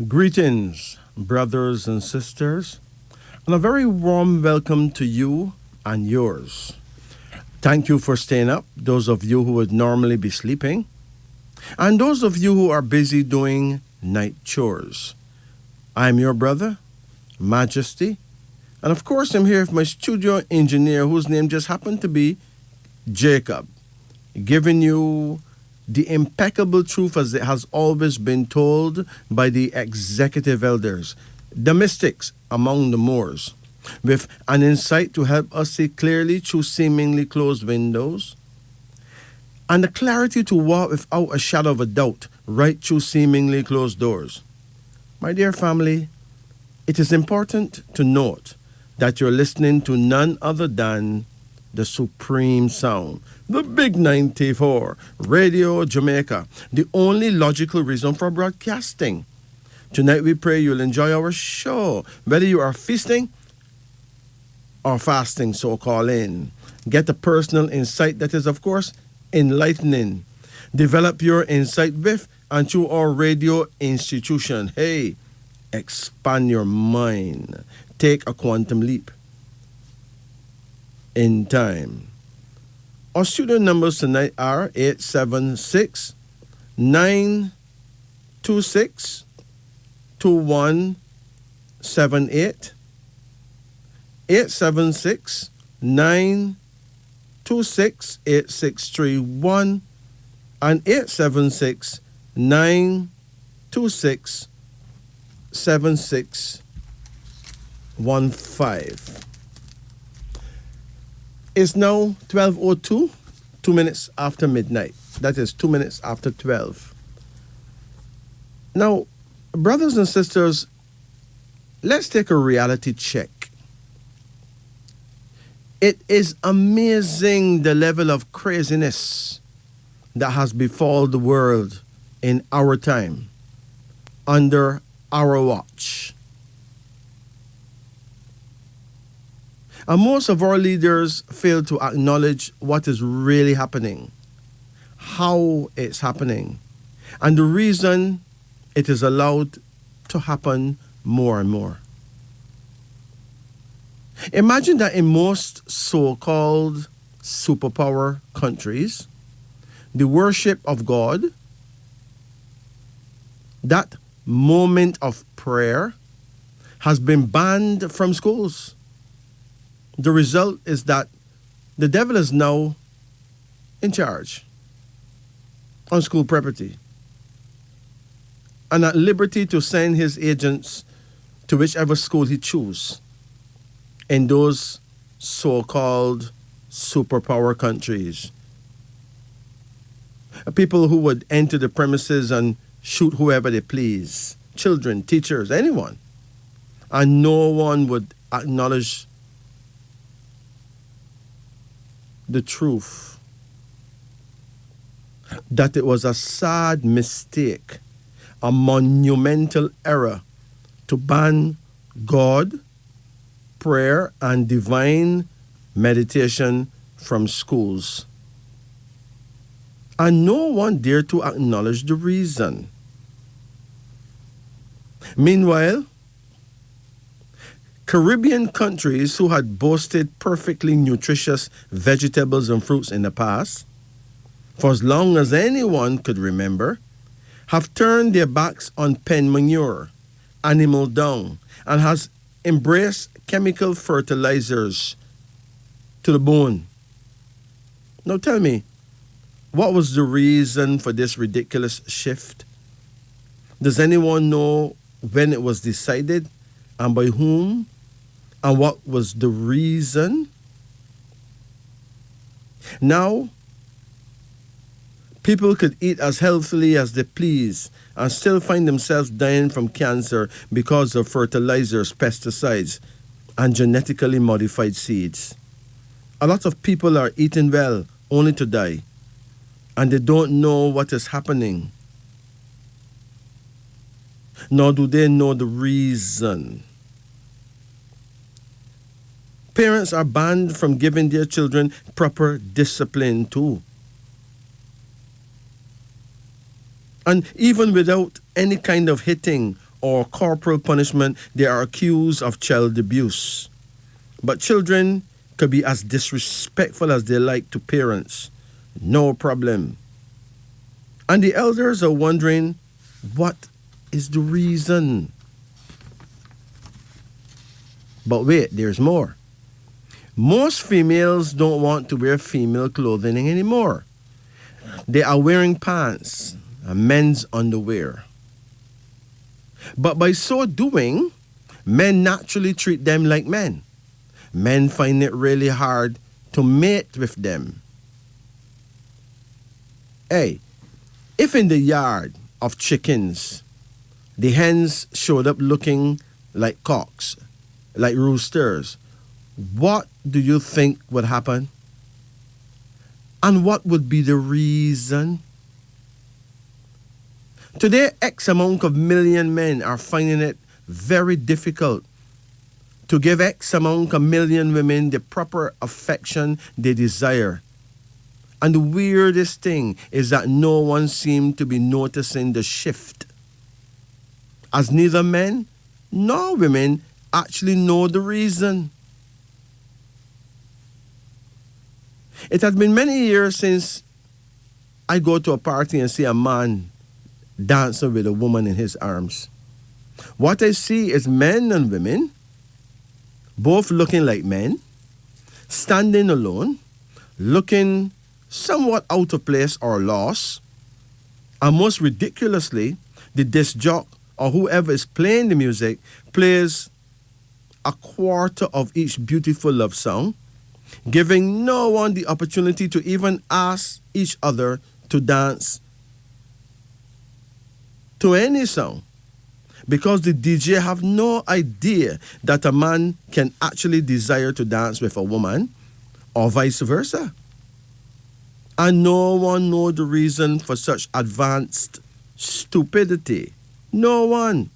Greetings, brothers and sisters, and a very warm welcome to you and yours. Thank you for staying up, those of you who would normally be sleeping, and those of you who are busy doing night chores. I'm your brother, Majesty, and of course I'm here with my studio engineer whose name just happened to be Jacob, giving you the impeccable truth as it has always been told by the executive elders, the mystics among the Moors, with an insight to help us see clearly through seemingly closed windows, and the clarity to walk without a shadow of a doubt right through seemingly closed doors. My dear family, it is important to note that you're listening to none other than the supreme sound, the Big 94, Radio Jamaica, the only logical reason for broadcasting. Tonight we pray you'll enjoy our show, whether you are feasting or fasting, so call in. Get a personal insight that is, of course, enlightening. Develop your insight with and through our radio institution. Hey, expand your mind. Take a quantum leap in time. Our studio numbers tonight are 876 926 2178, 876 926 8631, and 876 926 7615. It's now 12:02, 2 minutes after midnight. That is 2 minutes after 12. Now, brothers and sisters, let's take a reality check. It is amazing the level of craziness that has befallen the world in our time, under our watch. And most of our leaders fail to acknowledge what is really happening, how it's happening, and the reason it is allowed to happen more and more. Imagine that in most so-called superpower countries, the worship of God, that moment of prayer, has been banned from schools. The result is that the devil is now in charge on school property and at liberty to send his agents to whichever school he chooses in those so-called superpower countries. People who would enter the premises and shoot whoever they please, children, teachers, anyone, and no one would acknowledge the truth that it was a sad mistake, a monumental error to ban God, prayer, and divine meditation from schools. And no one dared to acknowledge the reason. Meanwhile, Caribbean countries who had boasted perfectly nutritious vegetables and fruits in the past, for as long as anyone could remember, have turned their backs on pen manure, animal dung, and has embraced chemical fertilizers to the bone. Now tell me, what was the reason for this ridiculous shift? Does anyone know when it was decided and by whom? And what was the reason? Now, people could eat as healthily as they please and still find themselves dying from cancer because of fertilizers, pesticides, and genetically modified seeds. A lot of people are eating well only to die, and they don't know what is happening, nor do they know the reason. Parents are banned from giving their children proper discipline too. And even without any kind of hitting or corporal punishment, they are accused of child abuse. But children could be as disrespectful as they like to parents. No problem. And the elders are wondering, what is the reason? But wait, there's more. Most females don't want to wear female clothing anymore. They are wearing pants and men's underwear. But by so doing, men naturally treat them like men. Men find it really hard to mate with them. Hey, if in the yard of chickens, the hens showed up looking like cocks, like roosters, what do you think would happen? And what would be the reason? Today, X amount of million men are finding it very difficult to give X amount of million women the proper affection they desire. And the weirdest thing is that no one seems to be noticing the shift, as neither men nor women actually know the reason. It has been many years since I go to a party and see a man dancing with a woman in his arms. What I see is men and women, both looking like men, standing alone, looking somewhat out of place or lost, and most ridiculously, the disc jock or whoever is playing the music plays a quarter of each beautiful love song, giving no one the opportunity to even ask each other to dance to any song, because the DJ have no idea that a man can actually desire to dance with a woman or vice versa. And no one knows the reason for such advanced stupidity. No one.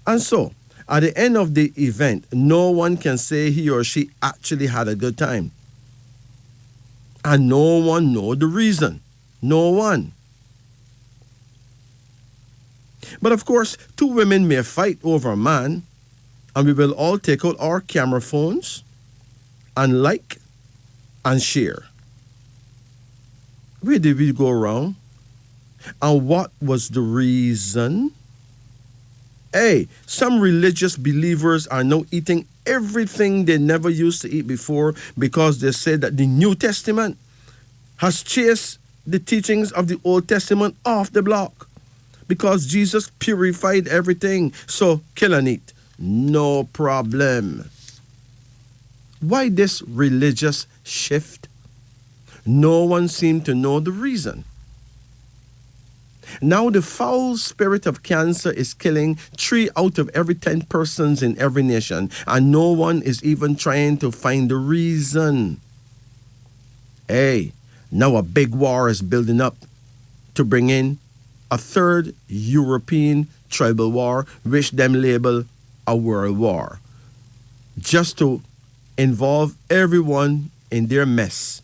And so, at the end of the event, no one can say he or she actually had a good time. And no one knows the reason. No one. But of course, two women may fight over a man, and we will all take out our camera phones and like and share. Where did we go wrong? And what was the reason? Hey, some religious believers are now eating everything they never used to eat before because they say that the New Testament has chased the teachings of the Old Testament off the block because Jesus purified everything. So kill and eat. No problem. Why this religious shift? No one seemed to know the reason. Now the foul spirit of cancer is killing 3 out of every 10 persons in every nation, and no one is even trying to find the reason. Hey, now a big war is building up to bring in a third European tribal war, which them label a world war, just to involve everyone in their mess.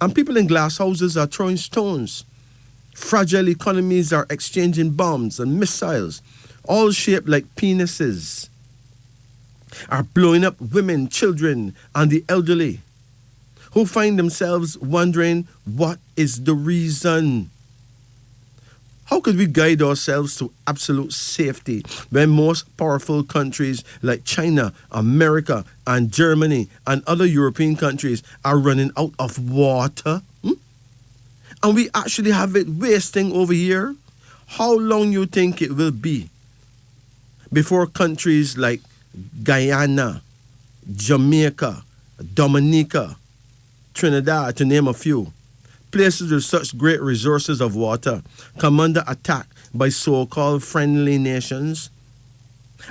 And people in glass houses are throwing stones. Fragile economies are exchanging bombs and missiles, all shaped like penises, are blowing up women, children, and the elderly, who find themselves wondering what is the reason. How could we guide ourselves to absolute safety when most powerful countries like China, America, and Germany, and other European countries are running out of water? And we actually have it wasting over here? How long you think it will be before countries like Guyana, Jamaica, Dominica, Trinidad, to name a few, places with such great resources of water, come under attack by so-called friendly nations?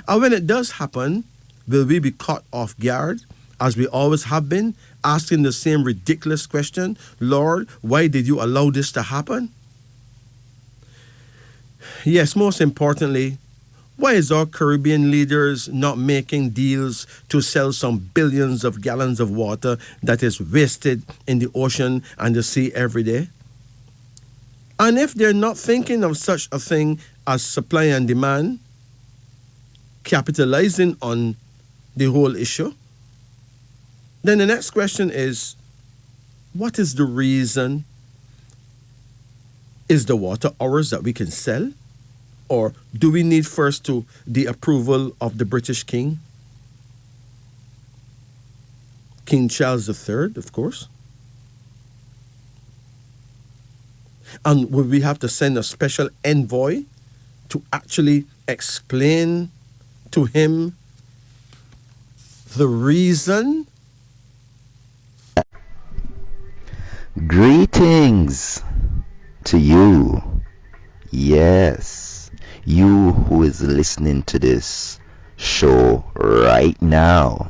And when it does happen, will we be caught off guard, as we always have been, asking the same ridiculous question, Lord, why did you allow this to happen? Yes, most importantly, why is our Caribbean leaders not making deals to sell some billions of gallons of water that is wasted in the ocean and the sea every day? And if they're not thinking of such a thing as supply and demand, capitalizing on the whole issue, then the next question is, what is the reason? Is the water ours that we can sell? Or do we need first the approval of the British King? King Charles III, of course. And would we have to send a special envoy to actually explain to him the reason? Greetings to you. Yes, you who is listening to this show right now.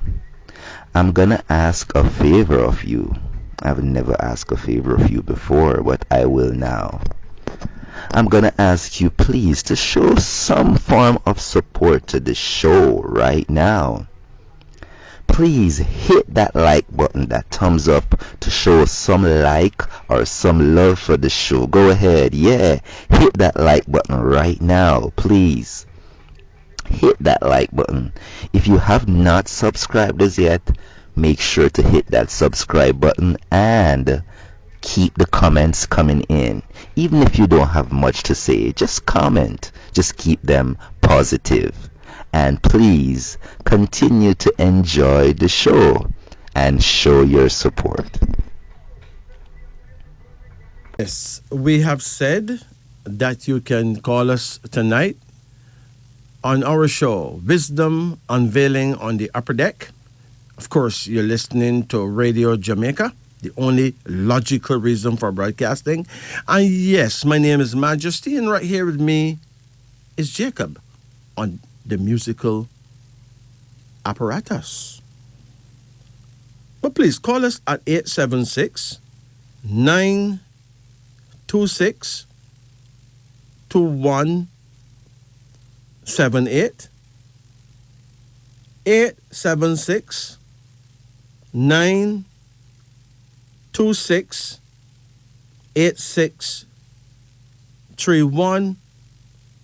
I'm gonna ask a favor of you. I've never asked a favor of you before, but I will now. I'm gonna ask you please to show some form of support to the show right now. Please hit that like button, that thumbs up, to show some like or some love for the show. Go ahead, yeah, hit that like button right now, please. Hit that like button. If you have not subscribed as yet, make sure to hit that subscribe button and keep the comments coming in. Even if you don't have much to say, just comment. Just keep them positive. And please continue to enjoy the show and show your support. Yes, we have said that you can call us tonight on our show, Wisdom Unveiling on the Upper Deck. Of course, you're listening to Radio Jamaica, the only logical reason for broadcasting. And yes, my name is Majesty, and right here with me is Jacob on the musical apparatus. But please call us at 876 926 2178. 876 926 8631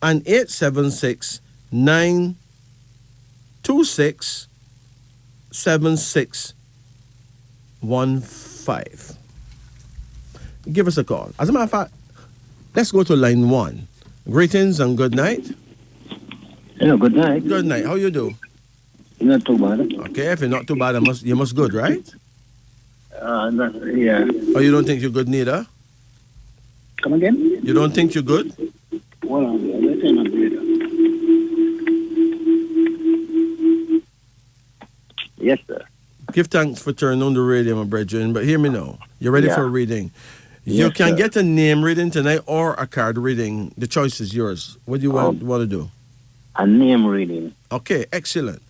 and 876 926 7615. Give us a call. As a matter of fact, let's go to line 1. Greetings and good night. Hello, good night. Good night. How you do? Not too bad. Okay, if you're not too bad, you must good, right? Yeah. Or you don't think you're good neither? Come again? You don't think you're good? Well, let's say not good. Yes, sir. Give thanks for turning on the radio, my brethren, but hear me now. You're ready for a reading. You Yes, can sir. get a name reading tonight or a card reading. The choice is yours. What do you want to do? A name reading. Okay, excellent.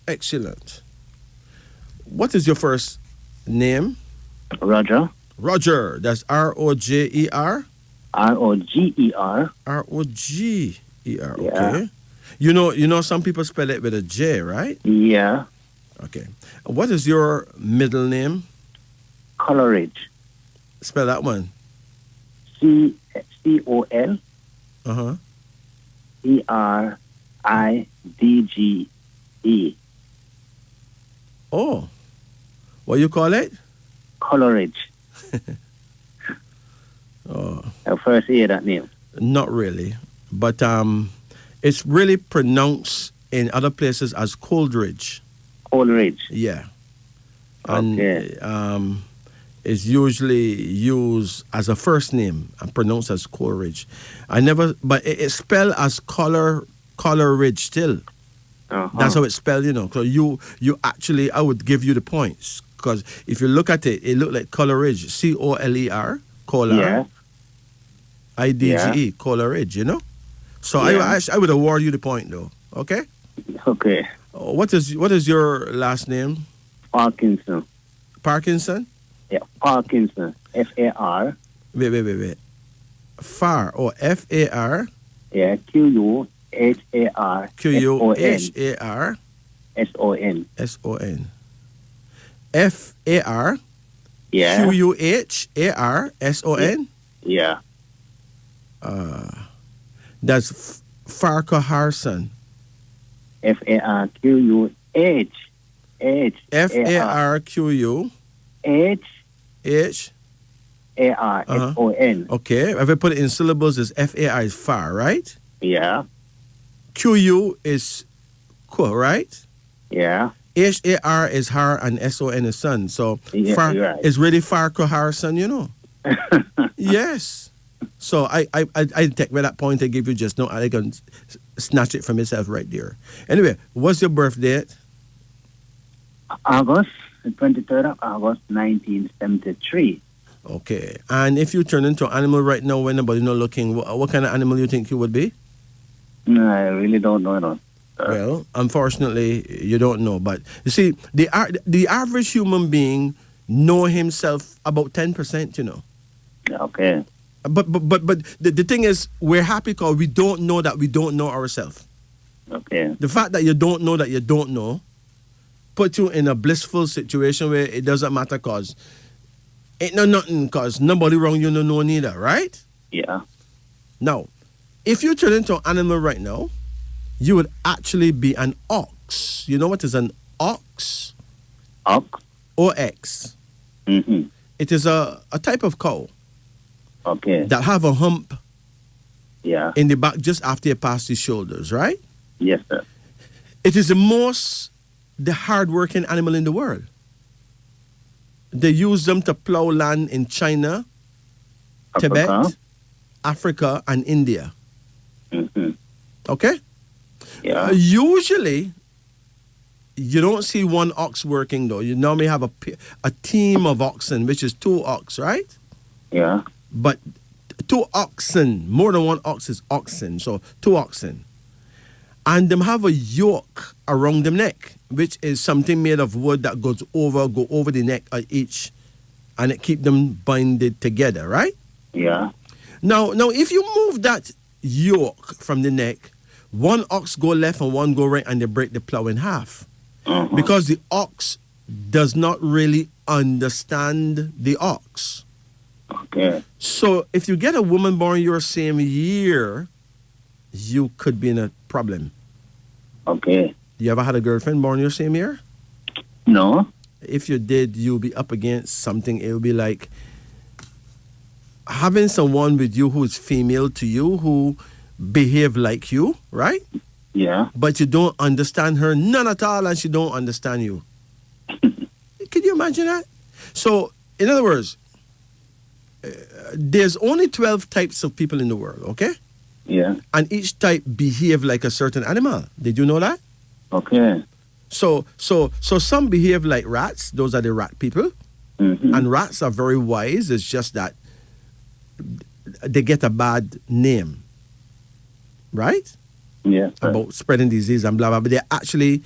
What is your first name? Roger. Roger. That's Roger. Roger. Roger. Yeah. Okay. You know some people spell it with a J, right? Yeah. Okay. What is your middle name? Coleridge. Spell that one. COL. Uh-huh. ERIDGE. Oh. What you call it? Coleridge. Oh. I first hear that name. Not really. But it's really pronounced in other places as Coleridge. Coleridge. Yeah. And Okay. it's usually used as a first name and pronounced as Coleridge. But it's spelled as Coleridge still. Uh-huh. That's how it's spelled, So you actually, I would give you the points. Because if you look at it, it looked like Coleridge. COLER. Coler. Yeah. IDGE. Coleridge, So Yeah. I would award you the point, though. Okay? Okay. What is your last name? Parkinson. Parkinson? Yeah. Parkinson. FAR. Wait. Far. Oh, FAR. Yeah. QUHAR. QUHAR. SON. SON. FAR. Yeah. QUHAR. SON. Yeah. That's Farquhar Harrison. Farquh. Farquh. H. Harson. Okay. If I put it in syllables, it's FAR is far, right? Yeah. QU is Qu, right? Yeah. HAR is har and SON is son. So Yeah, far you're right. is really Farquhar Harrison, you know. Yes. So I take by that point I give you just now, I can snatch it from myself right there. Anyway, what's your birth date? August, 23rd of August, 1973. Okay. And if you turn into an animal right now when nobody not looking, what kind of animal you think you would be? No, I really don't know. No. Well, unfortunately, you don't know. But you see, the average human being know himself about 10%, you know. Okay. But the thing is, we're happy because we don't know that we don't know ourselves. Okay. The fact that you don't know that you don't know put you in a blissful situation where it doesn't matter because ain't no nothing because nobody wrong you no know neither, right? Yeah. Now, if you turn into an animal right now, you would actually be an ox. You know what is an ox? Ox. OX. Mm-hmm. It is a type of cow Okay. that have a hump Yeah. in the back just after you pass the shoulders, right? Yes, sir. It is the hard-working animal in the world. They use them to plow land in China, Tibet, Africa, and India. Mm-hmm. Okay? Yeah. Usually, you don't see one ox working, though. You normally have a team of oxen, which is 2 ox, right? Yeah. But 2 oxen, more than 1 ox is oxen, so 2 oxen. And them have a yoke around the neck, which is something made of wood that go over the neck of each, and it keep them binded together, right? Yeah. Now, if you move that yoke from the neck, 1 ox go left and 1 go right, and they break the plow in half. Uh-huh. Because the ox does not really understand the ox. Okay. So if you get a woman born your same year, you could be in a problem. Okay. You ever had a girlfriend born your same year? No. If you did, you'll be up against something. It will be like having someone with you who is female to you, who behave like you, right? Yeah. But you don't understand her, none at all, and she don't understand you. Can you imagine that? So, in other words, there's only 12 types of people in the world, okay? Yeah. And each type behave like a certain animal. Did you know that? Okay. So some behave like rats. Those are the rat people. Mm-hmm. And rats are very wise. It's just that they get a bad name, right? Yeah. About spreading disease and blah, blah. But they're actually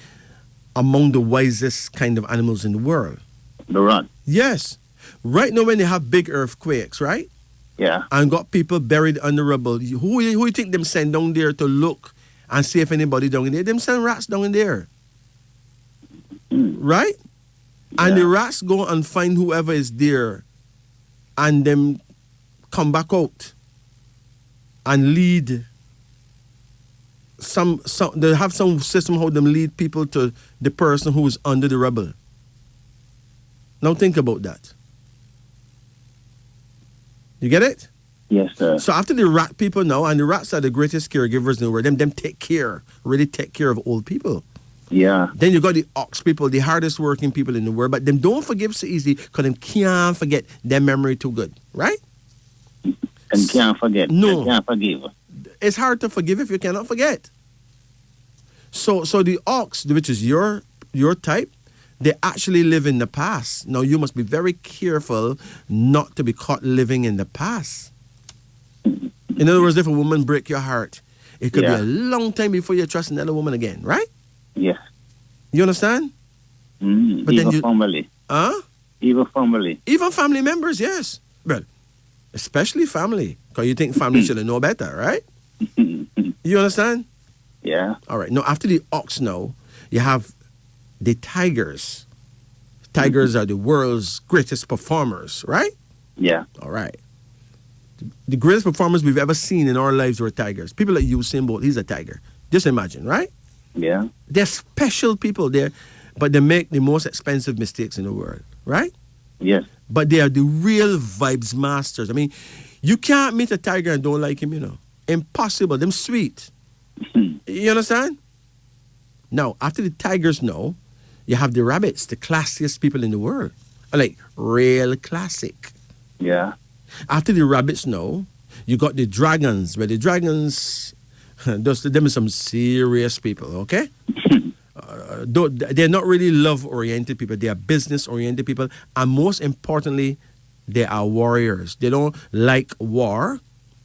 among the wisest kind of animals in the world. The rat. Yes. Right now when they have big earthquakes, right? Yeah. And got people buried under rubble, who you think them send down there to look and see if anybody down in there? Them send rats down in there. Right? And the rats go and find whoever is there and them come back out and lead some they have some system how them lead people to the person who is under the rubble. Now think about that. You get it? Yes, sir. So after the rat people now, and the rats are the greatest caregivers in the world, them really take care of old people. Yeah. Then you got the ox people, the hardest working people in the world, but them don't forgive so easy because them can't forget their memory too good, right? And can't forget. No. And can't forgive. It's hard to forgive if you cannot forget. So the ox, which is your type, they actually live in the past. Now you must be very careful not to be caught living in the past. In other words, if a woman break your heart, it could be a long time before you trust another woman again, right? Yes. You understand? But even then family. Huh? Even family. Even family members, yes. Well, especially family, because you think family should know better, right? You understand? Yeah. All right. Now, after the ox now, you have the tigers. Tigers are the world's greatest performers, right? Yeah. All right. The greatest performers we've ever seen in our lives were tigers. People like Usain Bolt, he's a tiger. Just imagine, right? Yeah. They're special people there, but they make the most expensive mistakes in the world, right? Yes. But they are the real vibes masters. I mean, you can't meet a tiger and don't like him, you know. Impossible. Them sweet. You understand? Now, after the tigers know, you have the rabbits, the classiest people in the world. Like, real classic. Yeah. After the rabbits know, you got the dragons. Where the dragons, them are some serious people, okay? They're not really love-oriented people. They are business-oriented people. And most importantly, they are warriors. They don't like war,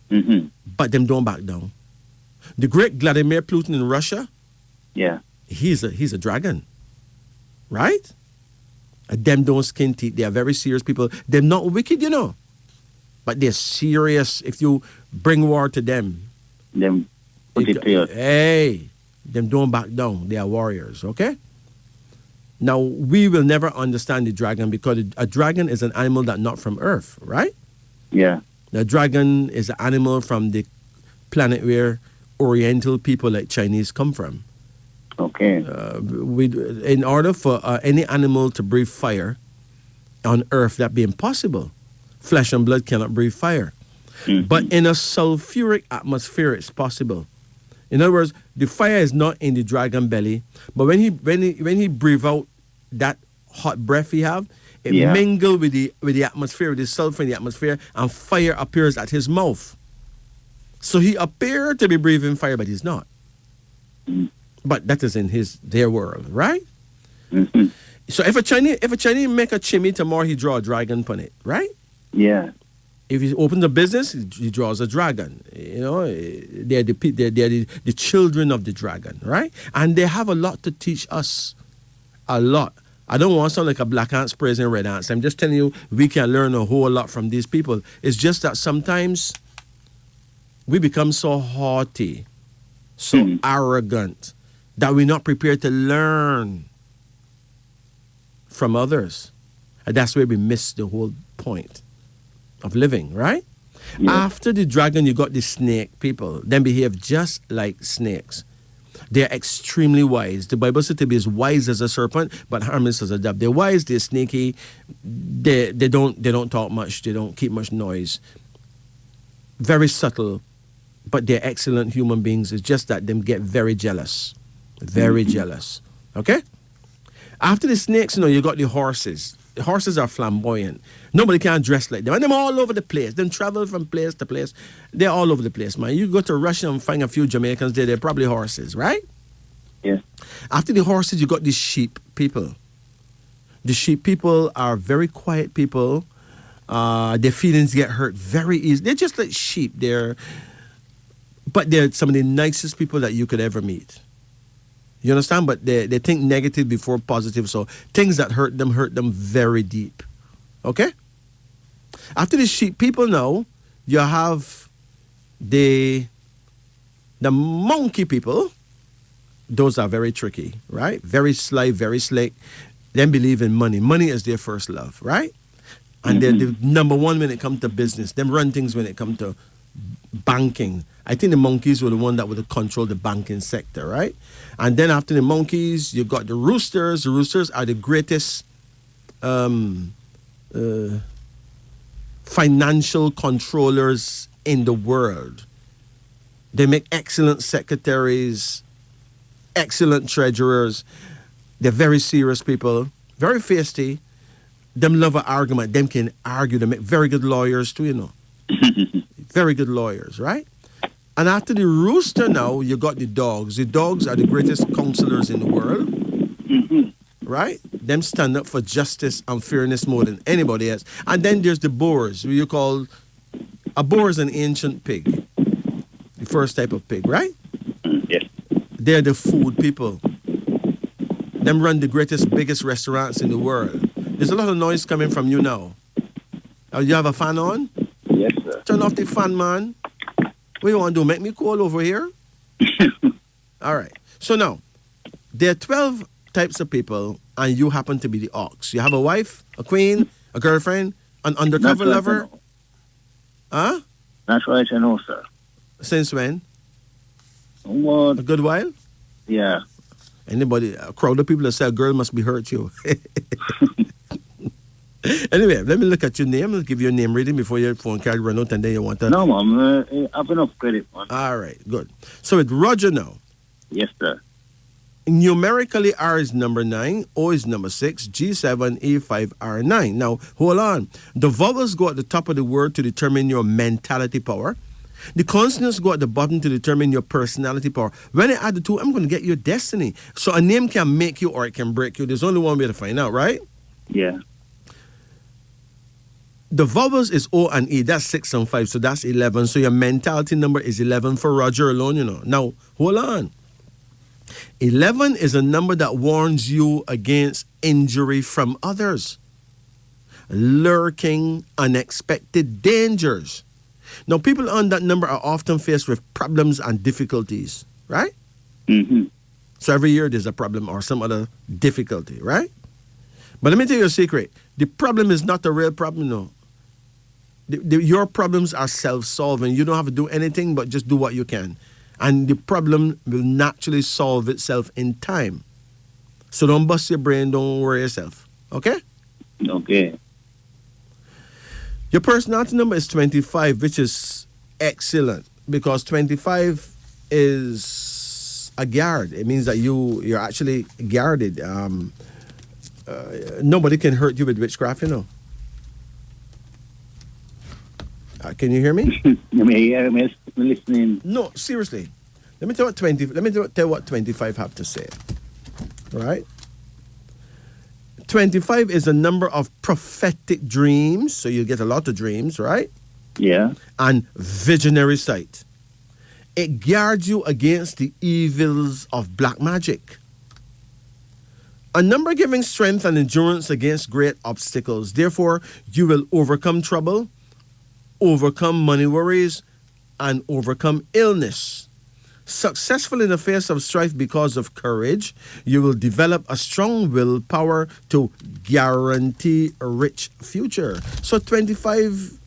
but them don't back down. The great Vladimir Putin in Russia, Yeah. he's a dragon, right? And them don't skin teeth. They are very serious people. They're not wicked, you know, but they're serious. If you bring war to them, Them put it to you. hey, them don't back down. They are warriors, okay? Now, we will never understand the dragon because a dragon is an animal that's not from Earth, right? Yeah. The dragon is an animal from the planet where Oriental people like Chinese come from. Okay. In order for any animal to breathe fire on Earth, that'd be impossible. Flesh and blood cannot breathe fire. But in a sulfuric atmosphere, it's possible. In other words, the fire is not in the dragon belly, but when he breathe out that hot breath he have, it mingle with the atmosphere, with the sulfur in the atmosphere, and fire appears at his mouth. So he appeared to be breathing fire, but he's not. But that is in their world, right? So if a Chinese make a chimney tomorrow, he draw a dragon on it, right? Yeah. If he opens a business, he draws a dragon. You know, they're the children of the dragon, right? And they have a lot to teach us. A lot. I don't want to sound like a black ant praising red ants. I'm just telling you, we can learn a whole lot from these people. It's just that sometimes we become so haughty, so arrogant, that we're not prepared to learn from others. And that's where we miss the whole point of living, right? Yeah. After the dragon, you got the snake people. They behave just like snakes. They're extremely wise. The Bible says to be as wise as a serpent, but harmless as a dove. They're wise, they're sneaky, they don't talk much, they don't keep much noise. Very subtle, but they're excellent human beings. It's just that them get very jealous. Very jealous. Okay? After the snakes, you got the horses. The horses are flamboyant. Nobody can dress like them. And them all over the place. Them travel from place to place. They're all over the place, man. You go to Russia and find a few Jamaicans there, they're probably horses, right? Yes. After the horses, you got the sheep people. The sheep people are very quiet people. Their feelings get hurt very easy. They're just like sheep. But they're some of the nicest people that you could ever meet. You understand? But they think negative before positive. So things that hurt them very deep. Okay? After the sheep people now, you have the monkey people. Those are very tricky, right? Very sly, very slick. They believe in money. Money is their first love, right? And they're the number one when it comes to business. Them run things when it comes to banking. I think the monkeys were the one that would control the banking sector, right? And then after the monkeys, you got the roosters. The roosters are the greatest financial controllers in the world. They make excellent secretaries, excellent treasurers. They're very serious people, very feisty. Them love an argument. Them can argue. They make very good lawyers too, Very good lawyers, right? And after the rooster now, you got the dogs. The dogs are the greatest counselors in the world, right? Them stand up for justice and fairness more than anybody else. And then there's the boars. You call a boar is an ancient pig, the first type of pig, right? Yes. They're the food people. Them run the greatest, biggest restaurants in the world. There's a lot of noise coming from you now. You have a fan on? Yes, sir. Turn off the fan, man. What you want to do? Make me call over here? All right. So now, there are 12 types of people, and you happen to be the ox. You have a wife, a queen, a girlfriend, an undercover lover. Huh? That's right, I know, sir. Since when? What? A good while? Yeah. Anybody, a crowd of people that say a girl must be hurt you. Anyway, let me look at your name. I'll give you a name reading before your phone card run out and then you want to... No, Mom. I've enough credit, man. All right, good. So with Roger now. Yes, sir. Numerically, R is number 9, O is number 6, G7, E5, R9. Now, hold on. The vowels go at the top of the word to determine your mentality power. The consonants go at the bottom to determine your personality power. When I add the two, I'm going to get your destiny. So a name can make you or it can break you. There's only one way to find out, right? Yeah. The vowels is O and E. That's 6 and 5, so that's 11. So your mentality number is 11 for Roger alone, you know. Now, hold on. 11 is a number that warns you against injury from others. Lurking, unexpected dangers. Now, people on that number are often faced with problems and difficulties, right? Mm-hmm. So every year there's a problem or some other difficulty, right? But let me tell you a secret. The problem is not the real problem, no. Your problems are self-solving. You don't have to do anything but just do what you can. And the problem will naturally solve itself in time. So don't bust your brain, don't worry yourself. Okay? Okay. Your personality number is 25, which is excellent because 25 is a guard. It means that you're actually guarded. Nobody can hurt you with witchcraft, you know. Can you hear me? I'm listening. No, seriously. Let me tell you what 25 have to say. Right? 25 is a number of prophetic dreams, so you get a lot of dreams, right? Yeah. And visionary sight. It guards you against the evils of black magic. A number giving strength and endurance against great obstacles. Therefore, you will overcome trouble, overcome money worries, and overcome illness. Successful in the face of strife because of courage, you will develop a strong willpower to guarantee a rich future. So 25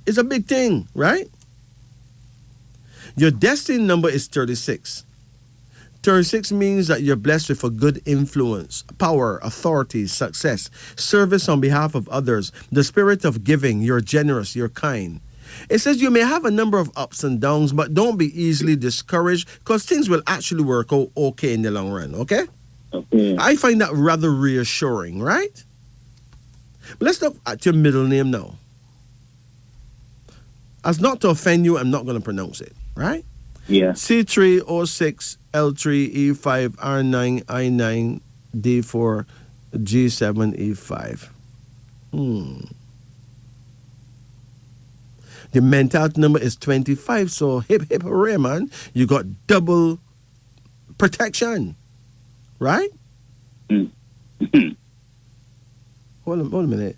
is a big thing, right? Your destiny number is 36. 36 means that you're blessed with a good influence, power, authority, success, service on behalf of others, the spirit of giving. You're generous, you're kind. It says you may have a number of ups and downs, but don't be easily discouraged because things will actually work out okay in the long run, okay? Okay. I find that rather reassuring, right? But let's look at your middle name now. As not to offend you, I'm not going to pronounce it, right? Yeah. C3, O6, L3, E5, R9, I9, D4, G7, E5. The mentality number is 25, so hip, hip, hooray, man. You got double protection, right? Mm. Hold a minute.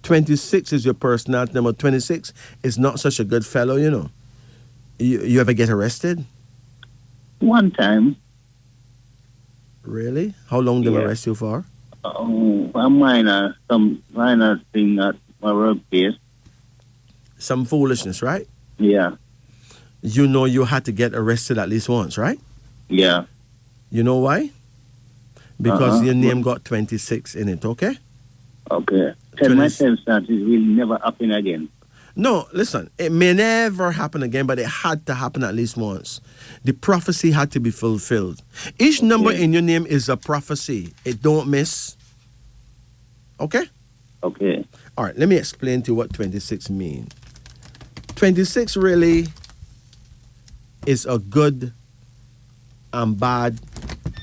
26 is your personality number. 26 is not such a good fellow, you know. You ever get arrested? One time. Really? How long did they Yeah. arrest you for? Some minor thing at my workplace. Some foolishness, right? Yeah. You know you had to get arrested at least once, right? Yeah. You know why? Because your name got 26 in it, okay? Okay. Tell myself that it will never happen again. No, listen, it may never happen again, but it had to happen at least once. The prophecy had to be fulfilled. Each number in your name is a prophecy. It don't miss. Okay? Okay. All right, let me explain to you what 26 means. 26 really is a good and bad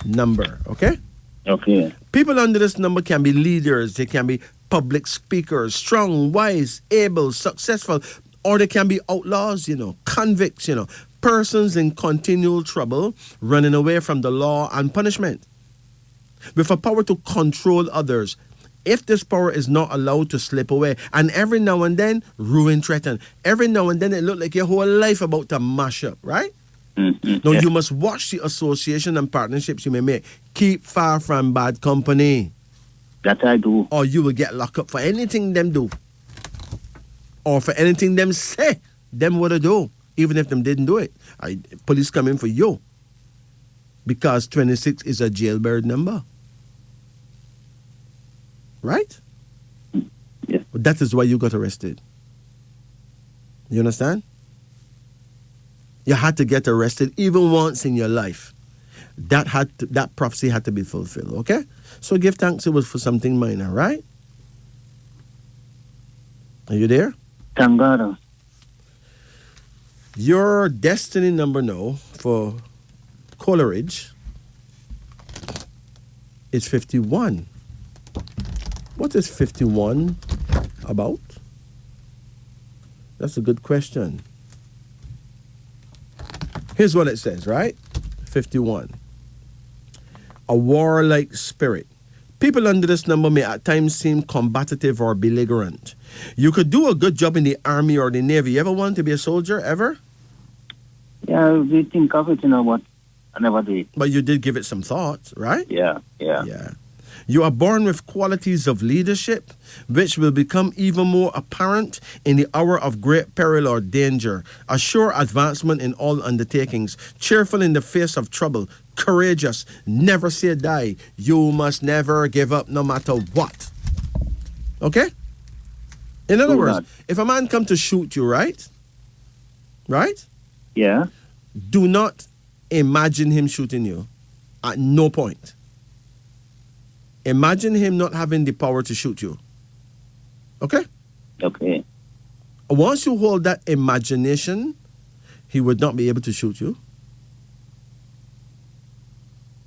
number, okay? Okay. People under this number can be leaders, they can be public speakers, strong, wise, able, successful, or they can be outlaws, you know, convicts, you know, persons in continual trouble, running away from the law and punishment. With a power to control others, if this power is not allowed to slip away, and every now and then, ruin threaten. Every now and then, it look like your whole life about to mash up, right? Mm-hmm. Now, you must watch the association and partnerships you may make. Keep far from bad company. That I do. Or you will get locked up for anything them do. Or for anything them say them would do. Even if them didn't do it. Police come in for you. Because 26 is a jailbird number. Right? Yes. But that is why you got arrested. You understand? You had to get arrested even once in your life. That prophecy had to be fulfilled, okay? So give thanks it was for something minor, right? Are you there? Thank God. Your destiny number now for Coleridge is 51. What is 51 about? That's a good question. Here's what it says, right? 51. A warlike spirit. People under this number may at times seem combative or belligerent. You could do a good job in the army or the navy. You ever want to be a soldier, ever? Yeah, we think of it, but I never do it. But you did give it some thought, right? Yeah. Yeah. You are born with qualities of leadership, which will become even more apparent in the hour of great peril or danger. A sure advancement in all undertakings, cheerful in the face of trouble, courageous, never say die. You must never give up no matter what. Okay? In other words, if a man come to shoot you, right? Right? Yeah. Do not imagine him shooting you at no point. Imagine him not having the power to shoot you. Okay? Okay. Once you hold that imagination, he would not be able to shoot you.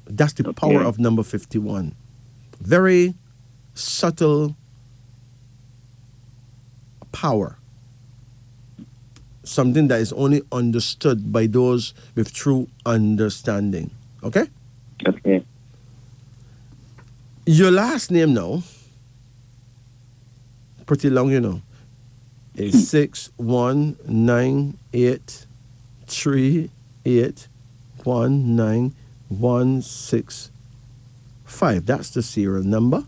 That's the power of number 51. Very subtle power. Something that is only understood by those with true understanding. Okay? Okay. Your last name now, pretty long, is 61983819165. That's the serial number.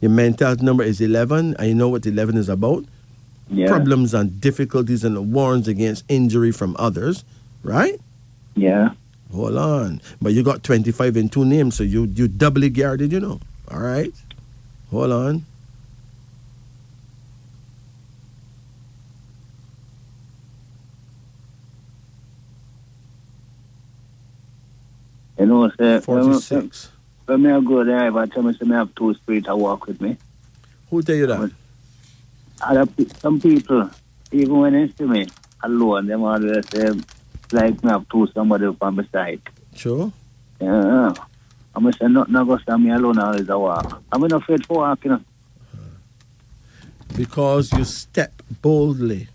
Your mental number is 11, and you know what 11 is about? Yeah. Problems and difficulties and warns against injury from others, right? Yeah. Hold on. But you got 25 in two names, so you doubly guarded, All right? Hold on. Sir, 46. When I go there, if I tell me I have two spirits to walk with me. Who tell you that? Some people, even when they see me alone, them always say, like me have somebody on my side. Sure. Yeah. I'm going to say, nothing go stand me alone always a walk. I'm not afraid for walking. Because you step boldly.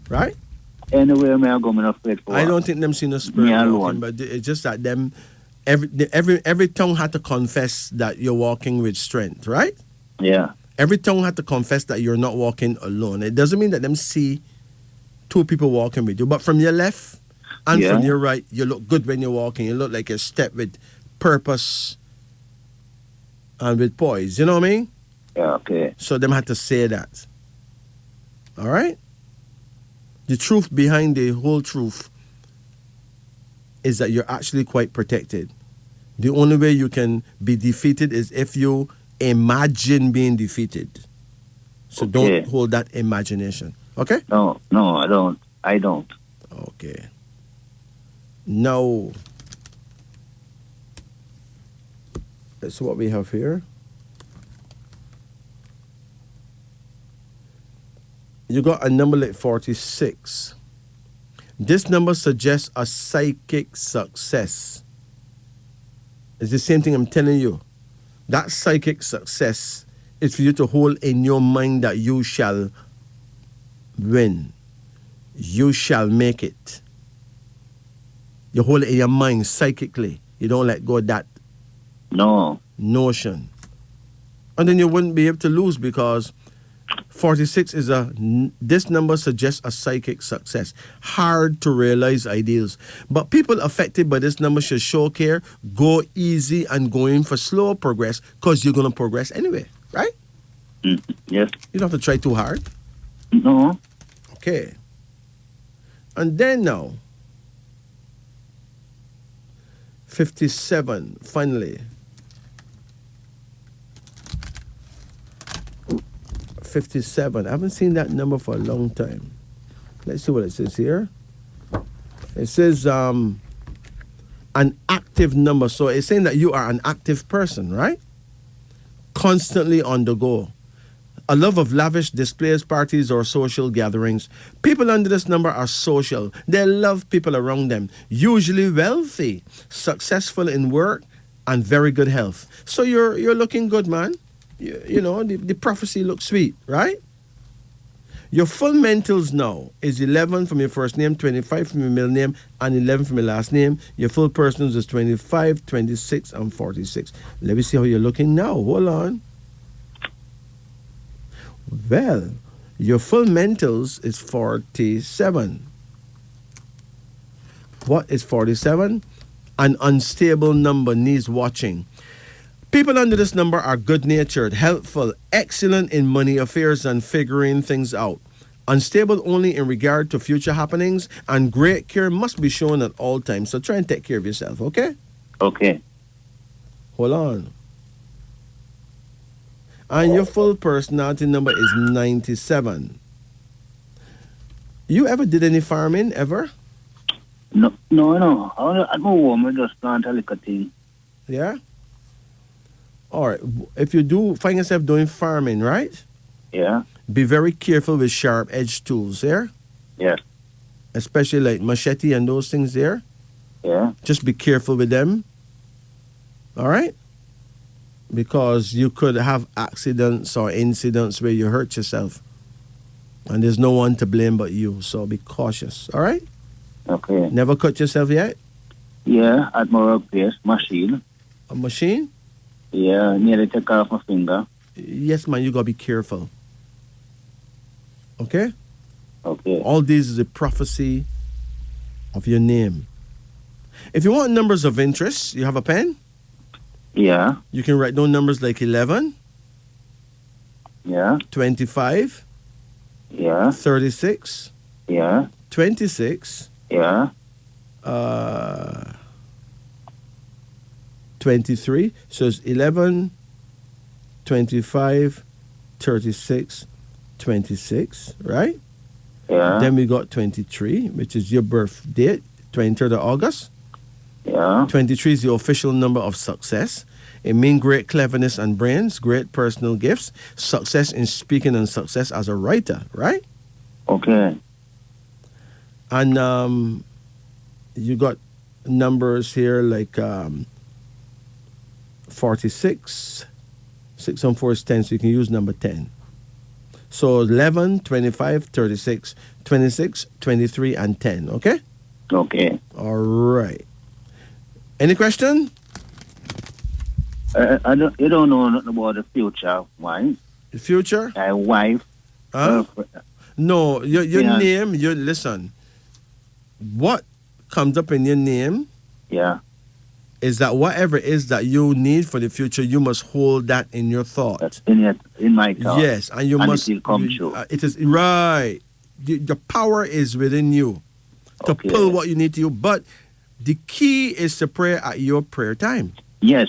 Right? Anywhere I go, I'm not afraid for walk. I don't think them see no spirit walking, but it's just that them, every tongue had to confess that you're walking with strength, right? Yeah. Every tongue had to confess that you're not walking alone. It doesn't mean that them see two people walking with you, but from your left and from your right, you look good when you're walking. You look like you step with purpose and with poise. You know what I mean? Yeah, okay. So them had to say that. All right? The truth behind the whole truth is that you're actually quite protected. The only way you can be defeated is if you imagine being defeated. So don't hold that imagination. Okay? No, I don't. Okay. Now, that's what we have here. You got a number like 46. This number suggests a psychic success. It's the same thing I'm telling you. That psychic success is for you to hold in your mind that you shall win. You shall make it. You hold it in your mind psychically. You don't let go of that notion. And then you wouldn't be able to lose because 46 is this number suggests a psychic success. Hard to realize ideals. But people affected by this number should show care, go easy, and go in for slow progress because you're going to progress anyway, right? Yes. You don't have to try too hard. No. Okay. And then now, 57, finally. 57. I haven't seen that number for a long time. Let's see what it says here. It says an active number. So it's saying that you are an active person, right? Constantly on the go. A love of lavish displays, parties, or social gatherings. People under this number are social. They love people around them. Usually wealthy, successful in work, and very good health. So you're looking good, man. You know, the prophecy looks sweet, right? Your full mentals now is 11 from your first name, 25 from your middle name, and 11 from your last name. Your full personals is 25, 26, and 46. Let me see how you're looking now. Hold on. Well, your full mentals is 47. What is 47? An unstable number needs watching. People under this number are good-natured, helpful, excellent in money affairs and figuring things out. Unstable only in regard to future happenings, and great care must be shown at all times. So try and take care of yourself, okay? Okay. Hold on. And your full personality number is 97. You ever did any farming, ever? No. At my home, I just plant a little thing. Yeah? All right. If you do find yourself doing farming, right? Yeah. Be very careful with sharp-edged tools there. Yeah. Especially like machete and those things there. Yeah. Just be careful with them. All right? Because you could have accidents or incidents where you hurt yourself. And there's no one to blame but you. So be cautious. All right? Okay. Never cut yourself yet? Yeah, at my workplace, machine. A machine? Yeah, nearly take off my finger. Yes, man, you got to be careful. Okay? Okay. All these is a prophecy of your name. If you want numbers of interest, you have a pen? Yeah. You can write down numbers like 11, Yeah. 25, Yeah. 36, Yeah. 26, Yeah. 23. So it's 11, 25, 36, 26, right? Yeah. Then we got 23, which is your birth date, 23rd of August. Yeah. 23 is the official number of success. It means great cleverness and brains, great personal gifts, success in speaking, and success as a writer, right? Okay. And you got numbers here like 46. 6 and 4 is 10, so you can use number 10. So 11, 25, 36, 26, 23, and 10, okay? Okay. All right. Any question? You don't know nothing about the future, wife. The future? Wife. Huh? No, your Yeah. name, listen. What comes up in your name Yeah. is that whatever it is that you need for the future, you must hold that in your thought. That's in my thought. Yes, and you must. it will come true. It is right. The power is within you to Okay. pull what you need to you. But the key is to pray at your prayer time. Yes,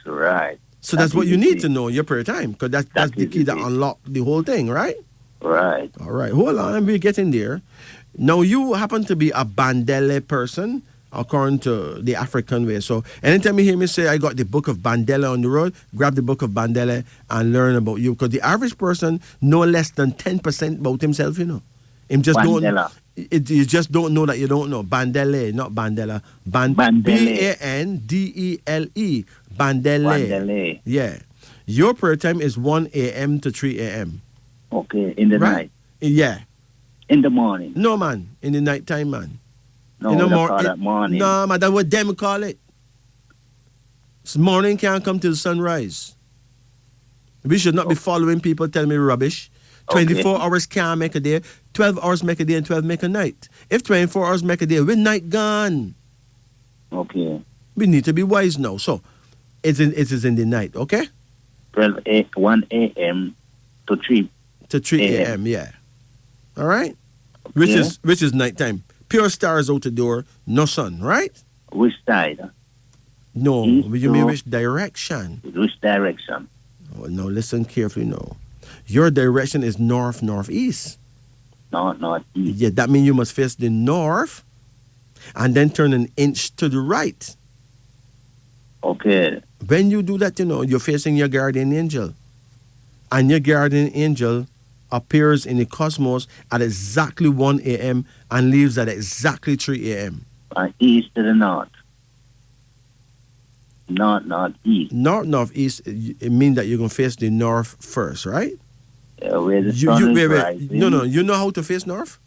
right. So That that's what is you the need key. to know, your prayer time, because that's That the is key the that key. unlock the whole thing, right? Right. All right, hold on, we're getting there. Now, you happen to be a Bandele person, according to the African way. So anytime you hear me say I got the book of Bandele on the road, grab the book of Bandele and learn about you. Because the average person know less than 10% about himself, you know. Him just Bandela. you just don't know that you don't know. Bandele, not Bandela. Bandele. Bandele. Bandele. Bandele. Yeah. Your prayer time is 1 a.m. to 3 a.m. Okay, in the Right? night. Yeah. In the morning. No, man. In the night time, man. No, In the they call that morning. No, man, that's what them call it. Morning can't come till sunrise. We should not be following people telling me rubbish. 24 hours can't make a day. 12 hours make a day and 12 make a night. If 24 hours make a day, we're night gone. Okay. We need to be wise now. So it is in the night, okay? 1 a.m. to 3 To 3 a.m., yeah. All right? Which is nighttime. Pure stars out the door, no sun, right? Which side? No, East, you mean north. which direction? Which direction? Well, no, listen carefully now. Your direction is north, northeast. North, east. Yeah, that means you must face the north and then turn an inch to the right. Okay. When you do that, you're facing your guardian angel. And your guardian angel appears in the cosmos at exactly 1 a.m. and leaves at exactly 3 a.m. East to the north. Northeast. Northeast, it means that you're going to face the north first, right? Where the sun is rising. No, you know how to face north?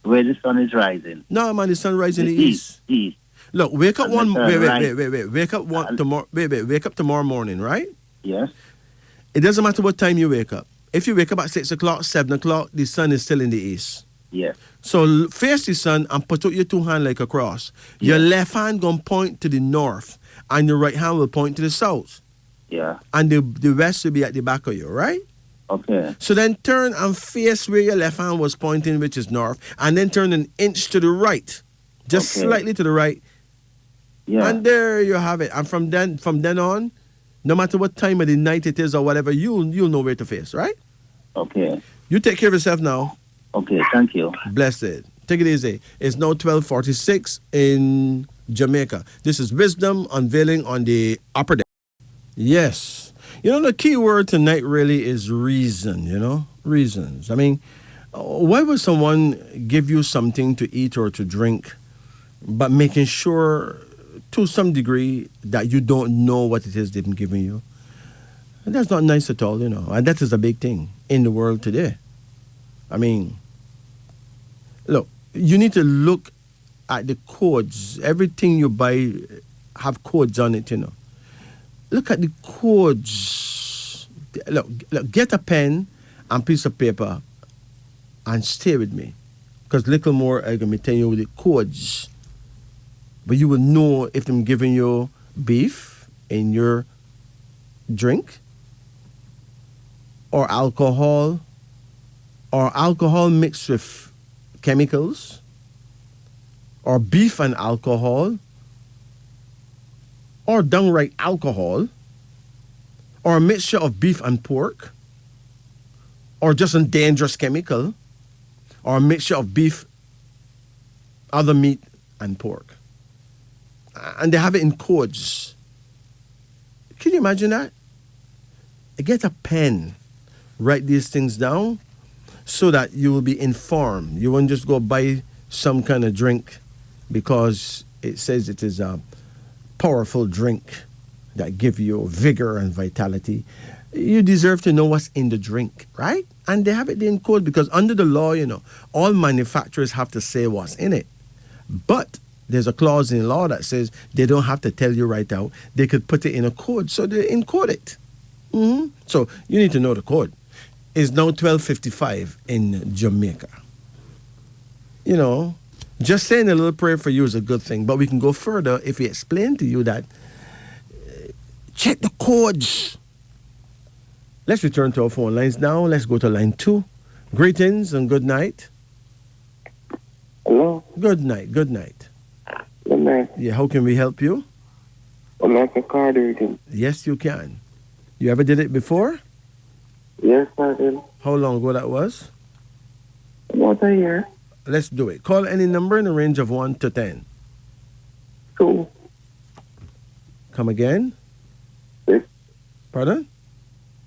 Where the sun is rising. No, man, the sun rises in the east. East. Look, wake up And the sun wait. Wake up tomorrow morning, right? Yes. It doesn't matter what time you wake up. If you wake up at 6 o'clock, 7 o'clock, the sun is still in the east. Yes. So face the sun and put out your two hands like a cross. Your left hand going to point to the north and your right hand will point to the south. Yeah. And the rest will be at the back of you, right? Okay. So then turn and face where your left hand was pointing, which is north, and then turn an inch to the right. Just slightly to the right. Yeah. And there you have it. And from then on, no matter what time of the night it is or whatever, you'll know where to face, right? Okay. You take care of yourself now. Okay, thank you. Blessed. Take it easy. It's now 12:46 in Jamaica. This is Wisdom unveiling on the upper deck. Yes. The key word tonight really is reason, reasons. I mean, why would someone give you something to eat or to drink, but making sure to some degree that you don't know what it is they've been giving you? And that's not nice at all, and that is a big thing in the world today. I mean, look, you need to look at the codes. Everything you buy have codes on it, Look at the codes. Look, get a pen and piece of paper and stay with me. Because little more I'm going to be telling you the codes. But you will know if I'm giving you beef in your drink or alcohol mixed with chemicals or beef and alcohol or downright alcohol, or a mixture of beef and pork, or just a dangerous chemical, or a mixture of beef, other meat, and pork. And they have it in codes. Can you imagine that? Get a pen, write these things down so that you will be informed. You won't just go buy some kind of drink because it says it is a powerful drink that give you vigor and vitality. You deserve to know what's in the drink, right? And they have it in code because under the law, all manufacturers have to say what's in it. But there's a clause in law that says they don't have to tell you right out. They could put it in a code, so they encode it. So you need to know the code. It's now 12:55 in Jamaica. Just saying a little prayer for you is a good thing, but we can go further if we explain to you that check the codes. Let's return to our phone lines now. Let's go to line 2. Greetings and good night. Hello. Good night. Good night. Good night. Yeah, how can we help you? I'm like a card reading. Yes, you can. You ever did it before? Yes, I did. How long ago that was? About a year. Let's do it. Call any number in the range of 1 to 10. 2. Come again? 6. Pardon?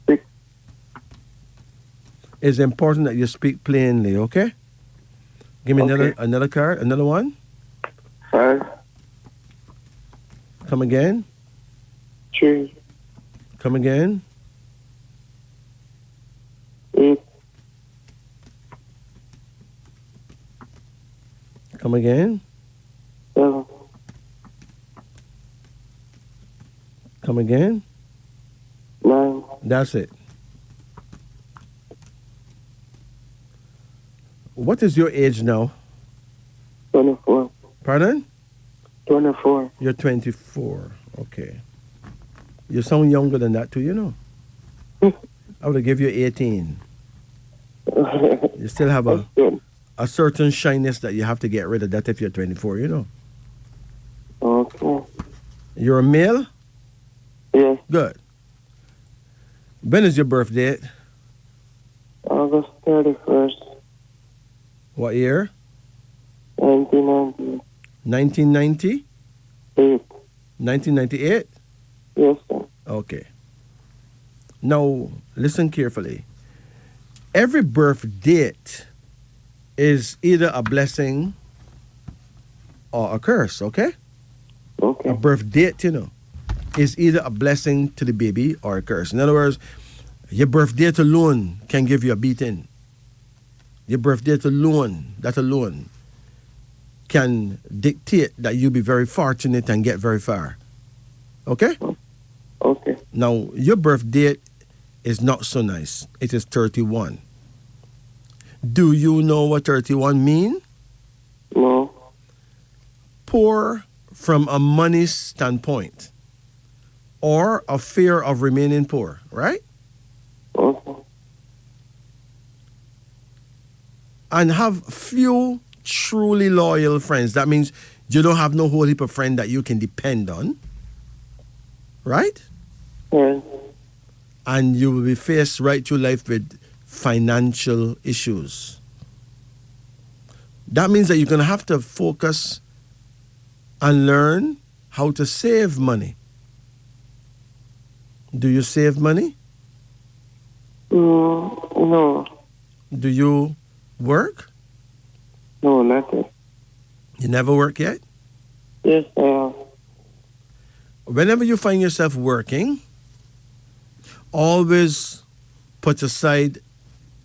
6. It's important that you speak plainly, okay? Give me Okay. another card, another one. 5. Come again? 3. Come again? 8. Come again? 7. Come again? 9. That's it. What is your age now? 24. Pardon? 24. You're 24. Okay. You sound younger than that too, you know. I would have give you 18. You still have That's good. a certain shyness that you have to get rid of that if you're 24, you know. Okay. You're a male? Yes. Good. When is your birth date? August 31st, What year? 1998. 1990? 1998? Yes, sir. Okay. Now, listen carefully. Every birth date is either a blessing or a curse, okay? Okay. A birth date, you know, is either a blessing to the baby or a curse. In other words, your birth date alone can give you a beating. Your birth date alone, that alone, can dictate that you be very fortunate and get very far. Okay? Okay. Now, your birth date is not so nice. It is 31. Do you know what 31 mean? No. Poor from a money standpoint or a fear of remaining poor, right? Okay. And have few truly loyal friends. That means you don't have no whole heap of friends that you can depend on, right? Right. And you will be faced right through life with financial issues. That means that you're going to have to focus and learn how to save money. Do you save money? No. Do you work? No, not yet. You never work yet? Yes, I have. Whenever you find yourself working, always put aside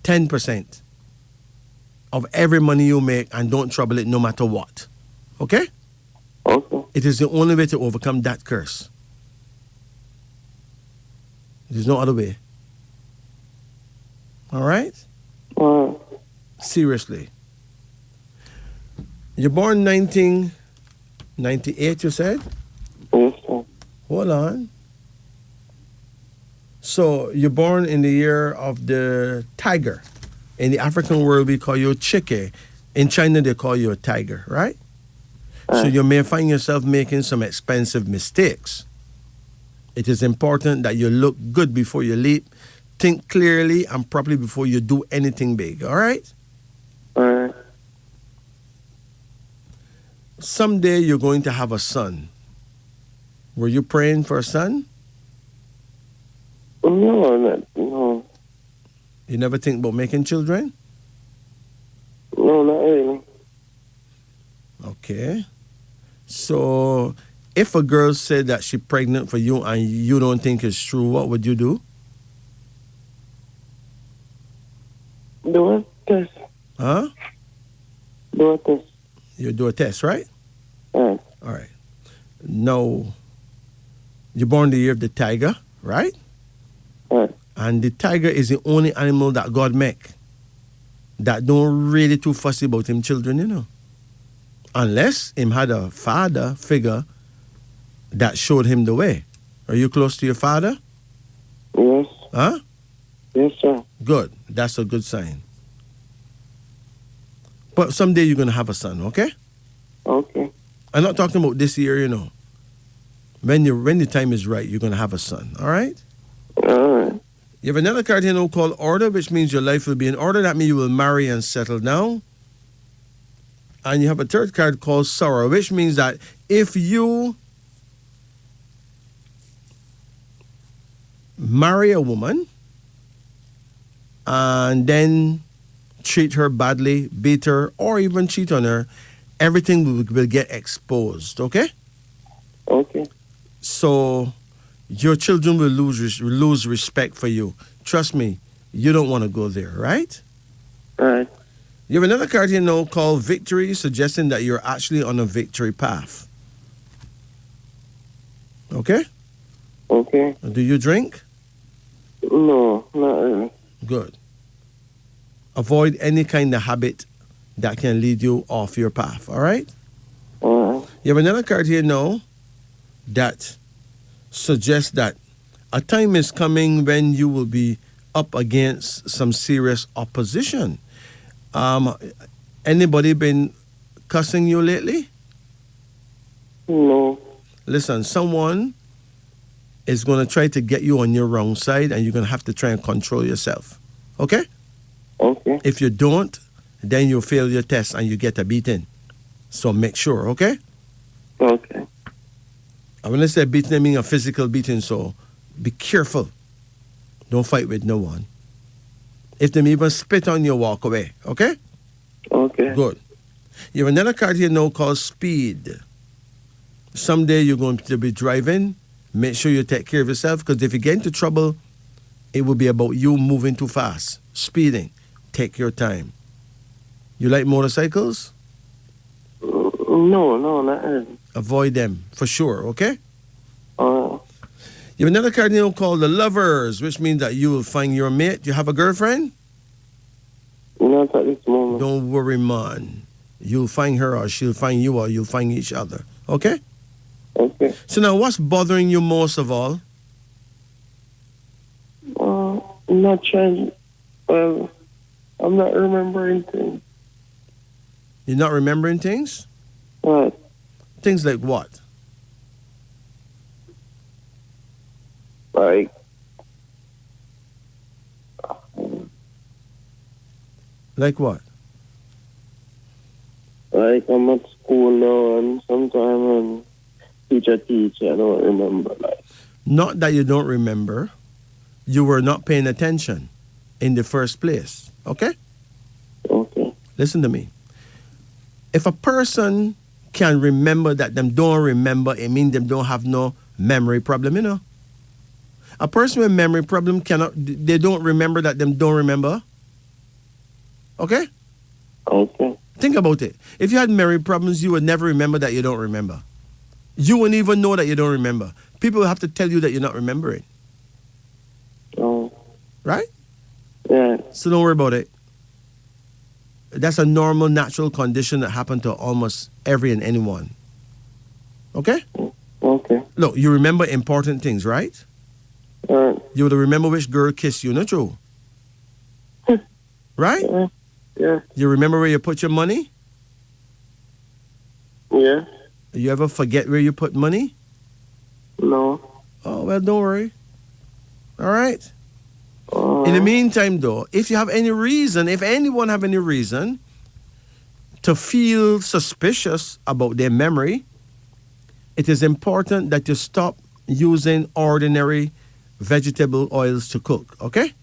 10% of every money you make and don't trouble it no matter what. Okay? Okay. It is the only way to overcome that curse. There's no other way. All right? All right. Seriously. You're born 1998, you said? Yes, sir. Hold on. So you're born in the year of the tiger. In the African world, we call you Chike. In China, they call you a tiger, right? So you may find yourself making some expensive mistakes. It is important that you look good before you leap, think clearly and properly before you do anything big, all right? All right. Someday you're going to have a son. Were you praying for a son? No. You never think about making children? No, not really. Okay. So if a girl said that she's pregnant for you and you don't think it's true, what would you do? Do a test. Huh? Do a test. You do a test, right? All right. No. You're born the year of the tiger, right? right. And the tiger is the only animal that God make that don't really too fussy about him children, you know. Unless him had a father figure that showed him the way. Are you close to your father? Yes. Huh? Yes, sir. Good. That's a good sign. But someday you're going to have a son, okay? Okay. I'm not talking about this year, you know. When the time is right, you're going to have a son, all right? All right. You have another card here now called Order, which means your life will be in order. That means you will marry and settle down. And you have a third card called Sorrow, which means that if you marry a woman and then treat her badly, beat her, or even cheat on her, everything will get exposed, okay? Okay. So your children will lose respect for you. Trust me, you don't want to go there, right? All right. You have another card here now called Victory, suggesting that you're actually on a victory path. Okay? Okay. Do you drink? No, not really. Good. Avoid any kind of habit that can lead you off your path, all right? All right. You have another card here now that suggests that a time is coming when you will be up against some serious opposition. Anybody been cussing you lately? No. Listen, someone is going to try to get you on your wrong side, and you're going to have to try and control yourself. Okay? Okay. If you don't, then you fail your test and you get a beating. So make sure, okay? Okay. I when I say beating, I mean a physical beating, so be careful. Don't fight with no one. If them even spit on you, walk away, okay? Okay. Good. You have another card here now called speed. Someday you're going to be driving. Make sure you take care of yourself, because if you get into trouble, it will be about you moving too fast, speeding. Take your time. You like motorcycles? No, not really. Avoid them, for sure, okay? Uh, You have another card now called the lovers, which means that you will find your mate. You have a girlfriend? not at this moment. Don't worry, man. You'll find her, or she'll find you, or you'll find each other, okay? Okay. So now, what's bothering you most of all? I'm not trying. Well, I'm not remembering things. You're not remembering things? Right. Things like what? Like, Like what? like I'm at school now, and sometimes teacher, I don't remember. Like, Not that you don't remember. You were not paying attention in the first place, okay? okay. Listen to me. If a person can remember that them don't remember, it means them don't have no memory problem, you know? A person with memory problem they don't remember that them don't remember. Okay? Okay. Think about it. If you had memory problems, you would never remember that you don't remember. You wouldn't even know that you don't remember. People will have to tell you that you're not remembering. Oh. Right? Yeah. So don't worry about it. That's a normal, natural condition that happens to almost every and anyone. Okay? Okay. Look, you remember important things, right? Alright. You would remember which girl kissed you, not true? Right? Yeah. Yeah. You remember where you put your money? Yeah. You ever forget where you put money? No. Oh, well, don't worry. All right? In the meantime, though, if you have any reason, if anyone have any reason to feel suspicious about their memory, it is important that you stop using ordinary vegetable oils to cook, okay?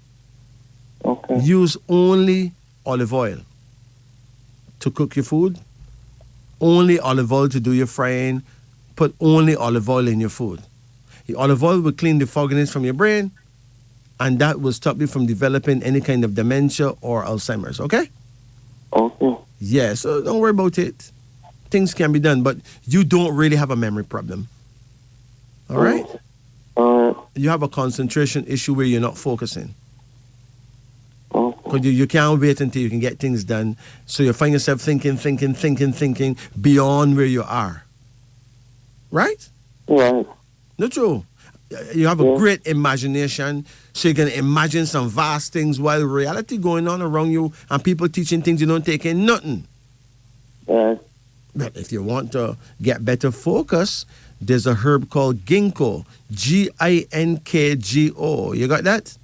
Okay. Use only olive oil to cook your food, only olive oil to do your frying, put only olive oil in your food. The olive oil will clean the fogginess from your brain, and that will stop you from developing any kind of dementia or Alzheimer's, okay? Okay. Yeah, so don't worry about it. Things can be done, but you don't really have a memory problem. All right? Alright. You have a concentration issue where you're not focusing. Okay. Because you can't wait until you can get things done. So you find yourself thinking beyond where you are. Right? Right. Not true. You have a great imagination, so you can imagine some vast things while reality going on around you and people teaching things you don't take in nothing. Right. But if you want to get better focus, there's a herb called ginkgo, Ginkgo. You got that?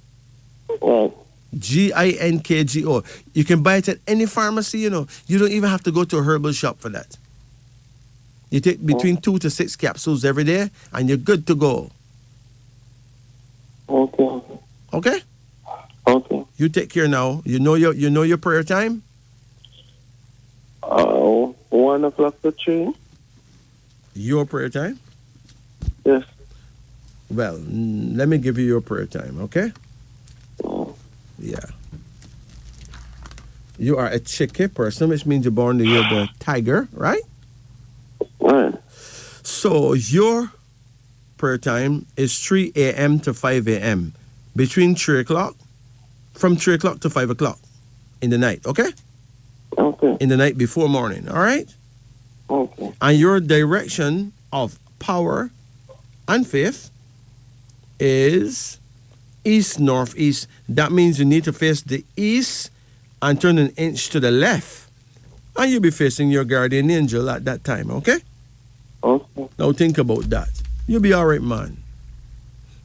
Right. Ginkgo. You can buy it at any pharmacy, you know. You don't even have to go to a herbal shop for that. You take between 2 to 6 capsules every day, and you're good to go. Okay. Okay? Okay. You take care now. You know your prayer time? 1 o'clock to 3? Your prayer time? Yes. Well, let me give you your prayer time, okay? Yeah. You are a chicky person, which means you're born the year of the tiger, right? Right. So your prayer time is 3 a.m. to 5 a.m. Between 3 o'clock, from 3 o'clock to 5 o'clock in the night, okay? Okay. Okay. in the night before morning, all right? Okay. And your direction of power and faith is east, northeast. That means you need to face the east and turn an inch to the left. And you'll be facing your guardian angel at that time, okay? Okay. Now think about that. You'll be all right, man.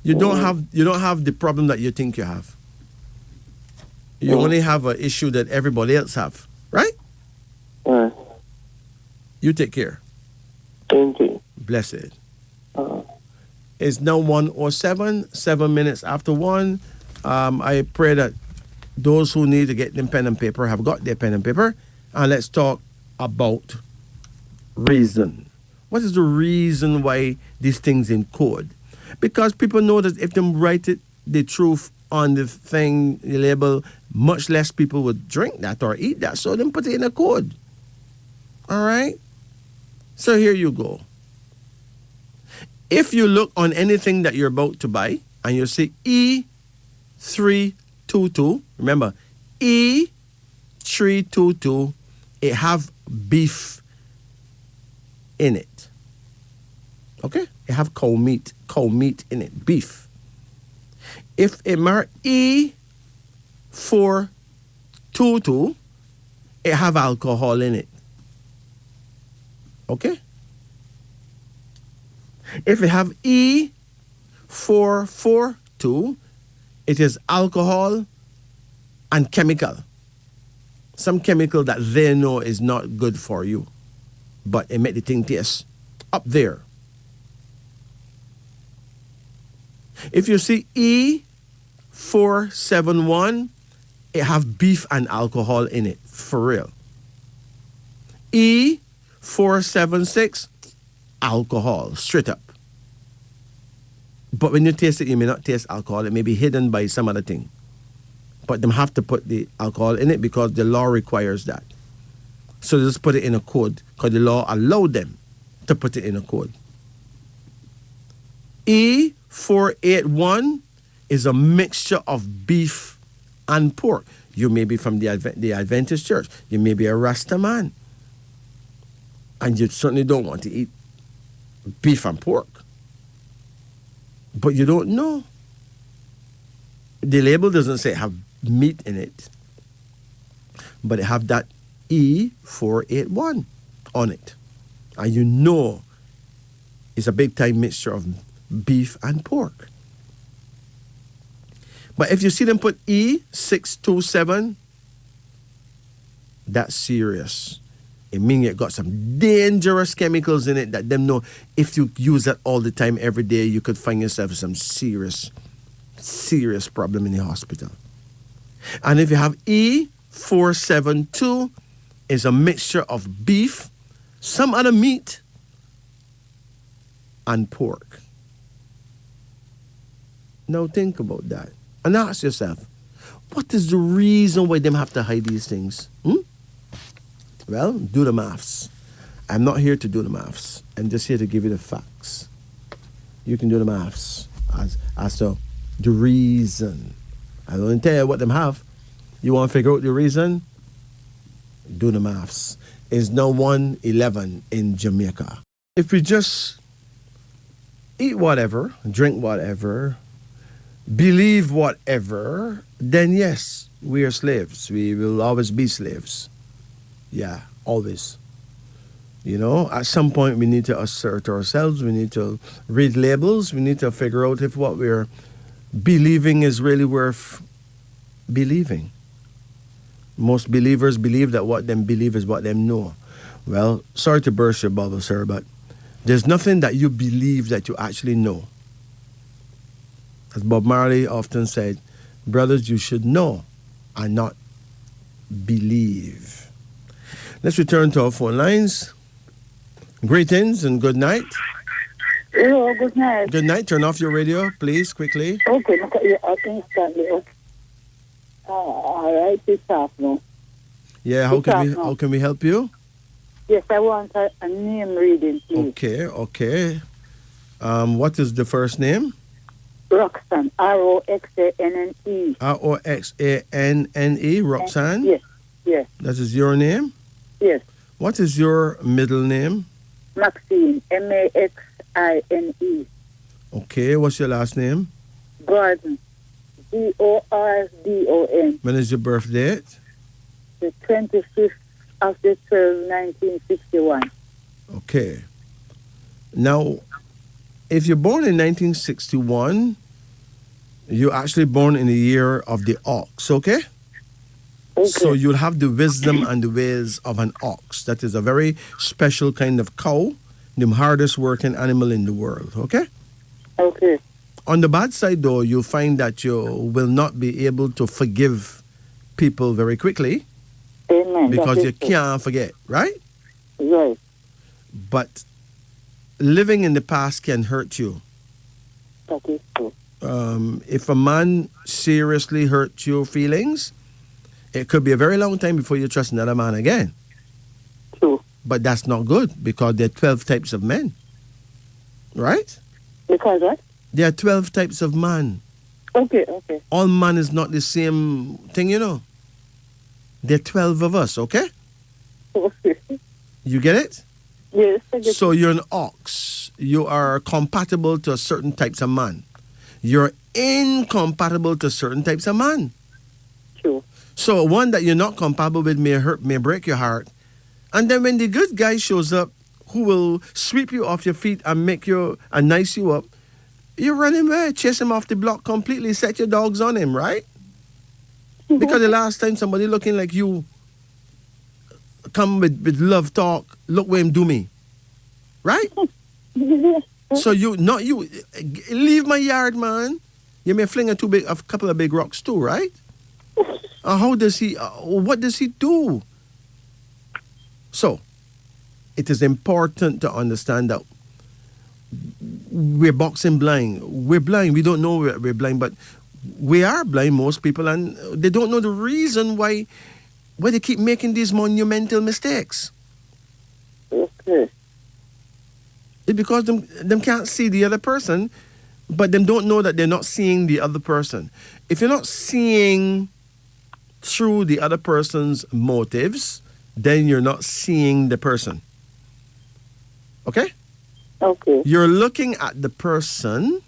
You don't have the problem that you think you have. You only have an issue that everybody else have, right? All right. You take care. Thank you. Blessed. It's now 1:07, 7 minutes after 1. I pray that those who need to get them pen and paper have got their pen and paper. And let's talk about reason. What is the reason why these things in code? Because people know that if they write it, the truth on the thing, the label, much less people would drink that or eat that. So then put it in a code. All right? So here you go. If you look on anything that you're about to buy and you see E322, remember, E322, it have beef in it. Okay? It have cow meat in it, beef. If it mark E422, it have alcohol in it. Okay? If it have E442, it is alcohol and chemical. Some chemical that they know is not good for you, but it make the thing taste up there. If you see E471, it have beef and alcohol in it, for real. E476, alcohol, straight up. But when you taste it, you may not taste alcohol. It may be hidden by some other thing. But them have to put the alcohol in it because the law requires that. So just put it in a code because the law allowed them to put it in a code. E481 is a mixture of beef and pork. You may be from the Adventist church. You may be a Rasta man. And you certainly don't want to eat beef and pork. But you don't know. The label doesn't say it have meat in it. But it have that E481 on it. And you know it's a big time mixture of beef and pork. But if you see them put E627, that's serious. It means it got some dangerous chemicals in it that them know if you use that all the time, every day, you could find yourself with some serious problem in the hospital. And if you have E472, it's a mixture of beef, some other meat, and pork. Now think about that. And ask yourself, what is the reason why them have to hide these things? Well, do the maths. I'm not here to do the maths. I'm just here to give you the facts. You can do the maths as to the reason. I don't tell you what them have. You want to figure out the reason? Do the maths. It's now 1:11 in Jamaica. If we just eat whatever, drink whatever, believe whatever, then yes, we are slaves. We will always be slaves. Yeah, always. You know, at some point we need to assert ourselves. We need to read labels. We need to figure out if what we're believing is really worth believing. Most believers believe that what them believe is what them know. Well, sorry to burst your bubble, sir, but there's nothing that you believe that you actually know. As Bob Marley often said, brothers, you should know and not believe. Let's return to our phone lines. Greetings and good night. Hello, good night. Good night. Turn off your radio, please, quickly. Okay, I can stand it. All right, it's off now. Yeah, how can we help you? Yes, I want a name reading, please. Okay. What is the first name? Roxanne, Roxanne. Roxanne, Roxanne. Yes. That is your name? Yes. What is your middle name? Maxine. Maxine. Okay, what's your last name? Gordon. Gordon. When is your birth date? The 25th of the 12th, 1961. Okay. Now, if you're born in 1961, you're actually born in the year of the ox, okay? Okay. So you'll have the wisdom and the ways of an ox. That is a very special kind of cow, the hardest working animal in the world, okay? Okay. On the bad side, though, you'll find that you will not be able to forgive people very quickly Amen. because That you is so. can't forget, right? Right. But living in the past can hurt you. That is so. If a man seriously hurts your feelings, it could be a very long time before you trust another man again. True. But that's not good because there are 12 types of men, right? Because what? There are 12 types of man. Okay. All man is not the same thing, you know. There are 12 of us, okay? Okay. You get it? Yes, I get So you're an ox. You are compatible to certain types of man. You're incompatible to certain types of man. true. So one that you're not compatible with may hurt, may break your heart. And then when the good guy shows up who will sweep you off your feet and make you and nice you up, you run him away, chase him off the block completely, set your dogs on him, right? Because the last time somebody looking like you come with love talk, look where him do me. Right? So you leave my yard, man. You may fling a couple of big rocks too, right? How does he what does he do? So it is important to understand that we're boxing blind. We're blind. We don't know we're blind, but we are blind, most people, and they don't know the reason why they keep making these monumental mistakes. Okay. It's because them can't see the other person, but them don't know that they're not seeing the other person. If you're not seeing through the other person's motives, then you're not seeing the person. Okay? Okay. You're looking at the person,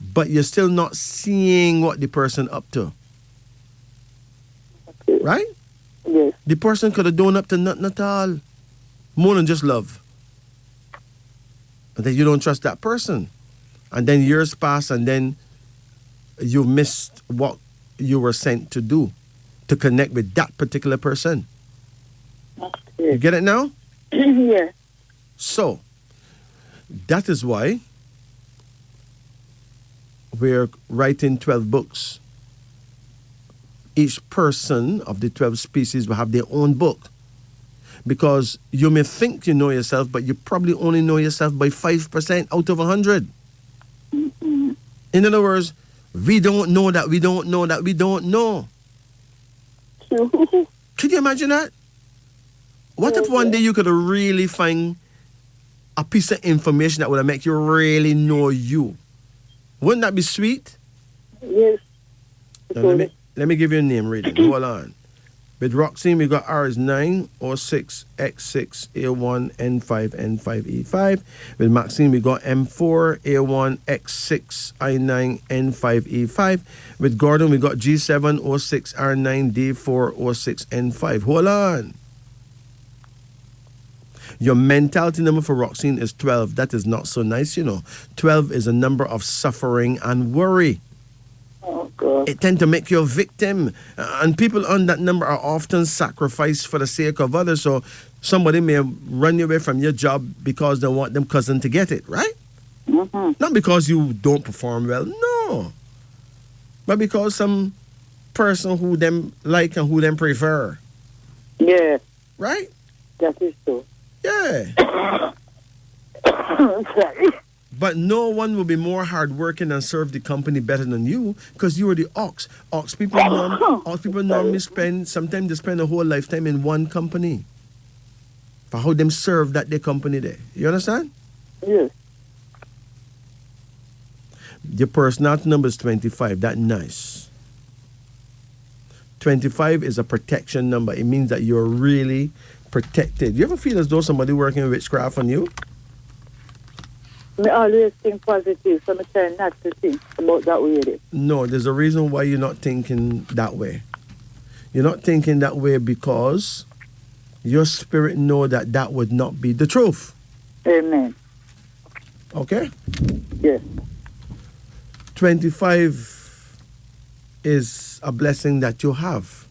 but you're still not seeing what the person up to. Okay. Right? Yes. The person could have done up to nothing at all. More than just love. And then you don't trust that person. And then years pass and then you missed what you were sent to do, to connect with that particular person. You Okay. get it now? Yeah. So, that is why we're writing 12 books. Each person of the 12 species will have their own book. Because you may think you know yourself, but you probably only know yourself by 5% out of 100. In other words, we don't know that we don't know that we don't know. True. Could you imagine that? What if one day you could really find a piece of information that would make you really know you? Wouldn't that be sweet? Yes. Now, let me give you a name reading. Hold on. With Roxine, we got R is 9, O6, X6, A1, N5, N5, E5. With Maxine, we got M4, A1, X6, I9, N5, E5. With Gordon, we got G7, O6, R9, D4, O6, N5. Hold on. Your mentality number for Roxine is 12. That is not so nice, you know. 12 is a number of suffering and worry. Oh, God. It tends to make you a victim. And people on that number are often sacrificed for the sake of others. So somebody may run you away from your job because they want them cousin to get it, right? Mm-hmm. Not because you don't perform well, no. But because some person who them like and who them prefer, Yeah. right? That is so. Yeah. Sorry. But no one will be more hardworking and serve the company better than you because you are the ox. Ox people normally sometimes they spend a whole lifetime in one company for how them serve that their company there. You understand? Yes. Your personality number is 25. That's nice. 25 is a protection number. It means that you're really protected. You ever feel as though somebody working witchcraft on you? I always think positive, so I try not to think about that way. No, there's a reason why you're not thinking that way. You're not thinking that way because your spirit know that that would not be the truth. Amen. Okay? Yes. 25 is a blessing that you have.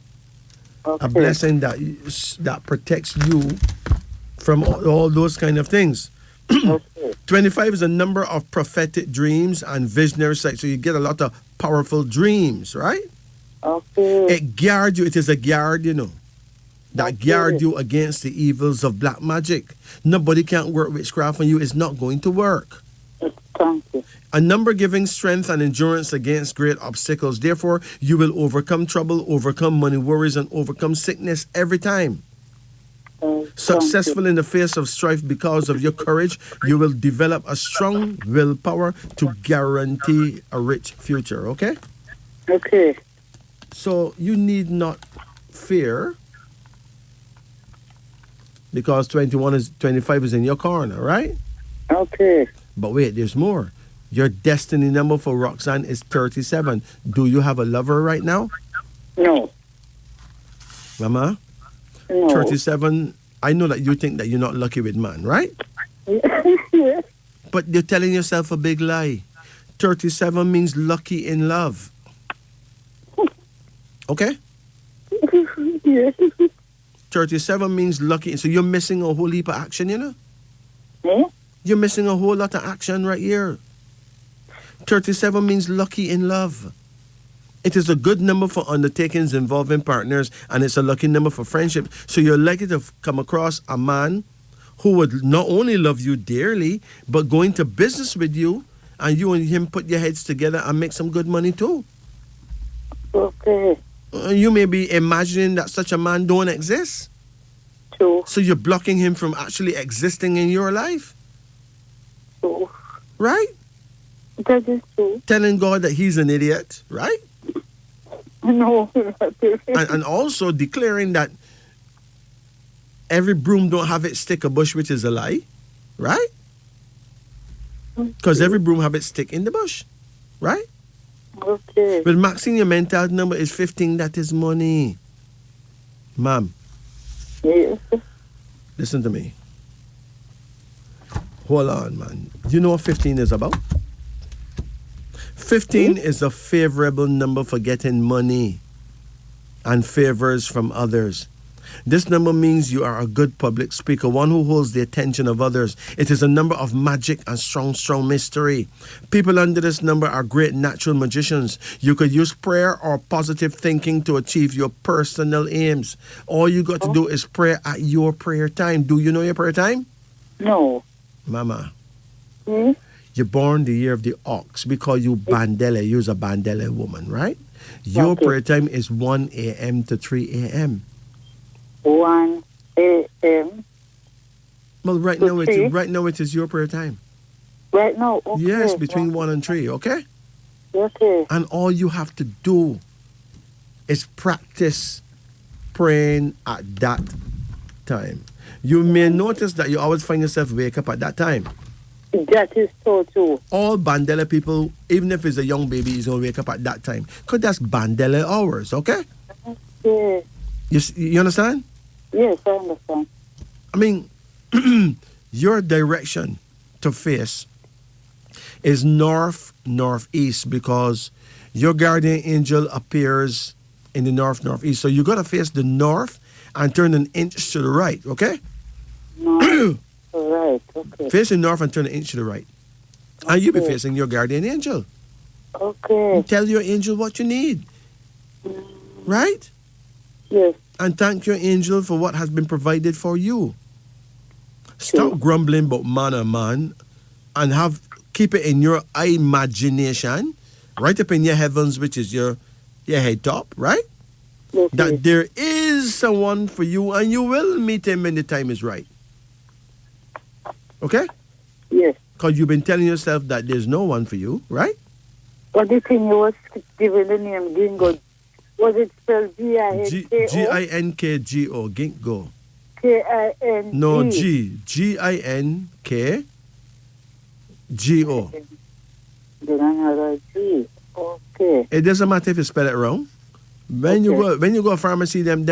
Okay. A blessing that protects you from all those kind of things. Okay. 25 is a number of prophetic dreams and visionary sight. So you get a lot of powerful dreams, right? Okay. It guards you. It is a guard, you know, that guard you against the evils of black magic. Nobody can work witchcraft on you. It's not going to work. Thank you. A number giving strength and endurance against great obstacles. Therefore, you will overcome trouble, overcome money worries, and overcome sickness every time. Successful in the face of strife because of your courage, you will develop a strong willpower to guarantee a rich future, okay? Okay. So you need not fear because 25 is in your corner, right? Okay. But wait, there's more. Your destiny number for Roxanne is 37. Do you have a lover right now? No. Mama? No. 37, I know that you think that you're not lucky with man, right? Yes. But you're telling yourself a big lie. 37 means lucky in love. Okay? Yes. 37 means lucky. So you're missing a whole heap of action, you know? Eh? You're missing a whole lot of action right here. 37 means lucky in love. It is a good number for undertakings involving partners, and it's a lucky number for friendship. So you're likely to come across a man who would not only love you dearly, but go into business with you, and you and him put your heads together and make some good money too. Okay. You may be imagining that such a man don't exist. True. So you're blocking him from actually existing in your life. True. Right? That is true. Telling God that he's an idiot, right? No. And also declaring that every broom don't have its stick a bush, which is a lie, right? Because every broom have its stick in the bush, right? Okay. But Maxine, your mental number is 15. That is money. Ma'am, Yes. listen to me. Hold on, man. You know what 15 is about? 15 is a favorable number for getting money and favors from others. This number means you are a good public speaker, one who holds the attention of others. It is a number of magic and strong mystery. People under this number are great natural magicians. You could use prayer or positive thinking to achieve your personal aims. All you got to do is pray at your prayer time. Do you know your prayer time? No. Mama. Hmm? You're born the year of the ox. We call you Bandele. You're a Bandele woman, right? Your prayer time is 1 a.m. to 3 a.m. 1 a.m. Well, right now it is your prayer time. Right now? Okay. Yes, between 1 and 3, okay? Okay. And all you have to do is practice praying at that time. You may notice that you always find yourself wake up at that time. That is so true. All Bandele people, even if it's a young baby, is going to wake up at that time. Because that's Bandele hours, okay? Okay. You understand? Yes, I understand. I mean, your direction to face is northeast because your guardian angel appears in the northeast. So you got to face the north and turn an inch to the right, okay? No. Right, okay. Facing north and turn an inch to the right. And you'll be facing your guardian angel. Okay. Tell your angel what you need. Right? Yes. And thank your angel for what has been provided for you. Stop grumbling about man and keep it in your imagination, right up in your heavens, which is your head top, right? Okay. That there is someone for you and you will meet him when the time is right. Okay? Yes. Because you've been telling yourself that there's no one for you, right? What the thing you was giving the name Gingo? Was it spelled G-I-N-K-O? Ginkgo. G-I-N-G. No, G. G-I-N-K-G-O. Then another G. Okay. It doesn't matter if you spell it wrong. When you go pharmacy, them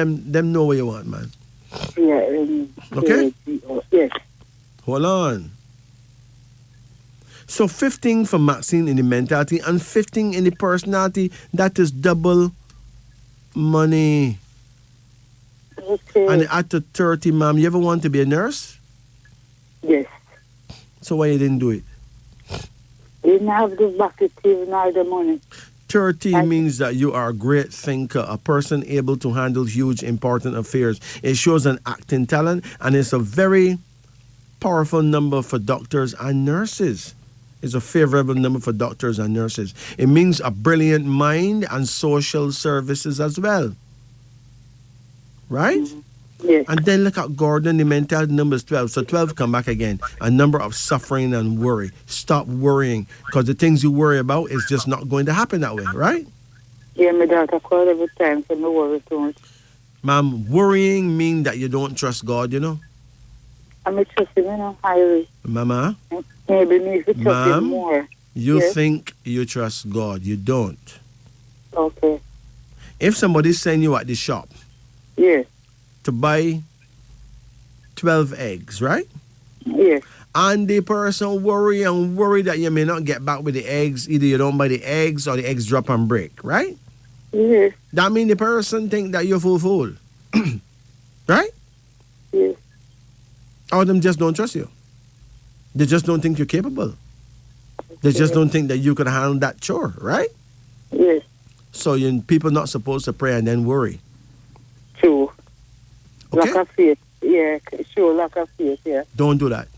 know what you want, man. G-I-N-K-G-O. Okay? Yes. Hold on. So 15 for Maxine in the mentality and 15 in the personality. That is double money. Okay. And at the 30, ma'am, you ever want to be a nurse? Yes. So why you didn't do it? Didn't have the bucket even all the money. 30 means that you are a great thinker, a person able to handle huge, important affairs. It shows an acting talent, and it's a very powerful number for doctors and nurses. It's a favorable number for doctors and nurses. It means a brilliant mind and social services as well. Right? Yes. And then look at Gordon, the mentality number is 12. So 12 come back again. A number of suffering and worry. Stop worrying, because the things you worry about is just not going to happen that way, right? Yeah, my daughter called every time, so no worry too much. Ma'am, worrying means that you don't trust God, you know? I'm trusting him highly. Mama, Maybe me to trust him more. you Yes. think you trust God. You don't. Okay. If somebody's saying you at the shop Yes. to buy 12 eggs, right? Yes. And the person worry that you may not get back with the eggs. Either you don't buy the eggs or the eggs drop and break, right? Yes. That means the person think that you're fool. Right? Yes. Or them just don't trust you. They just don't think you're capable. They just don't think that you can handle that chore, right? Yes. So people not supposed to pray and then worry. True. Okay? Lack of faith. Yeah, sure, lack of faith, yeah. Don't do that.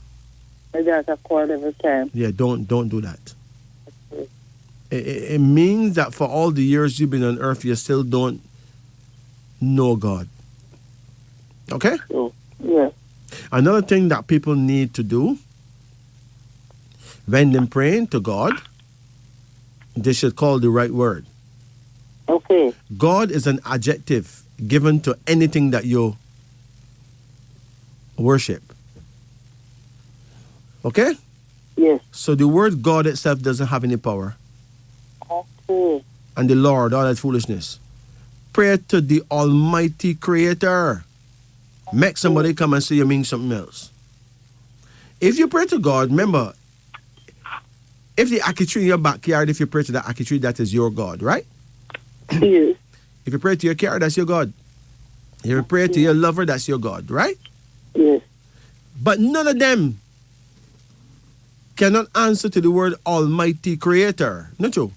My daughter called every time. Yeah, don't do that. It means that for all the years you've been on earth, you still don't know God. Okay? So, yeah. Another thing that people need to do when they're praying to God, they should call the right word. Okay. God is an adjective given to anything that you worship. Okay? Yes. So the word God itself doesn't have any power. Okay. And the Lord, all that foolishness. Pray to the Almighty Creator. Make somebody come and say you mean something else. If you pray to God, remember, if the ackee tree in your backyard, if you pray to that ackee tree, that is your God, right? Yes. If you pray to your car, that's your God. If you pray to your lover, that's your God, right? Yes. But none of them cannot answer to the word Almighty Creator. Not true.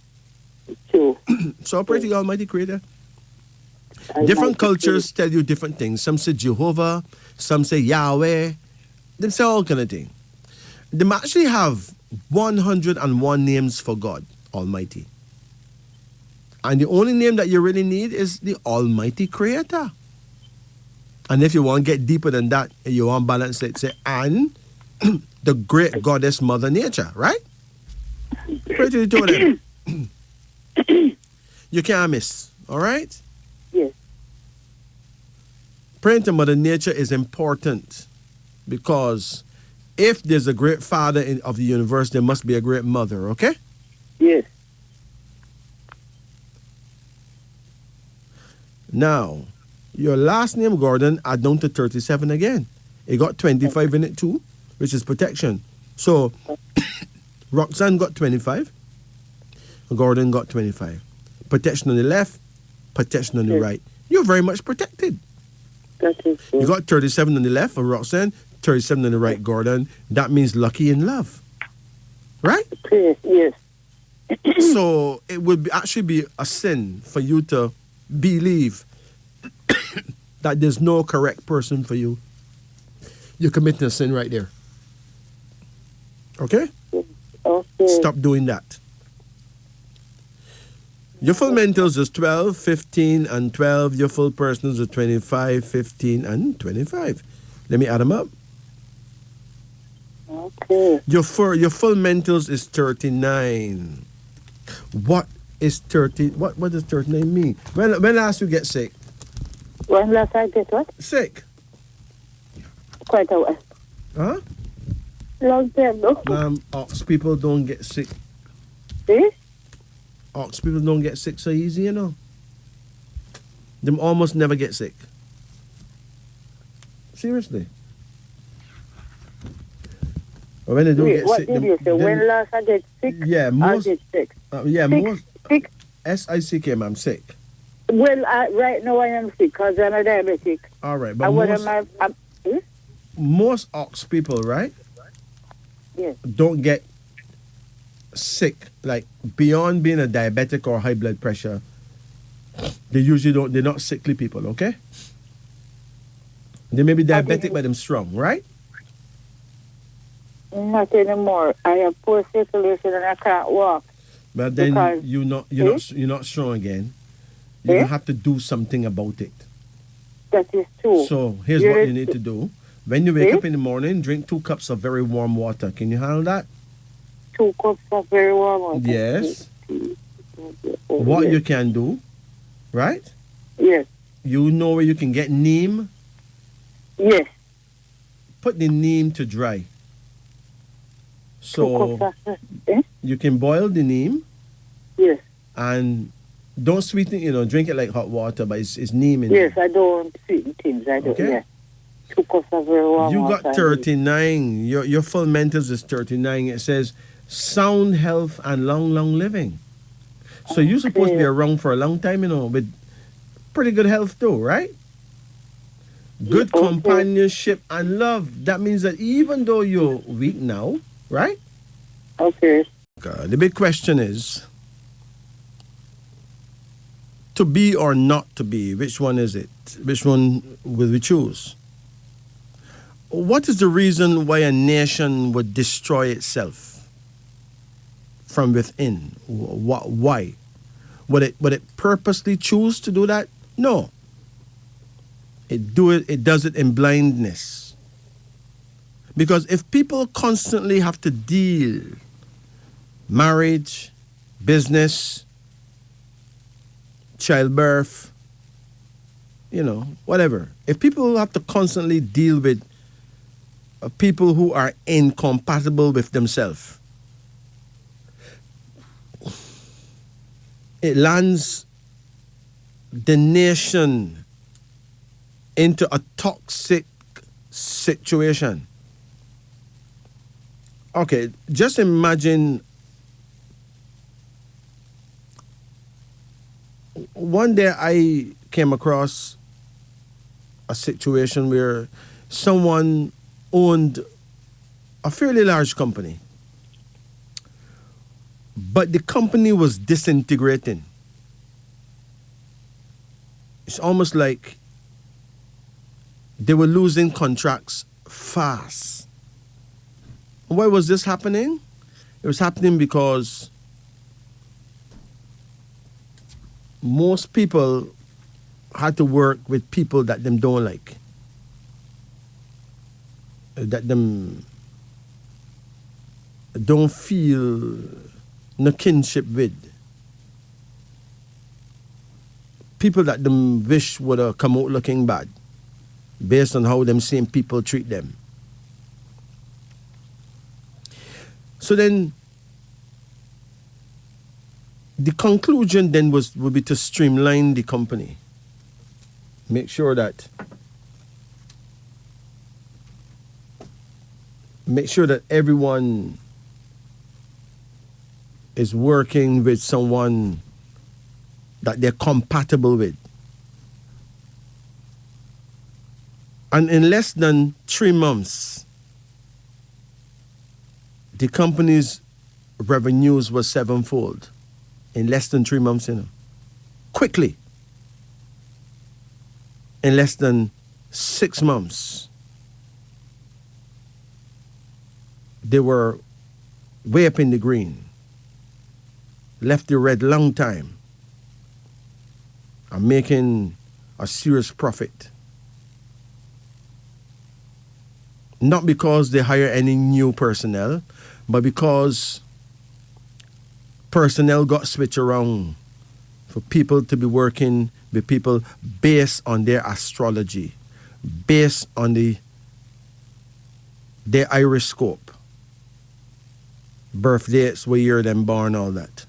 True. So pray to the Almighty Creator. Almighty Different cultures tell you different things. Some say Jehovah, some say Yahweh. They say all kind of things. They actually have 101 names for God Almighty. And the only name that you really need is the Almighty Creator. And if you want to get deeper than that, you want balance it, say, and the great goddess Mother Nature, right? Pray to the two of them. You can't miss, all right? Yes. Praying to Mother Nature is important because if there's a great father of the universe, there must be a great mother, okay? Yes. Now, your last name, Gordon, add down to 37 again. It got 25 in it too, which is protection. So, Roxanne got 25. Gordon got 25. Protection on the left, protection on the right. You're very much protected. That is true. You got 37 on the left for Roxanne, 37 on the right, Gordon. That means lucky in love. Right? Yes. So it would actually be a sin for you to believe that there's no correct person for you. You're committing a sin right there. Okay? Okay. Stop doing that. Your full mentals is 12, 15, and 12. Your full personals are 25, 15, and 25. Let me add them up. Okay. Your full mentals is 39. What is 30? What does 39 mean? When last you get sick? When last I get what? Sick. quite a while. Huh? Long time, no? Ox people don't get sick. Eh? Ox people don't get sick so easy, you know. Them almost never get sick. Seriously. But when they don't Wait, get what sick, did you say? When last I get sick, yeah, I most, get sick. yeah, Sick, most sick. SICK, I'm sick. Well, right now I am sick because I'm a diabetic. All right, but And what am I? most ox people, right? Yes. Don't get sick, like beyond being a diabetic or high blood pressure. They usually don't. They're not sickly people, okay? They may be diabetic, but them strong, right? Not anymore. I have poor circulation and I can't walk. But then Because- you're not strong again. You have to do something about it. That is true. So here's You're what you need to do. When you wake up in the morning, drink 2 cups of very warm water. Can you handle that? 2 cups of very warm water. Yes. Oh, What yes. you can do, right? Yes. You know where you can get neem. Yes. Put the neem to dry. 2 So cups of you can boil the neem Yes. and don't sweeten it, drink it like hot water, but it's neem in Yes, there. I don't sweeten things. I don't. Okay. Yes. 2 cups of very warm You water. got 39. Your full mentals is 39. It says sound health and long living. So you're supposed to be around for a long time, with pretty good health too, right? Good Okay. companionship and love. That means that even though you're weak now, right? Okay. The big question is, to be or not to be, which one is it? Which one will we choose? What is the reason why a nation would destroy itself from within? Why? Would it purposely choose to do that? No. It does it in blindness. Because if people constantly have to deal marriage, business, childbirth, whatever. If people have to constantly deal with people who are incompatible with themselves, it lands the nation into a toxic situation. Okay, just imagine one day I came across a situation where someone owned a fairly large company, but the company was disintegrating. It's almost like they were losing contracts fast. Why was this happening? It was happening because most people had to work with people that them don't like, that them don't feel no kinship with, people that them wish would have come out looking bad based on how them same people treat them. So then the conclusion then would be to streamline the company. Make sure that everyone is working with someone that they're compatible with. And in less than 3 months, the company's revenues were 7-fold. In less than 3 months, quickly. In less than 6 months, they were way up in the green. Left the red long time. And making a serious profit. Not because they hire any new personnel, but because personnel got switched around for people to be working with people based on their astrology, based on the their iriscope, birth dates, what year them born, all that.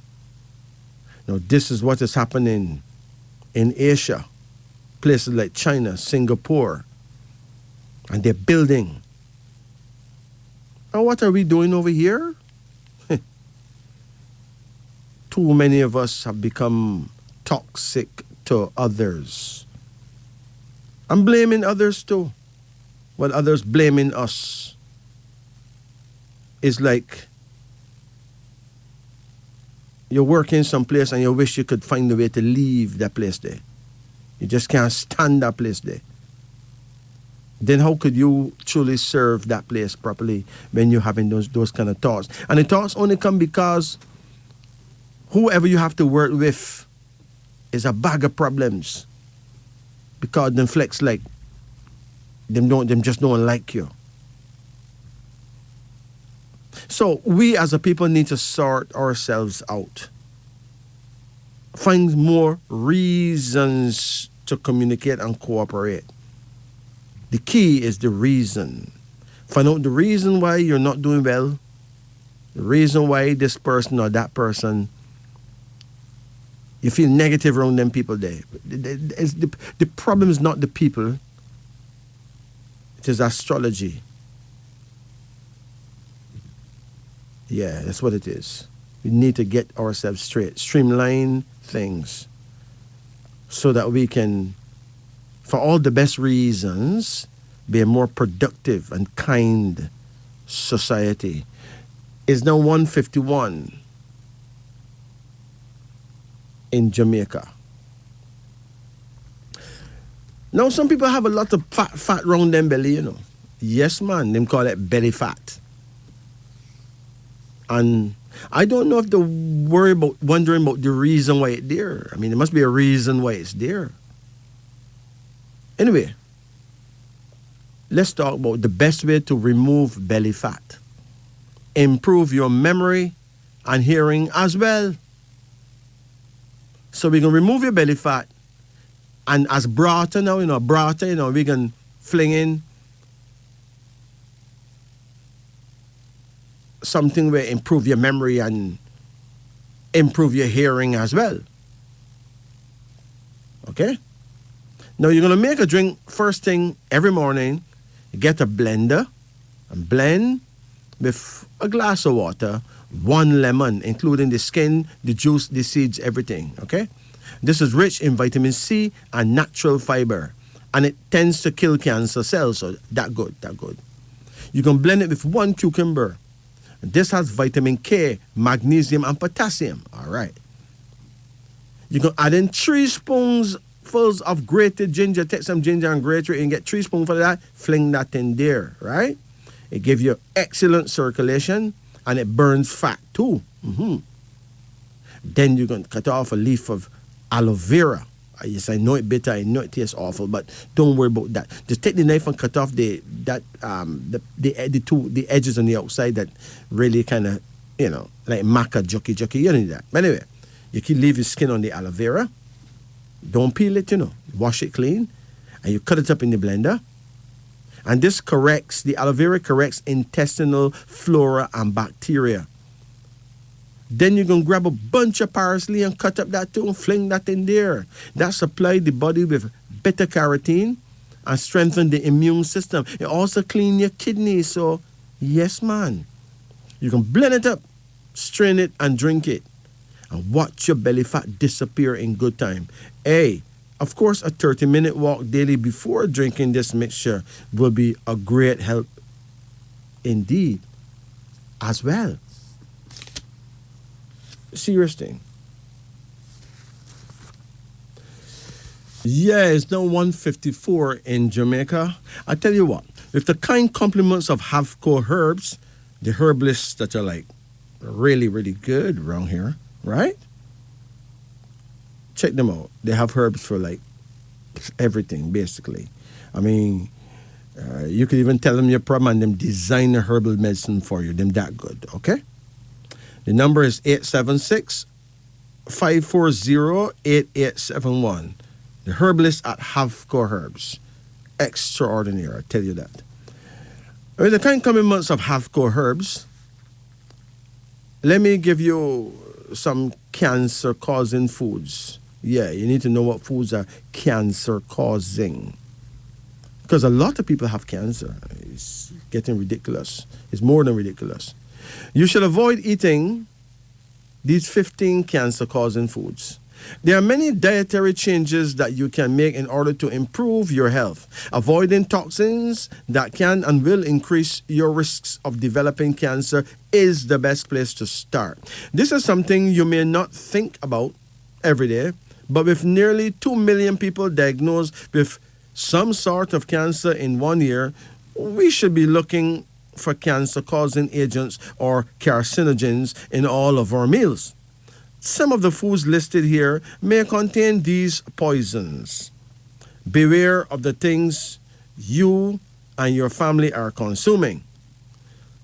Now, this is what is happening in Asia, places like China, Singapore, and they're building. Now, what are we doing over here? Too many of us have become toxic to others. I'm blaming others too, while others blaming us. It's like you're working someplace and you wish you could find a way to leave that place there. You just can't stand that place there. Then how could you truly serve that place properly when you're having those kind of thoughts? And the thoughts only come because whoever you have to work with is a bag of problems. Because them flex like them just don't like you. So we as a people need to sort ourselves out. Find more reasons to communicate and cooperate. The key is the reason. Find out the reason why you're not doing well. The reason why this person or that person, you feel negative around them people there. The problem is not the people. It is astrology. Yeah, that's what it is. We need to get ourselves straight. Streamline things so that we can, for all the best reasons, be a more productive and kind society. It's now 1:51 in Jamaica. Now, some people have a lot of fat round them belly, you know. Yes, man, them call it belly fat. And I don't know if they're wondering about the reason why it's there. I mean, there must be a reason why it's there. Anyway, let's talk about the best way to remove belly fat. Improve your memory and hearing as well. So we can remove your belly fat, and as broader now, we can fling in something where improve your memory and improve your hearing as well. Okay? Now you're gonna make a drink first thing every morning. You get a blender and blend with a glass of water, 1 lemon, including the skin, the juice, the seeds, everything. Okay? This is rich in vitamin C and natural fiber, and it tends to kill cancer cells. So that good. You can blend it with 1 cucumber. This has vitamin K, magnesium, and potassium. All right. You can add in 3 spoonfuls of grated ginger. Take some ginger and grate it and get 3 spoonfuls of that. Fling that in there, right? It gives you excellent circulation, and it burns fat too. Then you can cut off a leaf of aloe vera. Yes, I know it bitter, I know it tastes awful, but don't worry about that. Just take the knife and cut off the edges on the outside that really kind of, like maca jockey. You don't need that. But anyway, you can leave your skin on the aloe vera. Don't peel it, wash it clean, and you cut it up in the blender. And this the aloe vera corrects intestinal flora and bacteria. Then you're going to grab a bunch of parsley and cut up that too and fling that in there. That supplies the body with beta-carotene and strengthen the immune system. It also cleans your kidneys. So, yes, man. You can blend it up, strain it, and drink it. And watch your belly fat disappear in good time. Of course, a 30-minute walk daily before drinking this mixture will be a great help indeed as well. Serious thing. Yeah, it's now 1:54 in Jamaica. I tell you what, with the kind compliments of Havco herbs, the herbalists that are like really, really good around here, right? Check them out. They have herbs for like everything, basically. I mean, you could even tell them your problem and them design a herbal medicine for you. Them that good, okay? The number is 876-540-8871. The herbalist at Havco Herbs. Extraordinary, I tell you that. With the kind complements of half-core herbs, let me give you some cancer-causing foods. Yeah, you need to know what foods are cancer-causing. Because a lot of people have cancer. It's getting ridiculous. It's more than ridiculous. You should avoid eating these 15 cancer-causing foods. There are many dietary changes that you can make in order to improve your health. Avoiding toxins that can and will increase your risks of developing cancer is the best place to start. This is something you may not think about every day, but with nearly 2 million people diagnosed with some sort of cancer in 1 year, we should be looking for cancer-causing agents or carcinogens in all of our meals. Some of the foods listed here may contain these poisons. Beware of the things you and your family are consuming.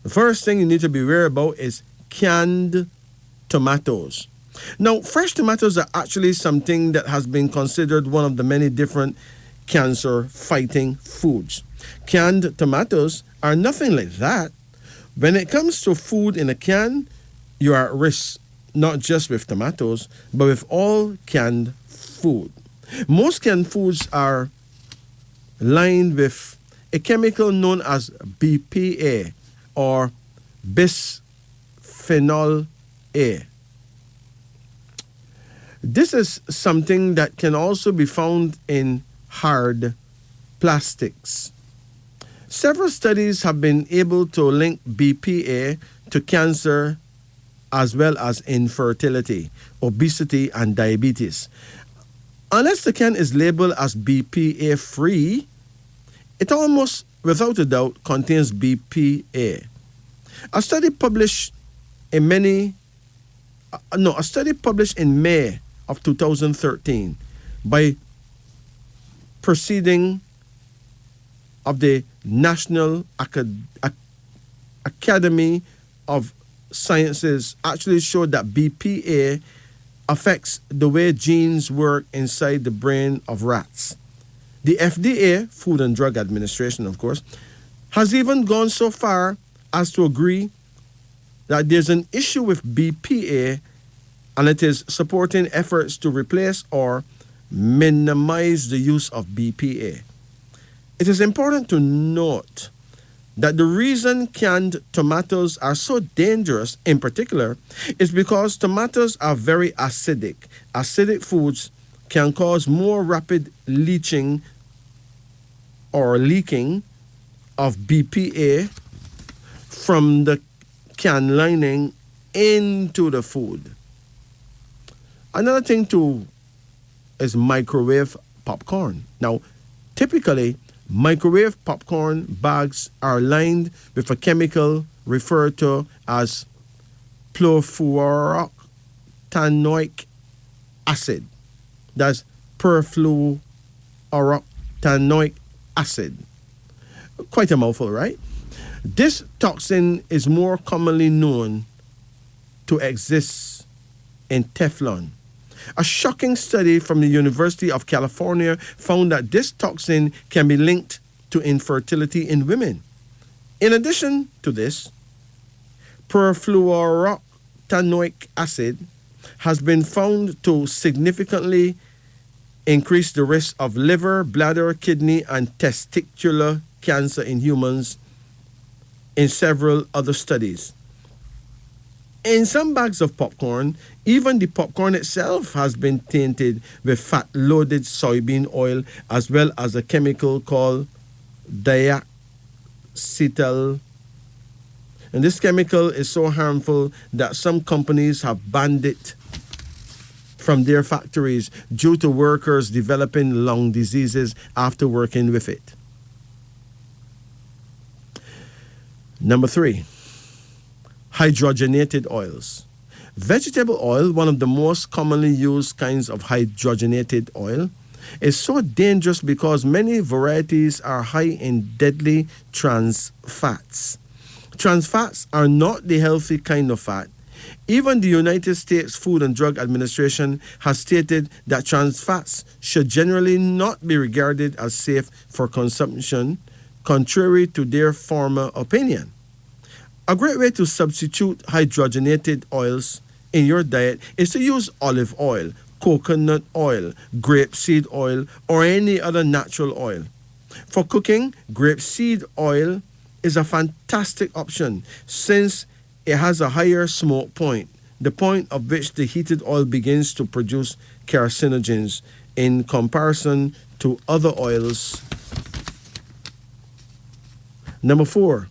The first thing you need to be aware about is canned tomatoes. Now, fresh tomatoes are actually something that has been considered one of the many different cancer-fighting foods. Canned tomatoes are nothing like that. When it comes to food in a can, you are at risk, not just with tomatoes, but with all canned food. Most canned foods are lined with a chemical known as BPA or bisphenol A. This is something that can also be found in hard plastics. Several studies have been able to link BPA to cancer as well as infertility, obesity, and diabetes. Unless the can is labeled as BPA free, it almost without a doubt contains BPA. A study published in May of 2013 by Proceeding of the National Academy of Sciences actually showed that BPA affects the way genes work inside the brain of rats. The FDA, Food and Drug Administration, of course, has even gone so far as to agree that there's an issue with BPA and it is supporting efforts to replace or minimize the use of BPA. It is important to note that the reason canned tomatoes are so dangerous in particular is because tomatoes are very acidic. Acidic foods can cause more rapid leaching or leaking of BPA from the can lining into the food. Another thing too is microwave popcorn. Now, typically, microwave popcorn bags are lined with a chemical referred to as perfluorooctanoic acid. That's perfluorooctanoic acid. Quite a mouthful, right? This toxin is more commonly known to exist in Teflon. A shocking study from the University of California found that this toxin can be linked to infertility in women. In addition to this, perfluorooctanoic acid has been found to significantly increase the risk of liver, bladder, kidney, and testicular cancer in humans in several other studies. In some bags of popcorn, even the popcorn itself has been tainted with fat-loaded soybean oil as well as a chemical called diacetyl. And this chemical is so harmful that some companies have banned it from their factories due to workers developing lung diseases after working with it. Number 3. Hydrogenated oils. Vegetable oil, one of the most commonly used kinds of hydrogenated oil, is so dangerous because many varieties are high in deadly trans fats. Trans fats are not the healthy kind of fat. Even the United States Food and Drug Administration has stated that trans fats should generally not be regarded as safe for consumption contrary to their former opinion. A great way to substitute hydrogenated oils in your diet is to use olive oil, coconut oil, grapeseed oil, or any other natural oil. For cooking, grapeseed oil is a fantastic option since it has a higher smoke point, the point of which the heated oil begins to produce carcinogens in comparison to other oils. Number 4,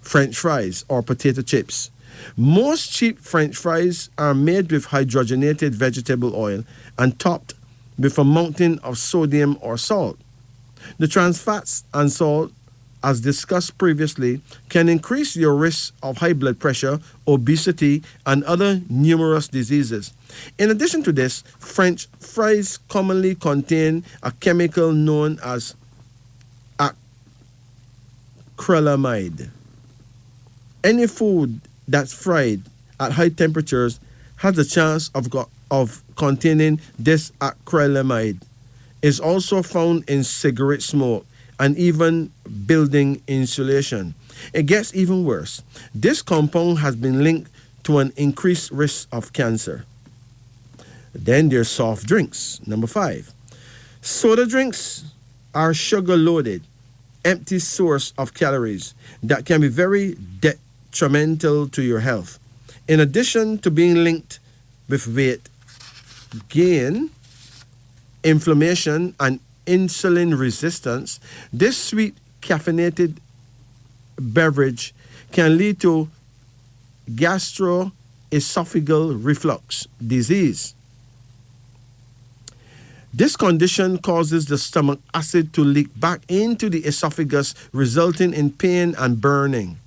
French fries or potato chips. Most cheap French fries are made with hydrogenated vegetable oil and topped with a mountain of sodium or salt. The trans fats and salt, as discussed previously, can increase your risk of high blood pressure, obesity, and other numerous diseases. In addition to this, French fries commonly contain a chemical known as acrylamide. Any food that's fried at high temperatures has a chance of containing this acrylamide. It's also found in cigarette smoke and even building insulation. It gets even worse. This compound has been linked to an increased risk of cancer. Then there's soft drinks. Number 5. Soda drinks are sugar-loaded, empty source of calories that can be very detrimental to your health. In addition to being linked with weight gain, inflammation, and insulin resistance, this sweet caffeinated beverage can lead to gastroesophageal reflux disease. This condition causes the stomach acid to leak back into the esophagus, resulting in pain and burning.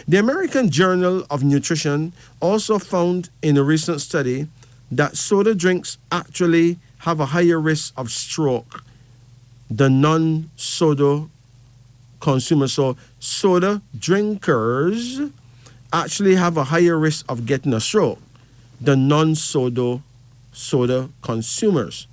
The American Journal of Nutrition also found in a recent study that soda drinks actually have a higher risk of stroke than non-soda consumers. So soda drinkers actually have a higher risk of getting a stroke than non-soda consumers.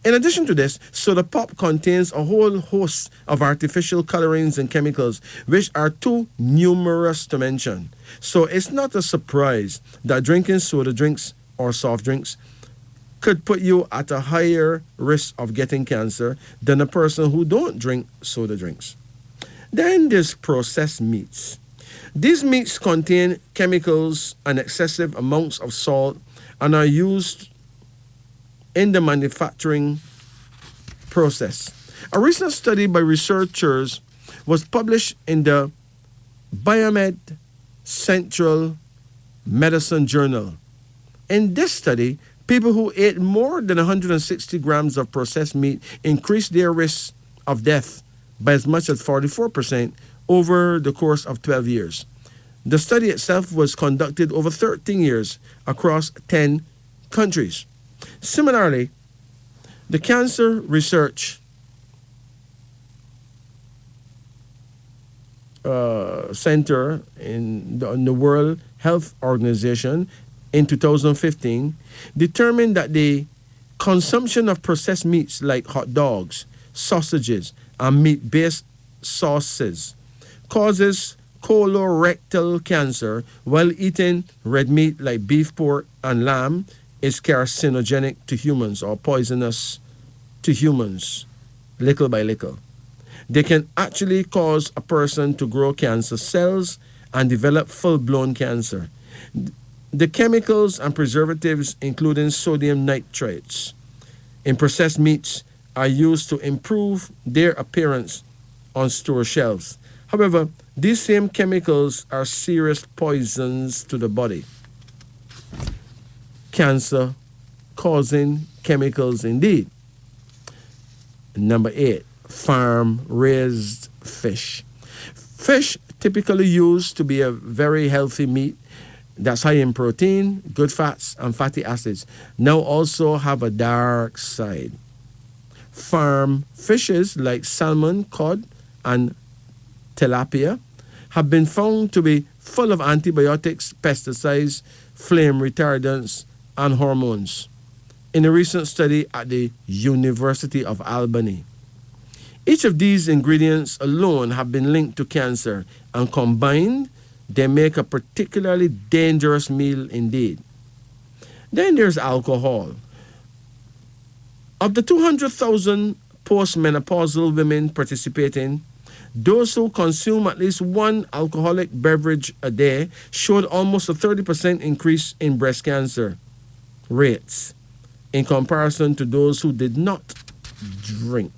In addition to this, soda pop contains a whole host of artificial colorings and chemicals, which are too numerous to mention. So it's not a surprise that drinking soda drinks or soft drinks could put you at a higher risk of getting cancer than a person who don't drink soda drinks. Then there's processed meats. These meats contain chemicals and excessive amounts of salt and are used in the manufacturing process. A recent study by researchers was published in the Biomed Central Medicine Journal. In this study, people who ate more than 160 grams of processed meat increased their risk of death by as much as 44% over the course of 12 years. The study itself was conducted over 13 years across 10 countries. Similarly, the Cancer Research Center in the World Health Organization in 2015 determined that the consumption of processed meats like hot dogs, sausages, and meat-based sauces causes colorectal cancer, while eating red meat like beef, pork, and lamb is carcinogenic to humans or poisonous to humans, little by little. They can actually cause a person to grow cancer cells and develop full-blown cancer. The chemicals and preservatives, including sodium nitrates, in processed meats are used to improve their appearance on store shelves. However, these same chemicals are serious poisons to the body. Cancer-causing chemicals indeed. Number 8, farm-raised fish. Fish typically used to be a very healthy meat that's high in protein, good fats, and fatty acids, now also have a dark side. Farm fishes like salmon, cod, and tilapia have been found to be full of antibiotics, pesticides, flame retardants, and hormones in a recent study at the University of Albany. Each of these ingredients alone have been linked to cancer, and combined, they make a particularly dangerous meal indeed. Then there's alcohol. Of the 200,000 postmenopausal women participating, those who consume at least one alcoholic beverage a day showed almost a 30% increase in breast cancer rates in comparison to those who did not drink.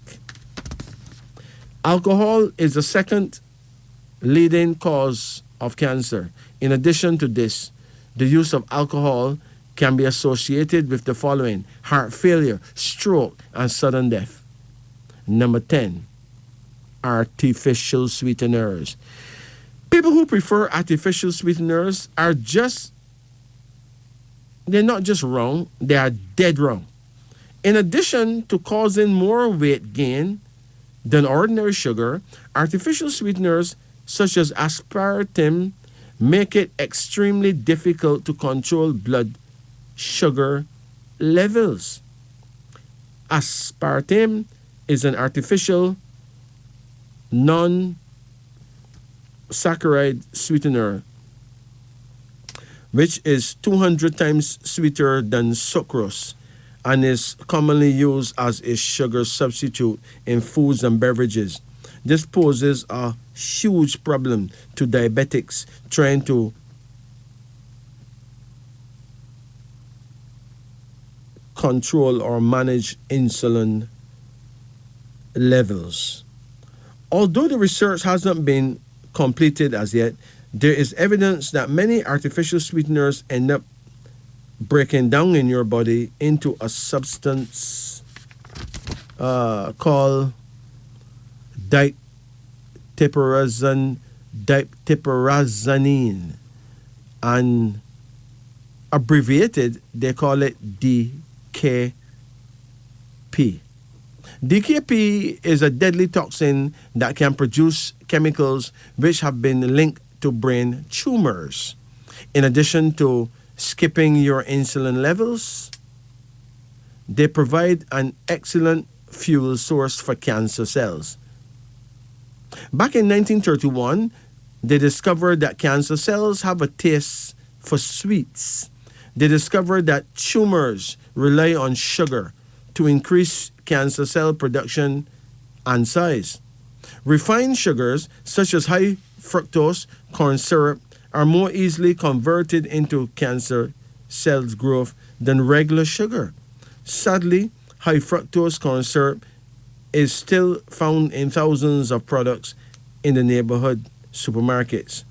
Alcohol is the second leading cause of cancer. In addition to this, the use of alcohol can be associated with the following: heart failure, stroke, and sudden death. Number 10, artificial sweeteners. People who prefer artificial sweeteners they're not just wrong, they are dead wrong. In addition to causing more weight gain than ordinary sugar, artificial sweeteners such as aspartame make it extremely difficult to control blood sugar levels. Aspartame is an artificial non-saccharide sweetener which is 200 times sweeter than sucrose and is commonly used as a sugar substitute in foods and beverages. This poses a huge problem to diabetics trying to control or manage insulin levels. Although the research hasn't been completed as yet, there is evidence that many artificial sweeteners end up breaking down in your body into a substance called dipterorazanin, and abbreviated they call it DKP. DKP is a deadly toxin that can produce chemicals which have been linked to brain tumors. In addition to skipping your insulin levels, they provide an excellent fuel source for cancer cells. Back in 1931, they discovered that cancer cells have a taste for sweets. They discovered that tumors rely on sugar to increase cancer cell production and size. Refined sugars, such as high fructose corn syrup, are more easily converted into cancer cells growth than regular sugar. Sadly, high fructose corn syrup is still found in thousands of products in the neighborhood supermarkets.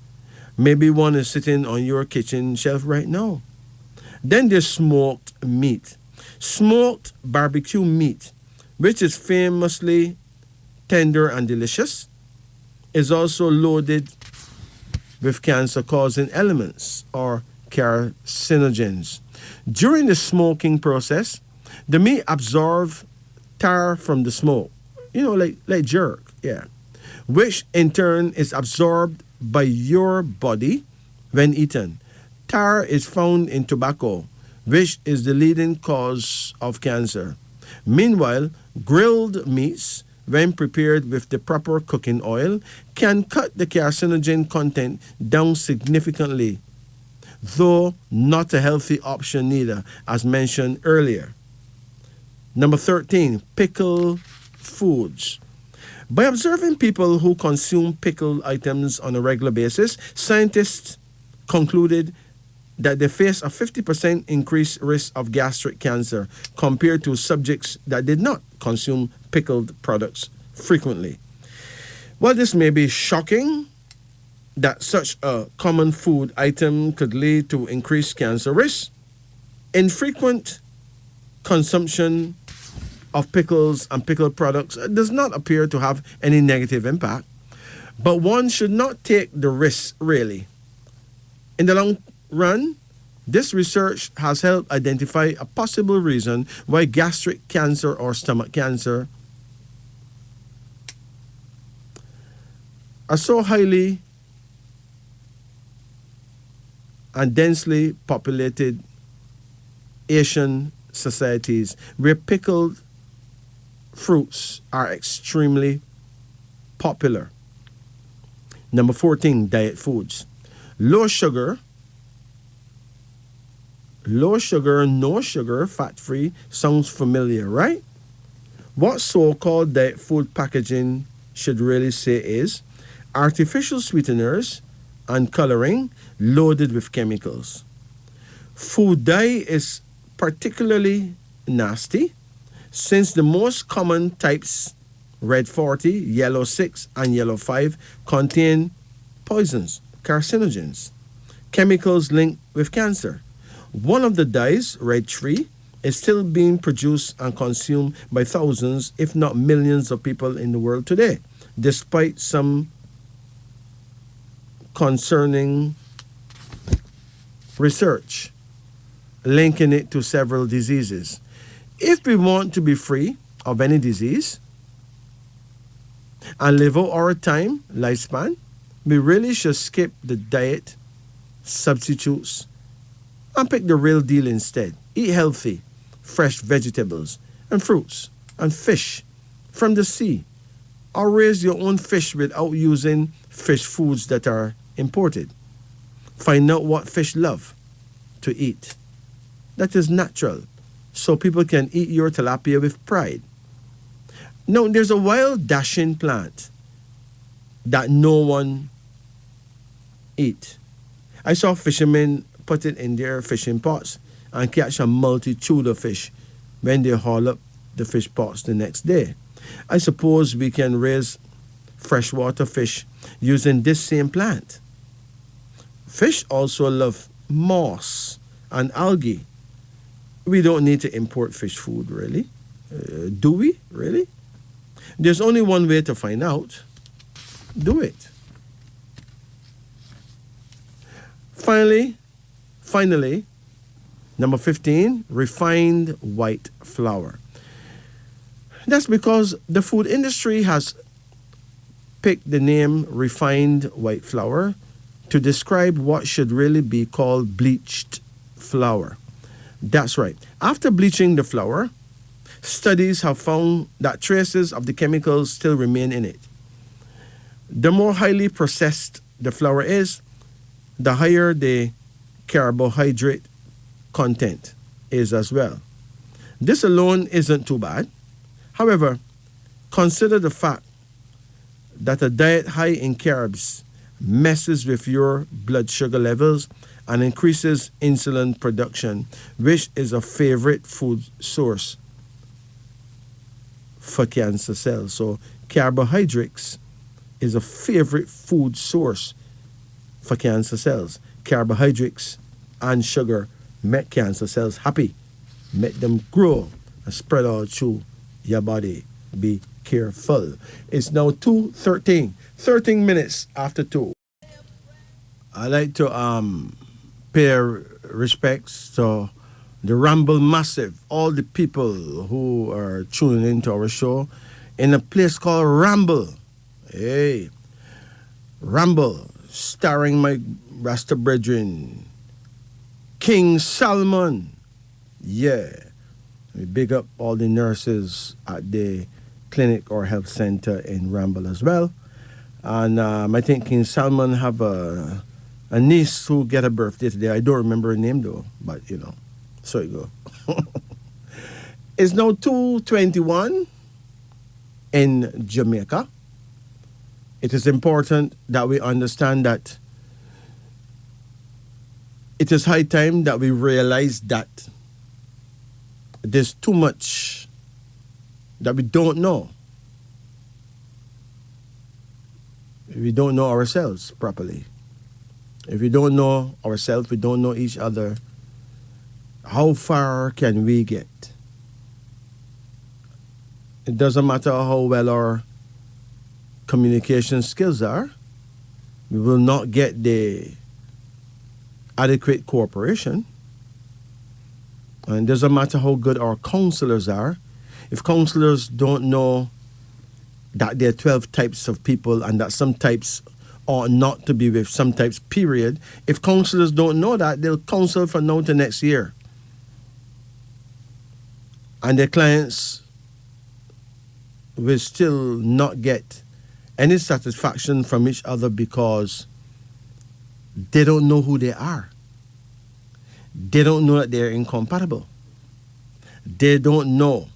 Maybe one is sitting on your kitchen shelf right now. Then there's smoked meat. Smoked barbecue meat, which is famously tender and delicious, is also loaded with cancer-causing elements or carcinogens. During the smoking process, the meat absorbs tar from the smoke, like jerk, which in turn is absorbed by your body when eaten. Tar is found in tobacco, which is the leading cause of cancer. Meanwhile, grilled meats, when prepared with the proper cooking oil, can cut the carcinogen content down significantly, though not a healthy option neither, as mentioned earlier. Number 13, pickled foods. By observing people who consume pickled items on a regular basis, scientists concluded that they face a 50% increased risk of gastric cancer compared to subjects that did not consume pickled products frequently. While this may be shocking that such a common food item could lead to increased cancer risk, infrequent consumption of pickles and pickled products does not appear to have any negative impact, but one should not take the risk really. In the long run, this research has helped identify a possible reason why gastric cancer or stomach cancer are so highly and densely populated Asian societies where pickled fruits are extremely popular. Number 14, diet foods. Low sugar, no sugar, fat-free sounds familiar, right? What so-called diet food packaging should really say is artificial sweeteners and coloring loaded with chemicals. Food dye is particularly nasty since the most common types, red 40, yellow 6, and yellow 5, contain poisons, carcinogens, chemicals linked with cancer. One of the dyes, red 3, is still being produced and consumed by thousands, if not millions of people in the world today, despite some concerning research linking it to several diseases. If we want to be free of any disease and live out our lifespan, we really should skip the diet substitutes and pick the real deal instead. Eat healthy, fresh vegetables and fruits and fish from the sea, or raise your own fish without using fish foods that are imported. Find out what fish love to eat. That is natural, so people can eat your tilapia with pride. Now, there's a wild dashing plant that no one eat. I saw fishermen put it in their fishing pots and catch a multitude of fish when they haul up the fish pots the next day. I suppose we can raise freshwater fish using this same plant. Fish also love moss and algae. We don't need to import fish food, really. Do we, really? There's only one way to find out. Do it. Finally, number 15, refined white flour. That's because the food industry has picked the name refined white flour to describe what should really be called bleached flour. That's right. After bleaching the flour, studies have found that traces of the chemicals still remain in it. The more highly processed the flour is, the higher the carbohydrate content is as well. This alone isn't too bad. However, consider the fact that a diet high in carbs messes with your blood sugar levels and increases insulin production, which is a favorite food source for cancer cells. So carbohydrates is a favorite food source for cancer cells. Carbohydrates and sugar make cancer cells happy, make them grow and spread all through your body. Be careful. It's now 2:13, 13 minutes after 2. I like to pay respects to the Ramble Massive, all the people who are tuning into our show in a place called Ramble. Hey, Ramble, starring my Rasta brethren, King Salmon. Yeah, we big up all the nurses at the clinic or health center in Ramble as well. And I think King Salmon have a niece who get a birthday today. I don't remember her name though, but you know, so you go. It's now 2:21 in Jamaica. It is important that we understand that it is high time that we realize that there's too much that we don't know. We don't know ourselves properly. If we don't know ourselves, we don't know each other, how far can we get? It doesn't matter how well our communication skills are, we will not get the adequate cooperation. And it doesn't matter how good our counselors are. If counselors don't know that there are 12 types of people and that some types ought not to be with some types, period. If counselors don't know that, they'll counsel from now to next year. And their clients will still not get any satisfaction from each other because they don't know who they are. They don't know that they're incompatible. They don't know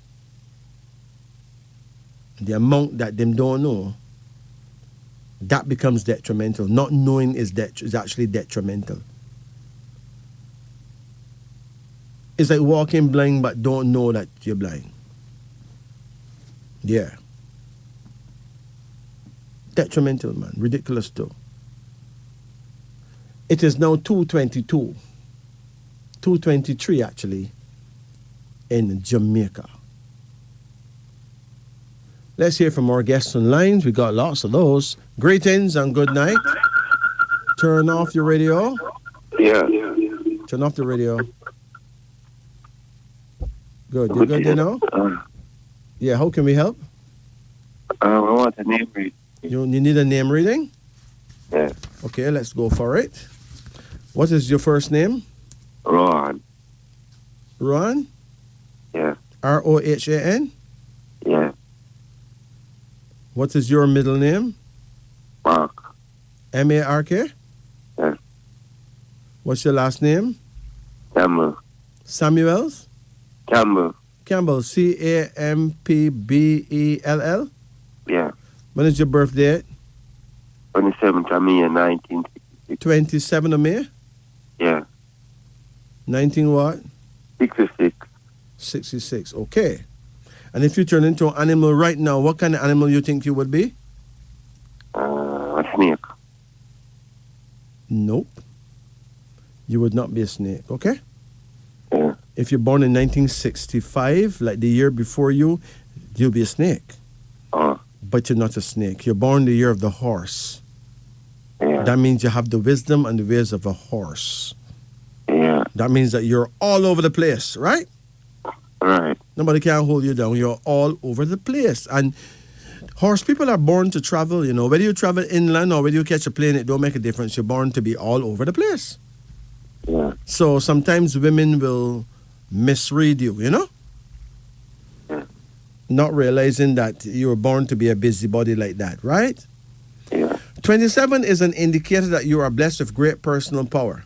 the amount that them don't know. That becomes detrimental. Not knowing is actually detrimental. It's like walking blind but don't know that you're blind. Yeah. Detrimental, man. Ridiculous too. It is now 2:22. 2:23 actually in Jamaica. Let's hear from our guests on lines. We got lots of those. Greetings and good night. Turn off your radio. Yeah. Turn off the radio. Good. You good, you know? Yeah, how can we help? I want a name read. You need a name reading? Yeah. Okay, let's go for it. What is your first name? Rohan. Rohan? Yeah. Rohan? Yeah. What is your middle name? Mark. Mark? Yeah. What's your last name? Campbell. Samuels? Campbell. Campbell, Campbell? Yeah. When is your birthday? 27th of May, 1966. 27 of May? Yeah. 19 what? 66. 66, okay. And if you turn into an animal right now, what kind of animal you think you would be? A snake. Nope. You would not be a snake, okay? Yeah. If you're born in 1965, like the year before you, you'll be a snake. But you're not a snake. You're born the year of the horse. Yeah. That means you have the wisdom and the ways of a horse. Yeah. That means that you're all over the place, right? Right. Nobody can hold you down. You're all over the place. And horse people are born to travel, you know. Whether you travel inland or whether you catch a plane, it don't make a difference. You're born to be all over the place. Yeah. So sometimes women will misread you, you know? Yeah. Not realizing that you were born to be a busybody like that, right? Yeah. 27 is an indicator that you are blessed with great personal power,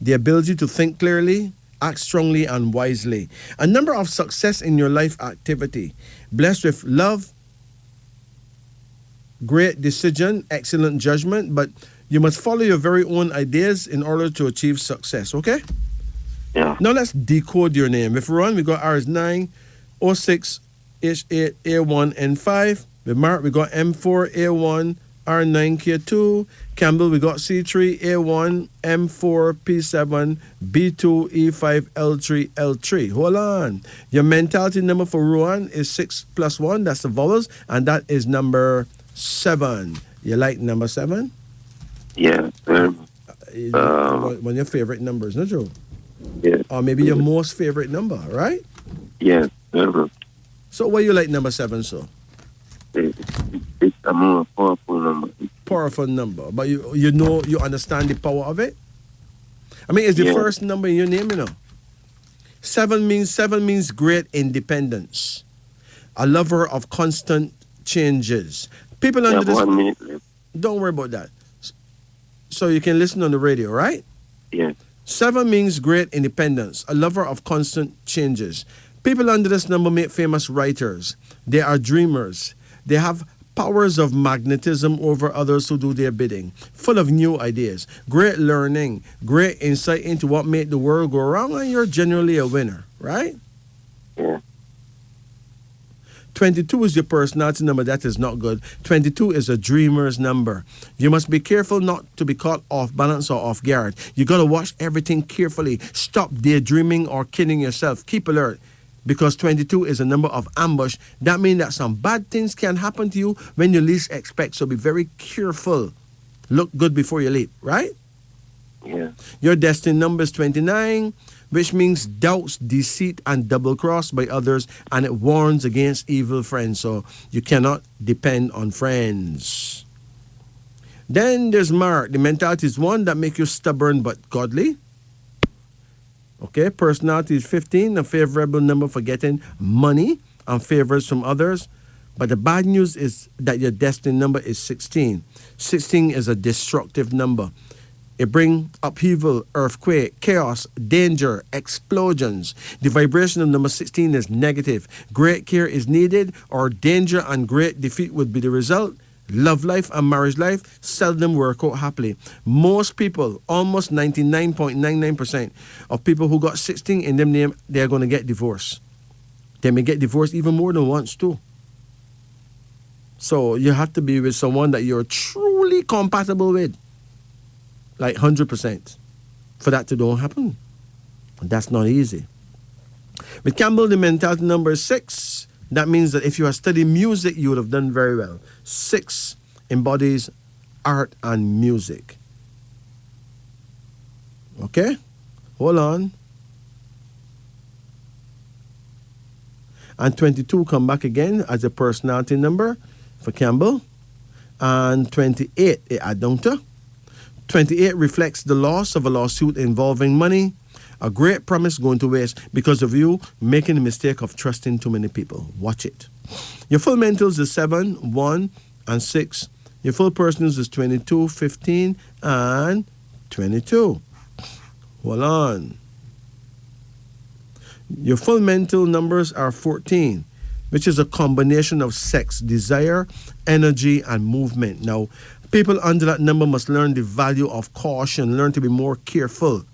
the ability to think clearly, act strongly and wisely. A number of success in your life activity, blessed with love, great decision, excellent judgment, but you must follow your very own ideas in order to achieve success, okay? Yeah. Now let's decode your name. With Ron, we got R9, O6, H8, A1, N5. With Mark, we got M4, A1, R9, K2. Campbell, we got C3, A1, M4, P7, B2, E5, L3, L3. Hold on. Your mentality number for Rowan is 6 plus 1. That's the vowels. And that is number 7. You like number 7? Yeah. One of your favorite numbers, not true? Yeah. Or maybe your most favorite number, right? Yes. So why you like number 7, so? It's a more powerful number. Powerful number. But you know, you understand the power of it? I mean, it's the first number in your name, you know. 7 means great independence. A lover of constant changes. People under this... 1 minute left. Don't worry about that. So you can listen on the radio, right? Yeah. 7 means great independence, a lover of constant changes. People under this number make famous writers. They are dreamers. They have powers of magnetism over others who do their bidding, full of new ideas, great learning, great insight into what made the world go round, and you're generally a winner, right? Yeah. 22 is your personality number. That is not good. 22 is a dreamer's number. You must be careful not to be caught off balance or off guard. You got to watch everything carefully. Stop daydreaming or kidding yourself. Keep alert, because 22 is a number of ambush. That means that some bad things can happen to you when you least expect. So be very careful. Look good before you leap, right? Yeah. Your destiny number is 29, which means doubts, deceit, and double cross by others, and it warns against evil friends. So you cannot depend on friends. Then there's Mark. The mentality is one that makes you stubborn but godly. Okay, personality is 15, a favorable number for getting money and favors from others. But the bad news is that your destiny number is 16. 16 is a destructive number. It brings upheaval, earthquake, chaos, danger, explosions. The vibration of number 16 is negative. Great care is needed, or danger and great defeat would be the result. Love life and marriage life seldom work out happily. Most people, almost 99.99% of people who got 16 in them name, they're going to get divorced. They may get divorced even more than once too. So you have to be with someone that you're truly compatible with. Like 100%. For that to don't happen. That's not easy. With Campbell, the mentality number is 6. That means that if you have studied music, you would have done very well. 6 embodies art and music. Okay? Hold on. And 22 come back again as a personality number for Campbell. And 28, it add down to. 28 reflects the loss of a lawsuit involving money. A great promise going to waste because of you making the mistake of trusting too many people. Watch it. Your full mentals is 7, 1, and 6. Your full personals is 22, 15, and 22. Hold on. Your full mental numbers are 14, which is a combination of sex, desire, energy, and movement. Now, people under that number must learn the value of caution, learn to be more careful,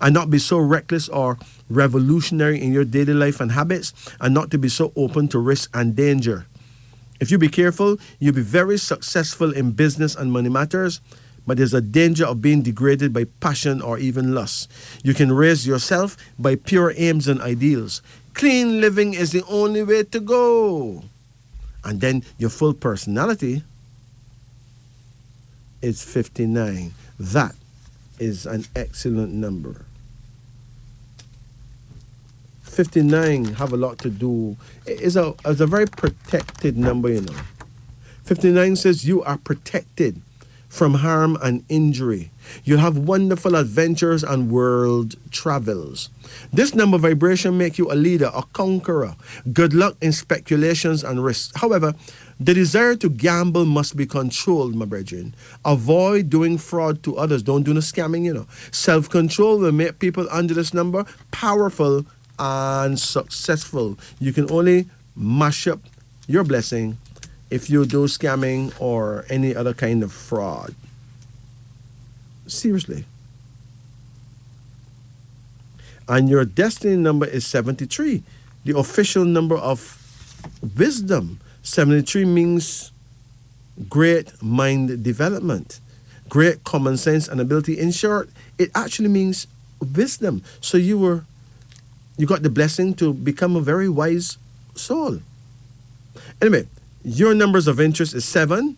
and not be so reckless or revolutionary in your daily life and habits, and not to be so open to risk and danger. If you be careful, you'll be very successful in business and money matters, but there's a danger of being degraded by passion or even lust. You can raise yourself by pure aims and ideals. Clean living is the only way to go. And then your full personality is 59. That is an excellent number. 59 have a lot to do. It's a very protected number, you know. 59 says you are protected from harm and injury. You'll have wonderful adventures and world travels. This number vibration make you a leader, a conqueror. Good luck in speculations and risks. However, the desire to gamble must be controlled, my brethren. Avoid doing fraud to others. Don't do no scamming, you know. Self-control will make people under this number powerful and successful. You can only mash up your blessing if you do scamming or any other kind of fraud. Seriously. And your destiny number is 73, the official number of wisdom. 73 means great mind development, great common sense and ability. In short, it actually means wisdom. So you got the blessing to become a very wise soul. Anyway, your numbers of interest is 7,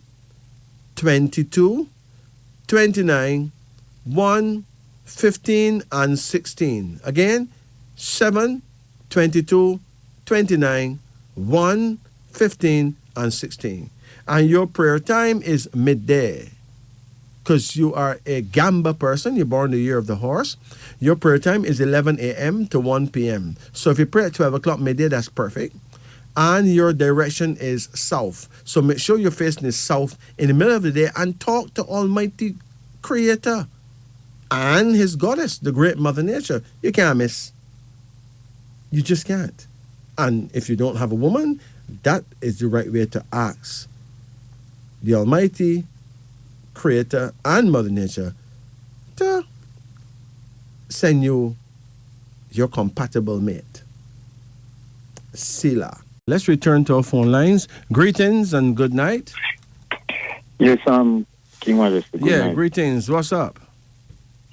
22, 29, 1, 15, and 16. Again, 7, 22, 29, 1, 15, and 16. And your prayer time is midday. Because you are a Gamba person, you're born the year of the horse. Your prayer time is 11 a.m. to 1 p.m. So if you pray at 12 o'clock midday, that's perfect. And your direction is south. So make sure you're facing the south in the middle of the day and talk to Almighty Creator and His Goddess, the great Mother Nature. You can't miss. You just can't. And if you don't have a woman, that is the right way to ask the Almighty Creator and Mother Nature to send you your compatible mate. Sila. Let's return to our phone lines. Greetings and good night. Yes, King Majesty. Good night. Greetings. What's up?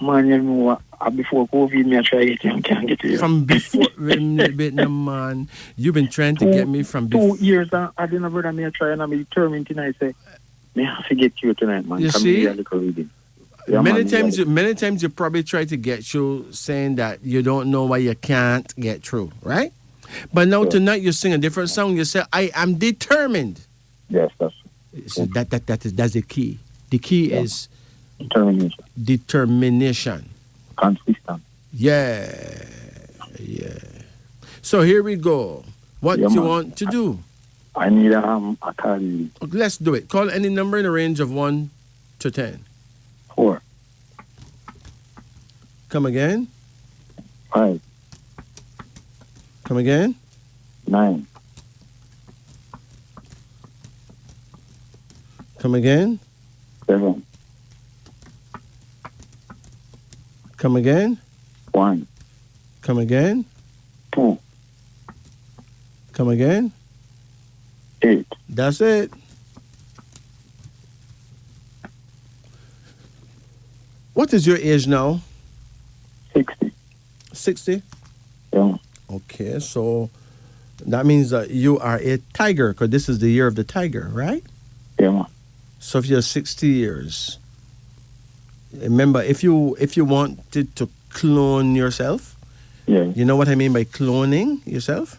Man, you know, before COVID, me I try it and can't get it. From before, man, you've been trying to get me from before. 2 years, I didn't brother me I try and I'm determined tonight. Say, me have to get you tonight, man. You see? Yeah, many times you probably try to get you saying that you don't know why you can't get through, right? But now tonight you sing a different song. You say, I am determined. Yes, that's so that's the key. The key is determination. Consistent. Yeah. So here we go. What do you want to do? I need a car lead. Let's do it. Call any number in the range of 1 to 10. 4, Come again. 5, Come again. 9, Come again. 7, Come again. 1, Come again. 2, Come again. 8, That's it. What is your age now? 60. 60? Yeah. Okay, so that means that you are a tiger, because this is the year of the tiger, right? Yeah, man. So if you're 60 years, remember, if you wanted to clone yourself, Yeah. you know what I mean by cloning yourself?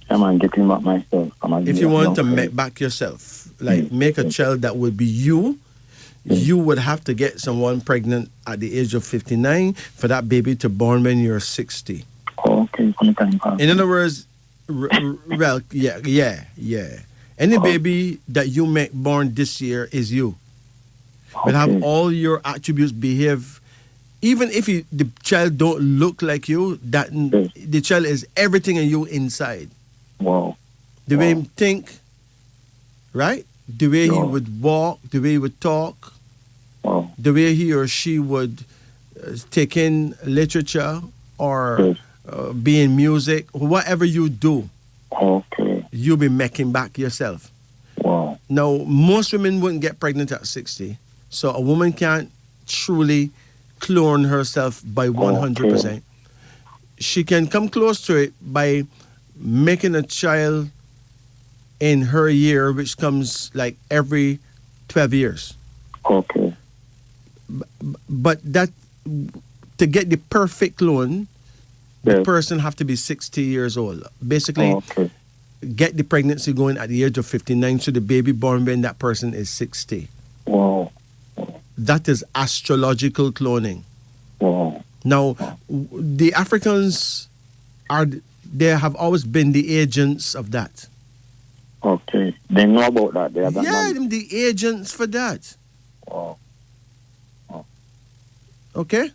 I'm getting back myself. If you want to make back yourself, like make a child that would be you, you would have to get someone pregnant at the age of 59 for that baby to born when you're 60. Okay, from the time pass. In other words, well, yeah. Any baby that you make born this year is you. Will have all your attributes, behave. Even if the child don't look like you, that the child is everything in you inside. Wow. The way he think, right? The way he would walk, the way he would talk, the way he or she would take in literature or be in music, whatever you do, you'll be making back yourself. Wow. Now, most women wouldn't get pregnant at 60, so a woman can't truly clone herself by 100%. She can come close to it by making a child in her year, which comes like every 12 years. Okay. But that, to get the perfect clone, the person have to be 60 years old. Basically, get the pregnancy going at the age of 59, so the baby born when that person is 60. Wow. That is astrological cloning. Wow. Now, the Africans they have always been the agents of that. Okay. They know about that. They have them the agents for that. Wow. Okay?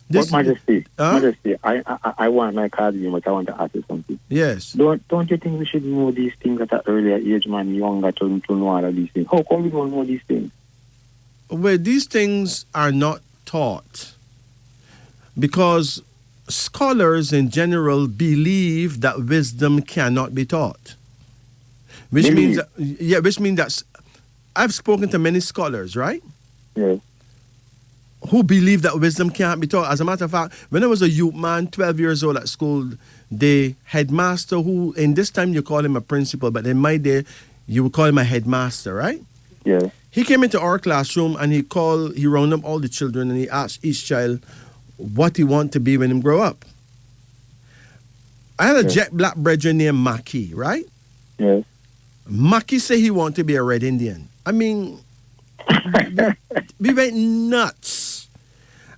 Majesty, I want my card you, but I want to ask you something. Yes. Don't you think we should know these things at an earlier age, man, younger to know all of these things? How come we don't know these things? Well, these things are not taught because scholars in general believe that wisdom cannot be taught. Which means that I've spoken to many scholars, right? Yes. Who believe that wisdom can't be taught. As a matter of fact, when I was a youth man, 12 years old at school, the headmaster, who in this time you call him a principal, but in my day you would call him a headmaster, right? Yeah. He came into our classroom and he rounded up all the children and he asked each child what he want to be when he grow up. I had a jet black brethren named Maki, right? Yes. Maki said he want to be a Red Indian. I mean, we went nuts.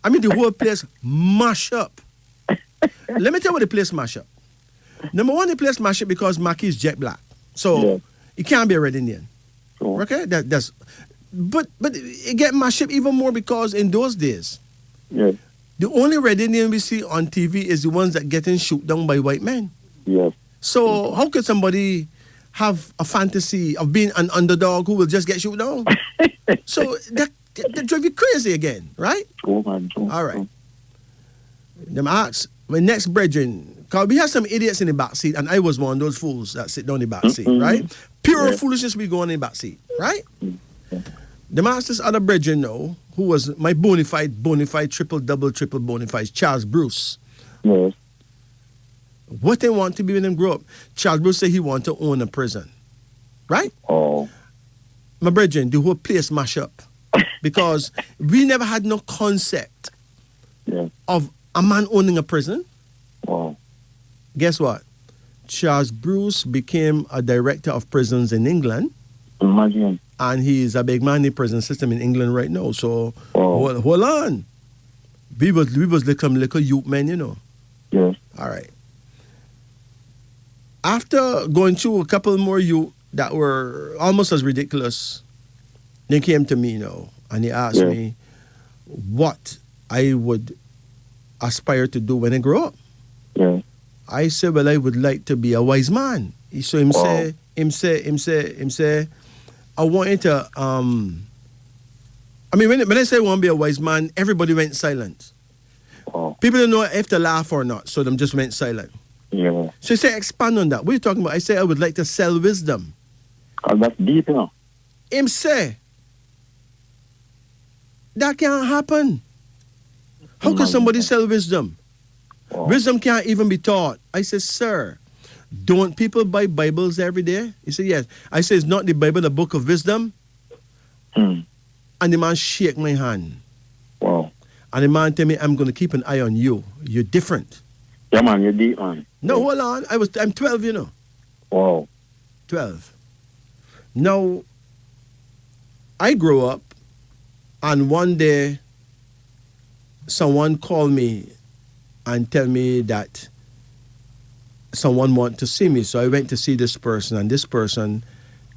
I mean, the whole place mash up. Let me tell you what the place mash up. Number one, the place mash up because Maki is jet black. So he can't be a Red Indian. Sure. Okay? But it get mashed up even more because in those days, the only Red Indian we see on TV is the ones that getting shoot down by white men. Yes. So how could somebody have a fantasy of being an underdog who will just get shoot down? So that drive you crazy again, right? Oh, man. All right. Them ask my next brethren, because we have some idiots in the back seat, and I was one of those fools that sit down in the back seat, right? Pure foolishness we go on in the back seat, right? The master's other brethren now, who was my bona fide, triple, double bona fide, Charles Bruce. Yes. What they want to be when they grow up. Charles Bruce said he want to own a prison, right? Oh. My brethren, the whole place mash up. Because we never had no concept of a man owning a prison. Wow. Guess what? Charles Bruce became a director of prisons in England. Imagine. And he's a big man in the prison system in England right now. So hold on. We was little youth men, you know. Yes. All right. After going through a couple more that were almost as ridiculous. They came to me, and he asked Yeah. me what I would aspire to do when I grow up. Yeah. I said, well, I would like to be a wise man. So him Wow. say, I want you to, I mean, when I say I want to be a wise man, everybody went silent. Wow. People don't know if to laugh or not, so them just went silent. Yeah. So he said, expand on that. What are you talking about? I say, I would like to sell wisdom. Cause that's deep, Him say, that can't happen. How can somebody sell wisdom? Wow. Wisdom can't even be taught. I said, sir, don't people buy Bibles every day? He said, yes. I said, is not the Bible the book of wisdom? Hmm. And the man shake my hand. Wow. And the man tell me, I'm going to keep an eye on you. You're different. Yeah, man, you're deep, man. No, hold on. I'm 12, Wow. 12. Now, I grew up, and one day, someone called me and tell me that someone want to see me. So I went to see this person, and this person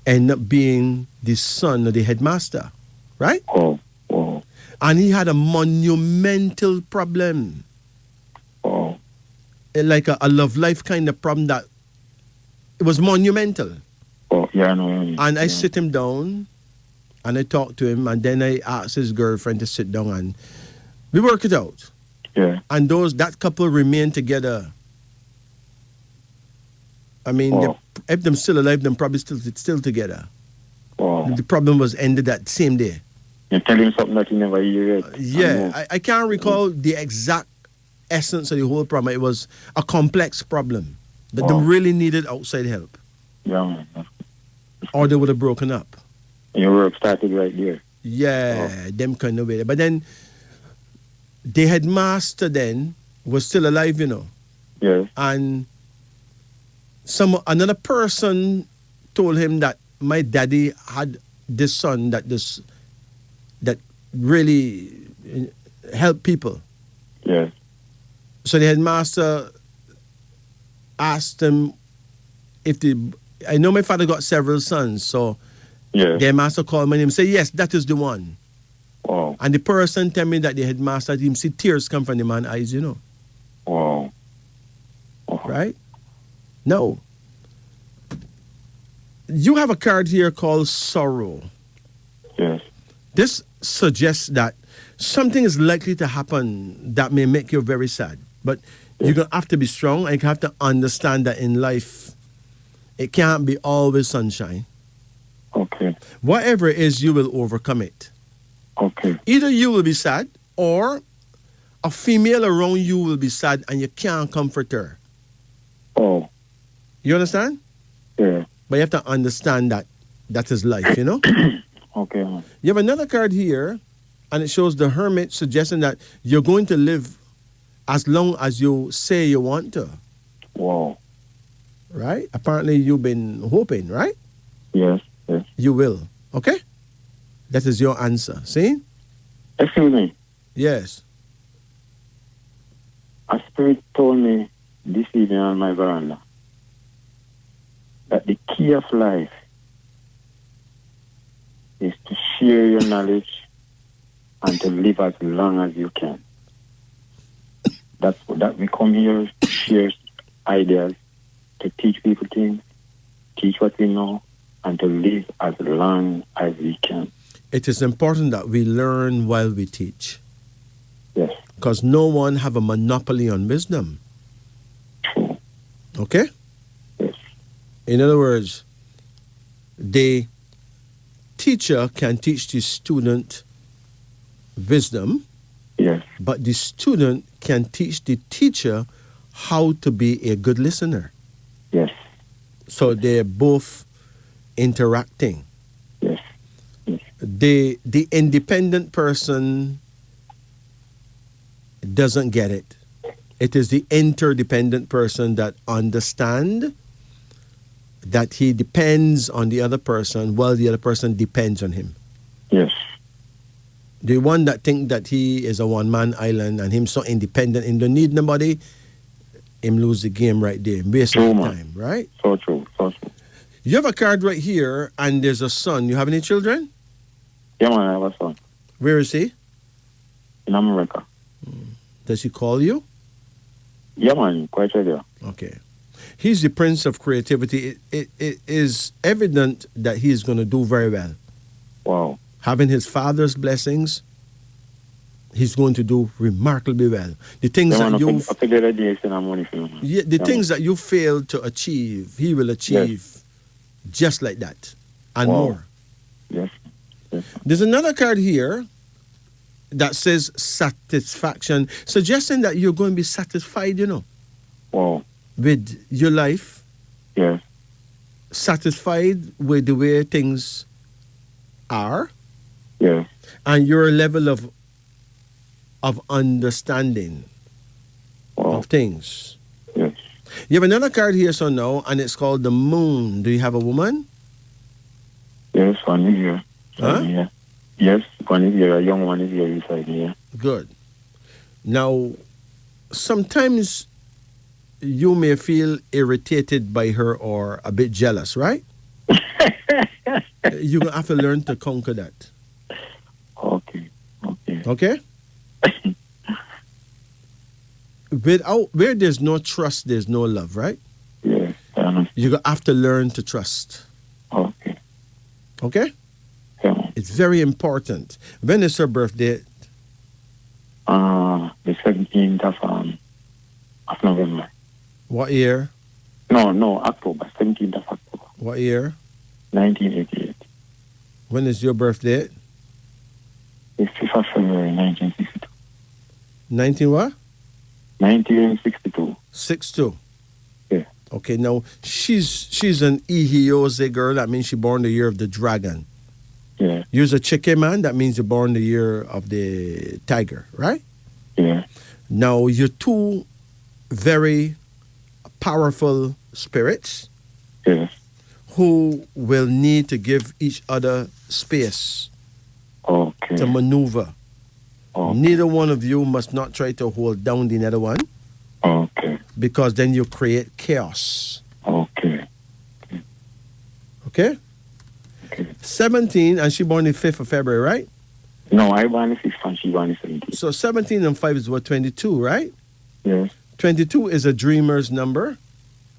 ended up being the son of the headmaster, right? Wow. Wow. And he had a monumental problem, Wow. like a love life kind of problem that it was monumental. Oh, yeah, I know. Yeah. And I sit him down and I talk to him, and then I ask his girlfriend to sit down and we work it out. Yeah. And that couple remain together. I mean, Wow. if them still alive, them probably still together. Wow. The problem was ended that same day. You tell him something that he never hear yet. Yeah, I can't recall the exact essence of the whole problem. It was a complex problem that Wow. them really needed outside help, Yeah, man. or they would have broken up. Your work started right there. Yeah, them kind of way. But then the headmaster then was still alive, Yes. and another person told him that my daddy had this son that really helped people. Yes. So the headmaster asked him I know my father got several sons, so Yes. the headmaster called my name and said, yes, that is the one. Wow. And the person tell me that the headmaster didn't see tears come from the man's eyes, Wow. right? No. You have a card here called sorrow. Yes. This suggests that something is likely to happen that may make you very sad. But you're going to have to be strong, and you have to understand that in life, it can't be always sunshine. Okay. Whatever it is, you will overcome it. Okay. Either you will be sad, or a female around you will be sad and you can't comfort her. Oh. You understand? Yeah. But you have to understand that is life, Okay, man. You have another card here, and it shows the hermit, suggesting that you're going to live as long as you say you want to, Wow. right? Apparently you've been hoping, right? Yes. Yes. You will, okay? That is your answer, see? Excuse me. Yes. A spirit told me this evening on my veranda that the key of life is to share your knowledge and to live as long as you can. That's that we come here to share ideas, to teach people things, teach what we know, and to live as long as we can. It is important that we learn while we teach, Yes. because no one have a monopoly on wisdom, True. okay? Yes. In other words, the teacher can teach the student wisdom, Yes. but the student can teach the teacher how to be a good listener. Yes. So they're both interacting. Yes. Yes. The independent person doesn't get it. It is the interdependent person that understand that he depends on the other person while the other person depends on him. Yes. The one that think that he is a one-man island and him so independent and don't need nobody, him lose the game right there. Waste True, of man. time, right? So true. So true. You have a card right here, and there's a son. You have any children? Yeah, man, I have a son Where is he? in America. Does he call you? Yeah, man, quite regular. Okay. He's the prince of creativity. It is evident that he is going to do very well. Wow. Having his father's blessings, he's going to do remarkably well. The things Yeah, that man, you I figured that day send money for you, man. the Yeah, things that you failed to achieve, he will achieve just like that and Wow. more. Yes. Yes. There's another card here that says satisfaction, suggesting that you're going to be satisfied, Wow. with your life, Yes. satisfied with the way things are, Yes. and your level of understanding Wow. of things. Yes. You have another card here, so now, and it's called the moon. Do you have a woman? Yes, one is here. Huh? Yeah. Yes, one is here. A young one is here beside me. Yeah. Good. Now, sometimes you may feel irritated by her or a bit jealous, right? You're going to have to learn to conquer that. Okay. Okay. Okay? Where there's no trust, there's no love, right? Yes. I understand. You're going to have to learn to trust. Okay. Okay? Yeah, man. It's very important. When is her birthday? The 17th of November. What year? No, October. 17th of October. What year? 1988. When is your birthday? It's 5th of February, 1962. 19 what? 1962. 62. Yeah. Okay, now she's an Ihiose girl. That means she born the year of the dragon. Yeah. You're a Chike man. That means you're born the year of the tiger, right? Yeah. Now, you're two very powerful spirits Yes. who will need to give each other space Okay. to maneuver. Okay. Neither one of you must not try to hold down the other one, Okay. because then you create chaos. Okay. Okay? Okay. 17, and she born the 5th of February, right? No, I born the 6th and she born the 17th. So 17 and 5 is what, 22, right? Yes. 22 is a dreamer's number.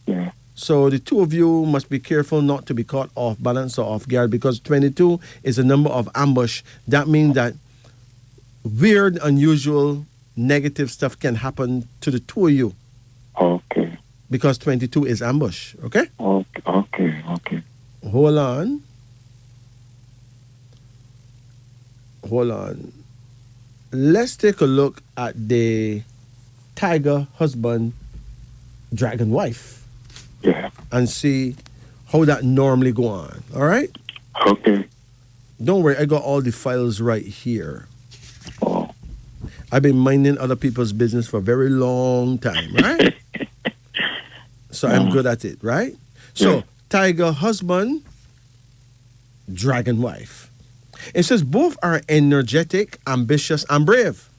Yeah. So the two of you must be careful not to be caught off balance or off guard, because 22 is a number of ambush. That means that weird, unusual, negative stuff can happen to the two of you, Okay. because 22 is ambush, okay? Okay. Okay. Okay. Hold on. Hold on. Let's take a look at the tiger husband, dragon wife, Yeah. and see how that normally go on, all right? Okay. Don't worry, I got all the files right here. Oh. I've been minding other people's business for a very long time, right? So I'm good at it, right? So, Yeah. tiger husband, dragon wife. It says both are energetic, ambitious, and brave.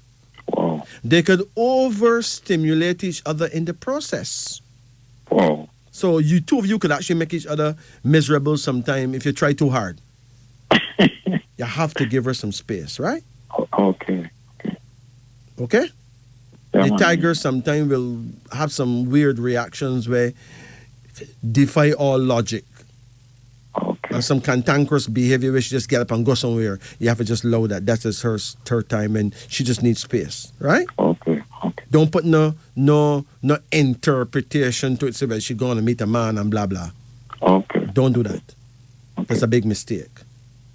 Wow. They could overstimulate each other in the process. Wow. So you two of you could actually make each other miserable sometime if you try too hard. You have to give her some space, right? Okay. Okay? Yeah, The man. tiger sometimes will have some weird reactions where defy all logic. Okay. And some cantankerous behavior where she just get up and go somewhere. You have to just allow that. That's just her time, and she just needs space, right? Okay. Okay. Don't put no interpretation to it. Say, well, she's going to meet a man and blah, blah. Okay. Don't do that. Okay. That's a big mistake.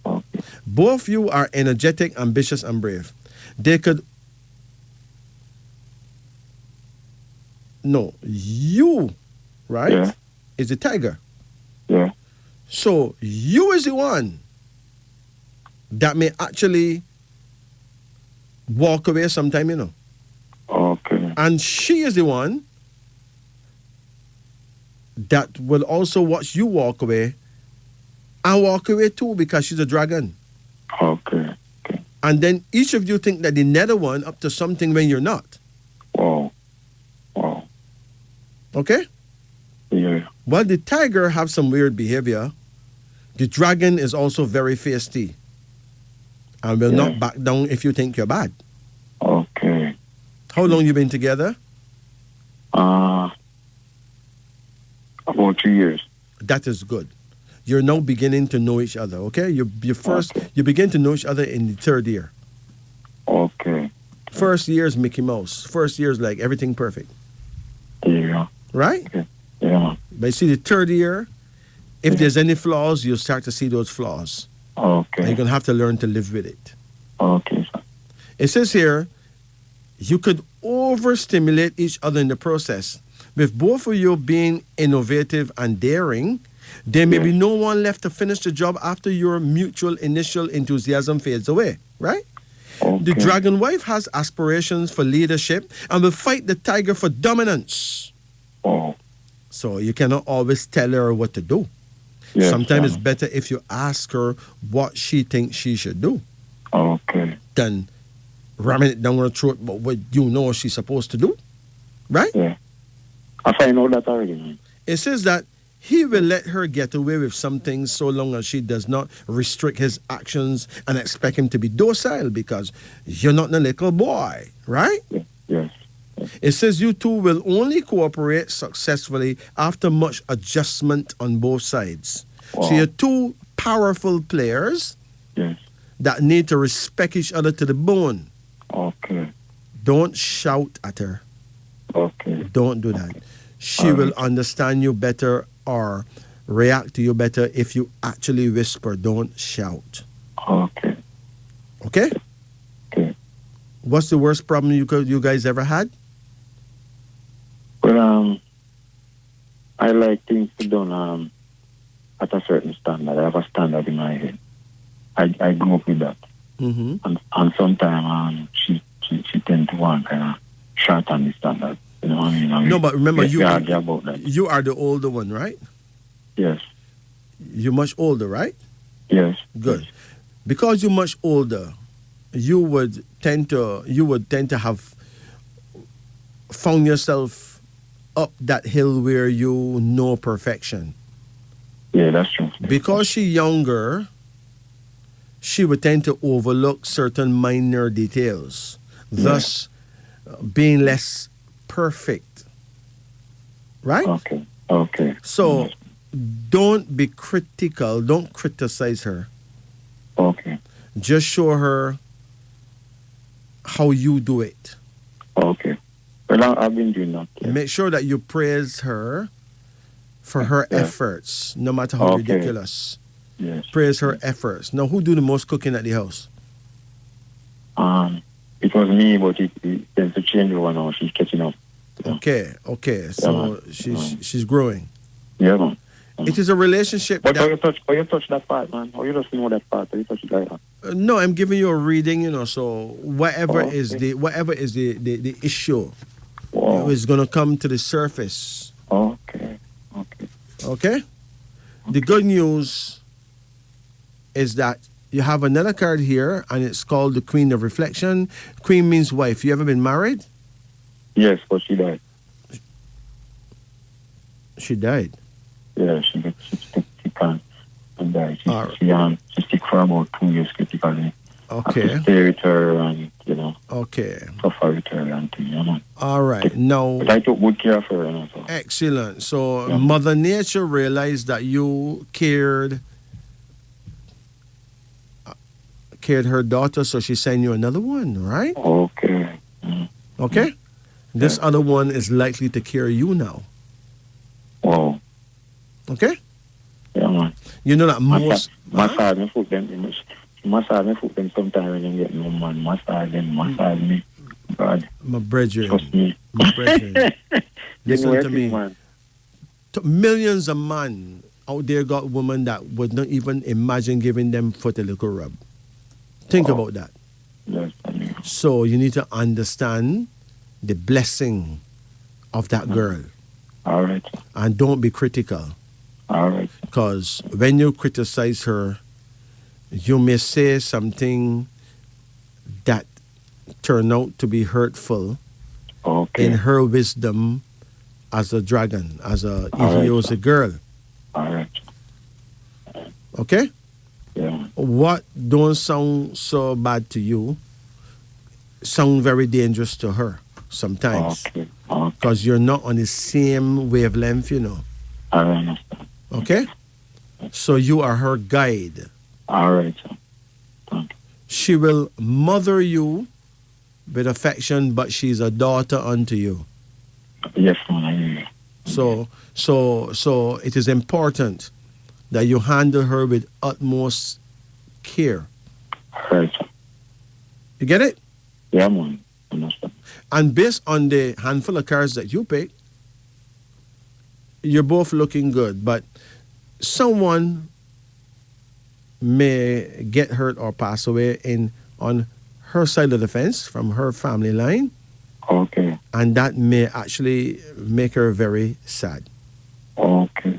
Okay. Both you are energetic, ambitious, and brave. They could... No, you, right, Yeah. is the tiger. Yeah. So you is the one that may actually walk away sometime, Okay. And she is the one that will also watch you walk away and walk away too, because she's a dragon. Okay. Okay. And then each of you think that the nether one up to something when you're not. Wow. Wow. Okay? Yeah. While the tiger have some weird behavior, the dragon is also very feisty and will not back down if you think you're bad. Okay. How long you been together? About 2 years. That is good. You're now beginning to know each other, okay? You begin to know each other in the third year. Okay. First year is Mickey Mouse. First year is like everything perfect. Yeah. Right? Okay. Yeah. But you see the third year, if there's any flaws, you'll start to see those flaws. Okay. And you're going to have to learn to live with it. Okay, sir. It says here, you could overstimulate each other in the process. With both of you being innovative and daring, there may be no one left to finish the job after your mutual initial enthusiasm fades away, right? Okay. The dragon wife has aspirations for leadership and will fight the tiger for dominance. Oh. So you cannot always tell her what to do. Yes, Sometimes it's sir. better if you ask her what she thinks she should do Okay. than ramming it down her throat but what you know she's supposed to do. Right? Yeah. I find out that already, man. It says that he will let her get away with some things so long as she does not restrict his actions and expect him to be docile because you're not a little boy, right? Yeah. Yes. It says you two will only cooperate successfully after much adjustment on both sides. Wow. So you're two powerful players Yes. that need to respect each other to the bone. Okay. Don't shout at her. Okay. Don't do that. She will understand you better or react to you better if you actually whisper. Don't shout. Okay. Okay? Okay. What's the worst problem you guys ever had? Well, I like things to be done at a certain standard. I have a standard in my head. I grew up with that. Mm-hmm. And sometimes she tend to want kind of short on the standard. You know what I mean? No, but remember, you argue about that. you are the older one, right? Yes. You're much older, right? Yes. Good. Because you're much older, you would tend to have found yourself up that hill where you know perfection. Yeah, that's true. Because she's younger, she would tend to overlook certain minor details, thus being less perfect. Right? Okay. Okay. So don't be critical, don't criticize her. Okay. Just show her how you do it. Okay. Well, I've been doing that. Yeah. Make sure that you praise her for her efforts, no matter how ridiculous. Yes. Praise her efforts. Now, who do the most cooking at the house? It was me, but it tends to change over now. She's catching up. Okay. So she's growing. Yeah, man. It is a relationship. But how you touch that part, man? How you just know that part? How you touch it like that? No, I'm giving you a reading, so whatever is the issue is going to come to the surface. Okay. Okay? The good news is that you have another card here, and it's called the Queen of Reflection. Queen means wife. You ever been married? Yes, but she died. She died. Yeah, she sick and died. She sick for about 2 years critically. Okay. I stay with her and, Okay. suffer with her and things, All right. Now, But I took good care of her, so. excellent. So Mother Nature realized that you cared her daughter, so she sent you another one, right? Okay. Okay? This other one is likely to care you now. Wow. Okay? Yeah, man. You know that most... Massage me foot them. Massage me foot them sometimes when you get no man. Massage me. God. My brethren. Trust me. My brethren. Listen to working, me. man. Millions of men out there got women that would not even imagine giving them foot a little rub. Think about that. Yes, I mean. So you need to understand the blessing of that girl. All right. And don't be critical. All right. Because when you criticize her, you may say something that turn out to be hurtful in her wisdom as a dragon, as a All right, he was sir. a girl. All right. Okay? Yeah. What don't sound so bad to you sound very dangerous to her sometimes. Okay. Okay. Because you're not on the same wavelength, you know. I understand. Okay? So you are her guide. All right, sir. Thank you. She will mother you with affection, but she's a daughter unto you. Yes, man, I hear you. So it is important that you handle her with utmost care. All right, sir. You get it? Yeah, man. Understand. And based on the handful of cards that you picked, you're both looking good, but someone may get hurt or pass away on her side of the fence from her family line, Okay. and that may actually make her very sad. Okay.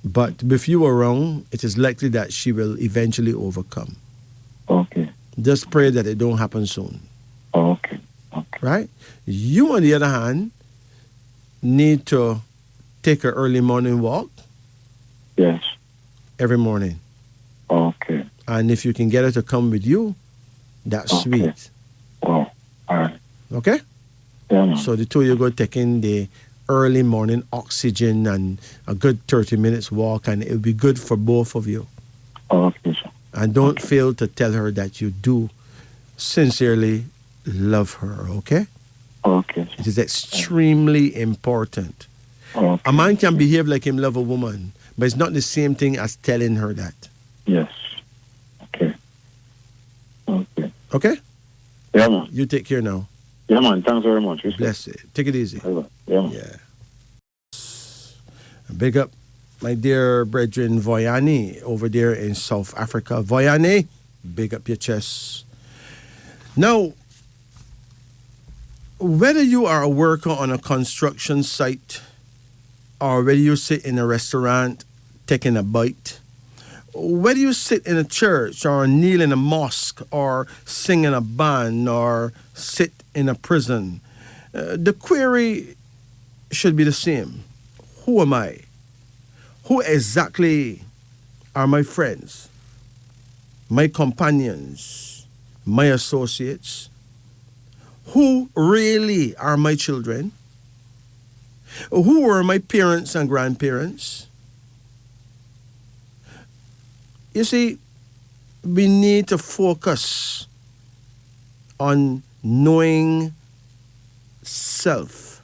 But with you around, it is likely that she will eventually overcome. Okay. Just pray that it don't happen soon, Okay. Okay. right? You, on the other hand, need to take an early morning walk Yes. every morning. Okay. And if you can get her to come with you, that's Okay. sweet. Well, all right. Okay? Yeah, man. So the two of you go taking the early morning oxygen and a good 30 minutes walk, and it'll be good for both of you. Okay, sir. And don't fail to tell her that you do sincerely love her, okay? Okay, It sir. is extremely important. Okay. A man can behave like him love a woman, but it's not the same thing as telling her that. Yes. Okay. Okay. Okay? Yeah, man. You take care now. Yeah, man. Thanks very much. Bless it. Take it easy. Yeah, man. Yeah. Big up my dear brethren Voyani over there in South Africa. Voyani, big up your chest. Now, whether you are a worker on a construction site or whether you sit in a restaurant taking a bite, whether you sit in a church or kneel in a mosque or sing in a band or sit in a prison, the query should be the same. Who am I? Who exactly are my friends, my companions, my associates? Who really are my children? Who were my parents and grandparents? You see, we need to focus on knowing self,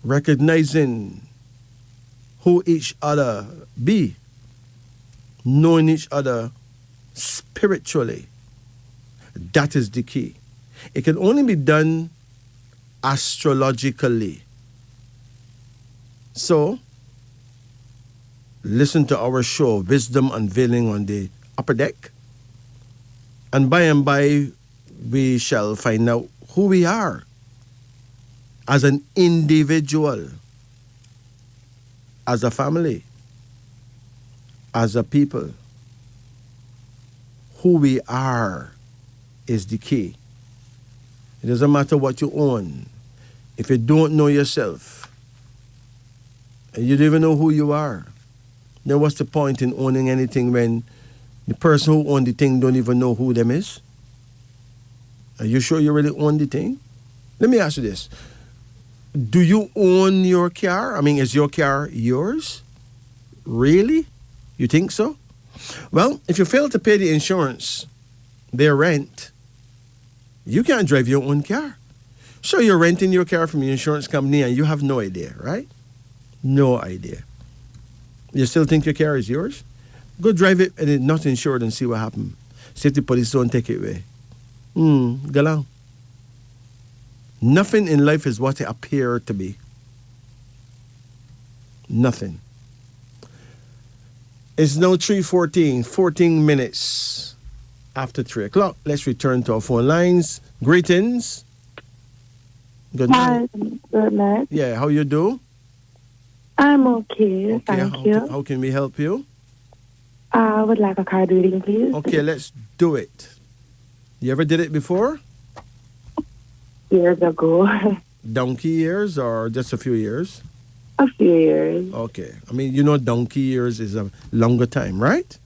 recognizing who each other be, knowing each other spiritually. That is the key. It can only be done astrologically. So, listen to our show, Wisdom Unveiling on the Upper Deck. And by, we shall find out who we are as an individual, as a family, as a people. Who we are is the key. It doesn't matter what you own. If you don't know yourself, and you don't even know who you are, then what's the point in owning anything when the person who owns the thing don't even know who them is? Are you sure you really own the thing? Let me ask you this. Do you own your car? I mean, is your car yours? Really? You think so? Well, if you fail to pay the insurance, their rent, you can't drive your own car. So you're renting your car from your insurance company and you have no idea, right? No idea. You still think your car is yours? Go drive it and it's not insured and see what happens. See if the police don't take it away. Galang. Nothing in life is what it appears to be. Nothing. It's now 3:14, 14 minutes after 3 o'clock. Let's return to our phone lines. Greetings. Good night. Hi, good night. Yeah, how you do? I'm okay, Okay, thank you. how can we help you? I would like a card reading, please. Okay, let's do it. You ever did it before? Years ago. donkey years or just a few years? A few years. Okay. I mean, you know, donkey years is a longer time, right?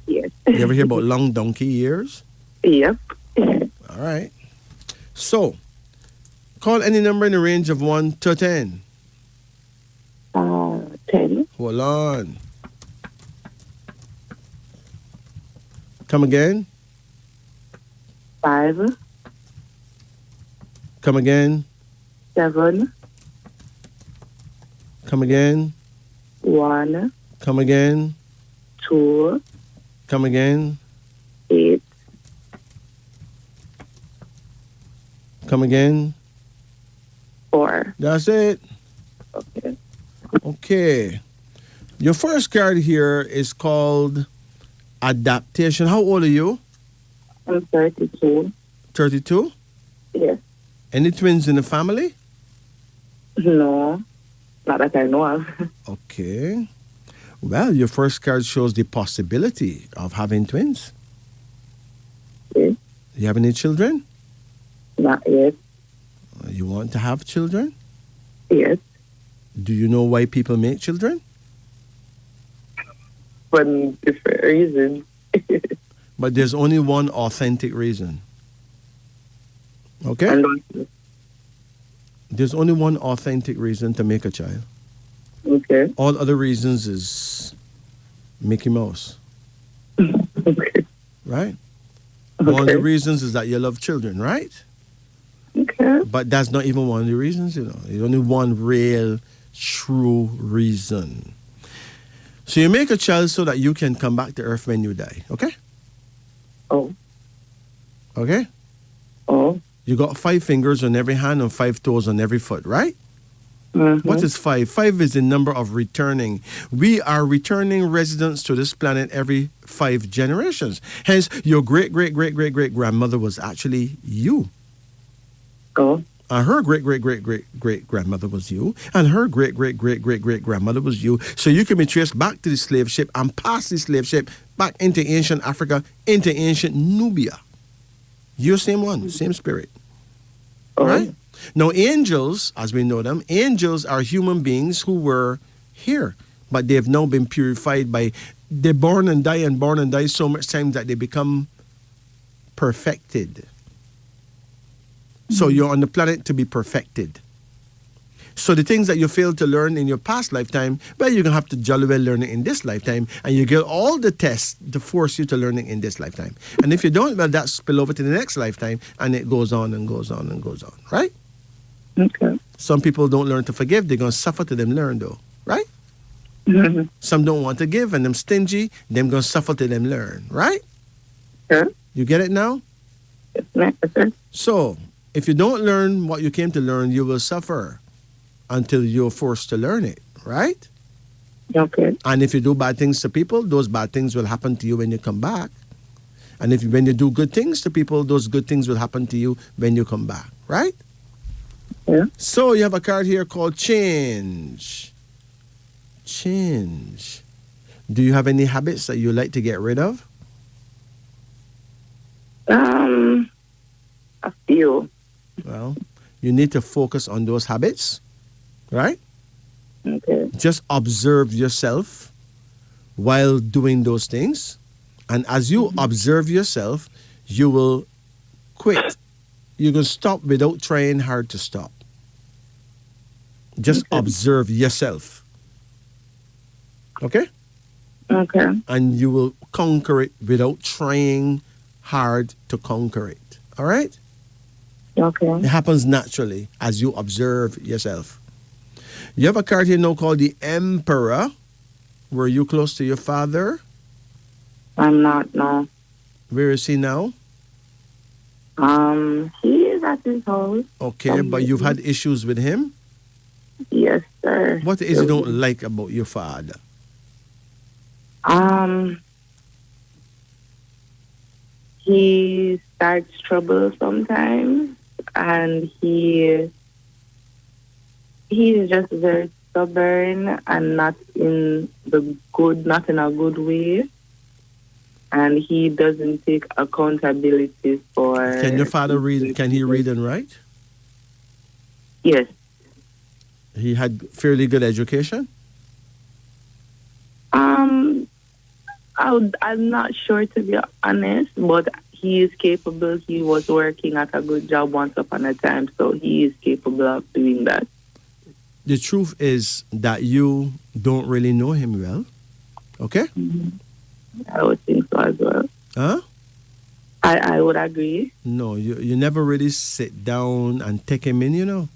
Yes. You ever hear about long donkey years? Yep. All right. So, call any number in the range of 1 to 10. 10. Hold on. Come again. 5. Come again. 7. Come again. 1. Come again. 2. Come again. 8. Come again. 4. That's it. Okay. Okay. Your first card here is called Adaptation. How old are you? I'm 32. 32? Yes. Any twins in the family? No. Not that I know of. Okay. Well, your first card shows the possibility of having twins. Yes. You have any children? Not yet. You want to have children? Yes. Do you know why people make children? For different reasons. But there's only one authentic reason. Okay? There's only one authentic reason to make a child. Okay. All other reasons is Mickey Mouse. Okay. Right? Okay. One of the reasons is that you love children, right? Okay. But that's not even one of the reasons, you know. There's only one real, true reason. So you make a child so that you can come back to earth when you die, okay? Oh. Okay? Oh. You got 5 fingers on every hand and 5 toes on every foot, right? Mm-hmm. What is 5? 5 is the number of returning. We are returning residents to this planet every 5 generations. Hence, your great-great-great-great-great-grandmother was actually you. Oh. And her great-great-great-great-great-grandmother was you. And her great-great-great-great-great-grandmother was you. So you can be traced back to the slave ship and past the slave ship, back into ancient Africa, into ancient Nubia. You're same one, same spirit. Oh. Right? Now, angels, as we know them, angels are human beings who were here, but they've now been purified by, they born and die so much time that they become perfected. So you're on the planet to be perfected. So the things that you failed to learn in your past lifetime, well, you're going to have to jolly well learn it in this lifetime, and you get all the tests to force you to learn it in this lifetime. And if you don't, well, that spill over to the next lifetime, and it goes on and goes on and goes on, right? Okay. Some people don't learn to forgive. They're going to suffer till them learn, though, right? Mm-hmm. Some don't want to give, and them stingy. Them going to suffer till them learn, right? Sure. You get it now? Yes, sir. So, if you don't learn what you came to learn, you will suffer until you're forced to learn it, right? Okay. And if you do bad things to people, those bad things will happen to you when you come back. And when you do good things to people, those good things will happen to you when you come back, right? Yeah. So you have a card here called Change. Change. Do you have any habits that you like to get rid of? A few. Well, you need to focus on those habits, right? Okay. Just observe yourself while doing those things. And as you observe yourself, you will quit. You can stop without trying hard to stop. Just observe yourself. Okay? Okay. And you will conquer it without trying hard to conquer it. All right? Okay. It happens naturally as you observe yourself. You have a card here now called the Emperor. Were you close to your father? I'm not, no. Where is he now? He is at his house. Okay, but you've had issues with him? Yes, sir. What is you don't like about your father? He starts trouble sometimes, and he's just very stubborn and not in a good way. And he doesn't take accountability for. Can your father read? Can he read and write? Yes. He had fairly good education? I'm not sure, to be honest, but he is capable. He was working at a good job once upon a time, so he is capable of doing that. The truth is that you don't really know him well. Okay? I would think so as well. Huh? I would agree. No, you never really sit down and take him in, you know.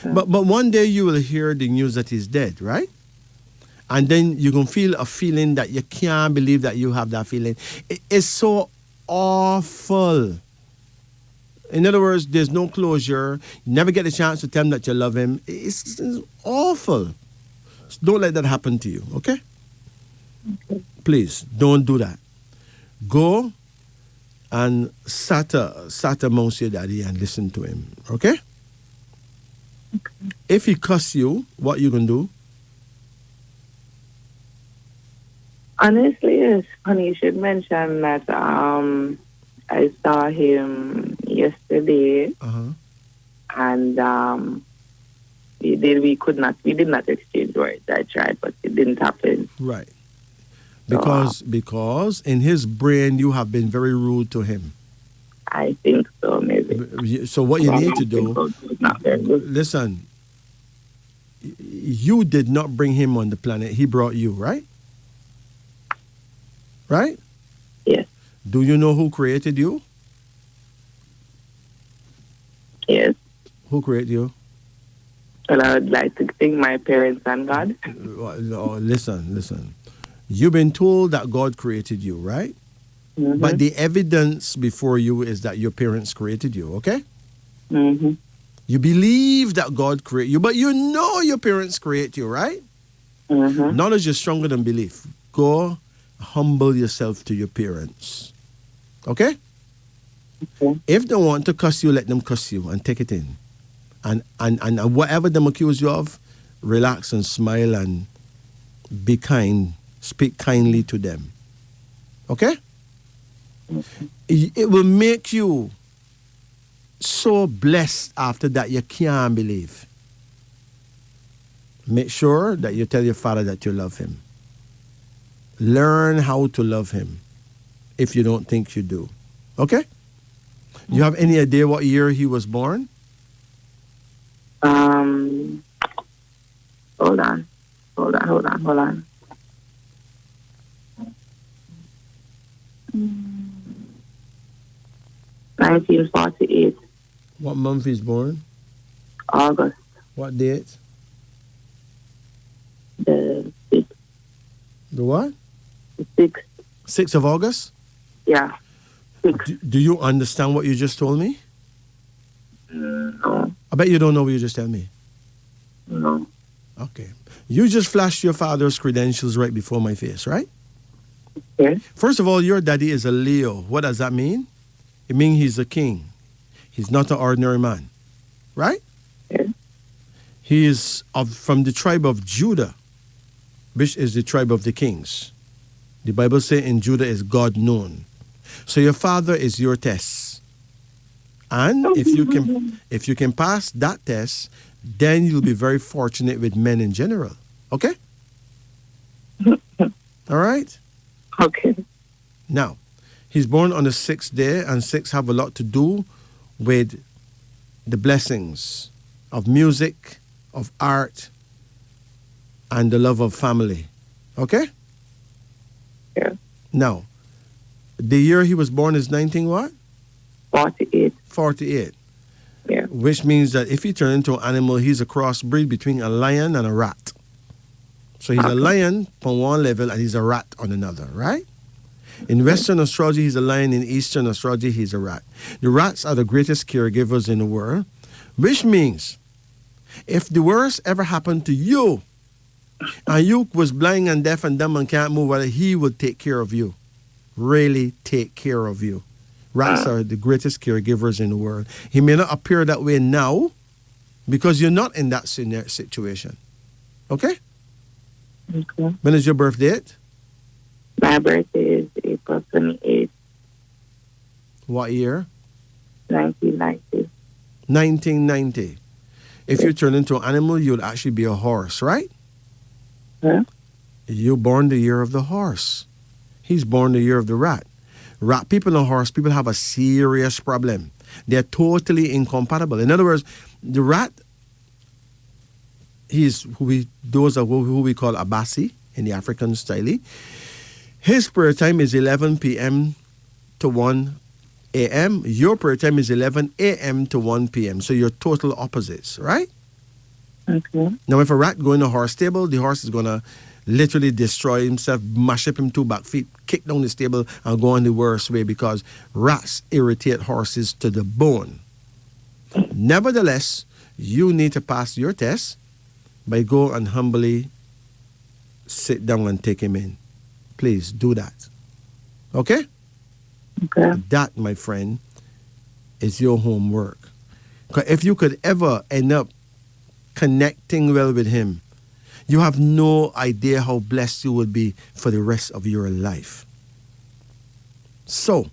But one day you will hear the news that he's dead, right? And then you can feel a feeling that you can't believe that you have that feeling. It's so awful. In other words, there's no closure. You never get a chance to tell him that you love him. It's awful. So don't let that happen to you, okay? Please, don't do that. Go and sat amongst your daddy and listen to him, okay? If he cuss you, what you gonna do? Honestly, it's funny you should mention that I saw him yesterday, and we did not exchange words. I tried, but it didn't happen. Right. Because in his brain you have been very rude to him. I think so, maybe. So what you need to do, not very good. listen, you did not bring him on the planet. He brought you, right? Right? Yes. Do you know who created you? Yes. Who created you? Well, I would like to thank my parents and God. Oh, listen. You've been told that God created you, right? Mm-hmm. But the evidence before you is that your parents created you, okay? Mm-hmm. You believe that God created you, but you know your parents create you, right? Mm-hmm. Knowledge is stronger than belief. Go humble yourself to your parents. Okay? Okay. If they want to cuss you, let them cuss you and take it in. And whatever them accuse you of, relax and smile and be kind. Speak kindly to them. Okay? It will make you so blessed after that you can't believe. Make sure that you tell your father that you love him. Learn how to love him if you don't think you do. Okay? You have any idea what year he was born? Hold on. 1948, What month he's born? August What date? the 6th. The what? The 6th. 6th of August? Yeah. 6th. Do you understand what you just told me? No. I bet you don't know what you just told me. No. Okay. You just flashed your father's credentials right before my face, right? Okay. First of all, your daddy is a Leo. What does that mean? It means he's a king. He's not an ordinary man, right? Yeah. He is from the tribe of Judah, which is the tribe of the kings. The Bible says in Judah is God known. So your father is your test. And if you can pass that test, then you'll be very fortunate with men in general. Okay? All right? Okay. Now, he's born on the 6th day, and 6 have a lot to do with the blessings of music, of art, and the love of family. Okay? Yeah. Now, the year he was born is 19 what? 48. 48. Yeah. Which means that if he turned into an animal, he's a crossbreed between a lion and a rat. So he's a lion on one level and he's a rat on another, right? In Western astrology, he's a lion. In Eastern astrology, he's a rat. The rats are the greatest caregivers in the world, which means if the worst ever happened to you and you was blind and deaf and dumb and can't move, well, he would take care of you. Really take care of you. Rats are the greatest caregivers in the world. He may not appear that way now because you're not in that situation. Okay? Okay. When is your birth date? My birthday is April 28th, What year? 1990. 1990. If you turn into an animal, you'll actually be a horse, right? Yeah. You're born the year of the horse. He's born the year of the rat. Rat people and horse people have a serious problem. They're totally incompatible. In other words, the rat, those are who we call Abasi in the African style. His prayer time is 11 p.m. to 1 a.m. Your prayer time is 11 a.m. to 1 p.m. So you're total opposites, right? Okay. Now, if a rat go in a horse stable, the horse is going to literally destroy himself, mash up him 2 back feet, kick down the stable, and go on the worst way because rats irritate horses to the bone. Nevertheless, you need to pass your test by go and humbly sit down and take him in. Please do that. Okay? Okay. That, my friend, is your homework. 'Cause if you could ever end up connecting well with him, you have no idea how blessed you will be for the rest of your life. So,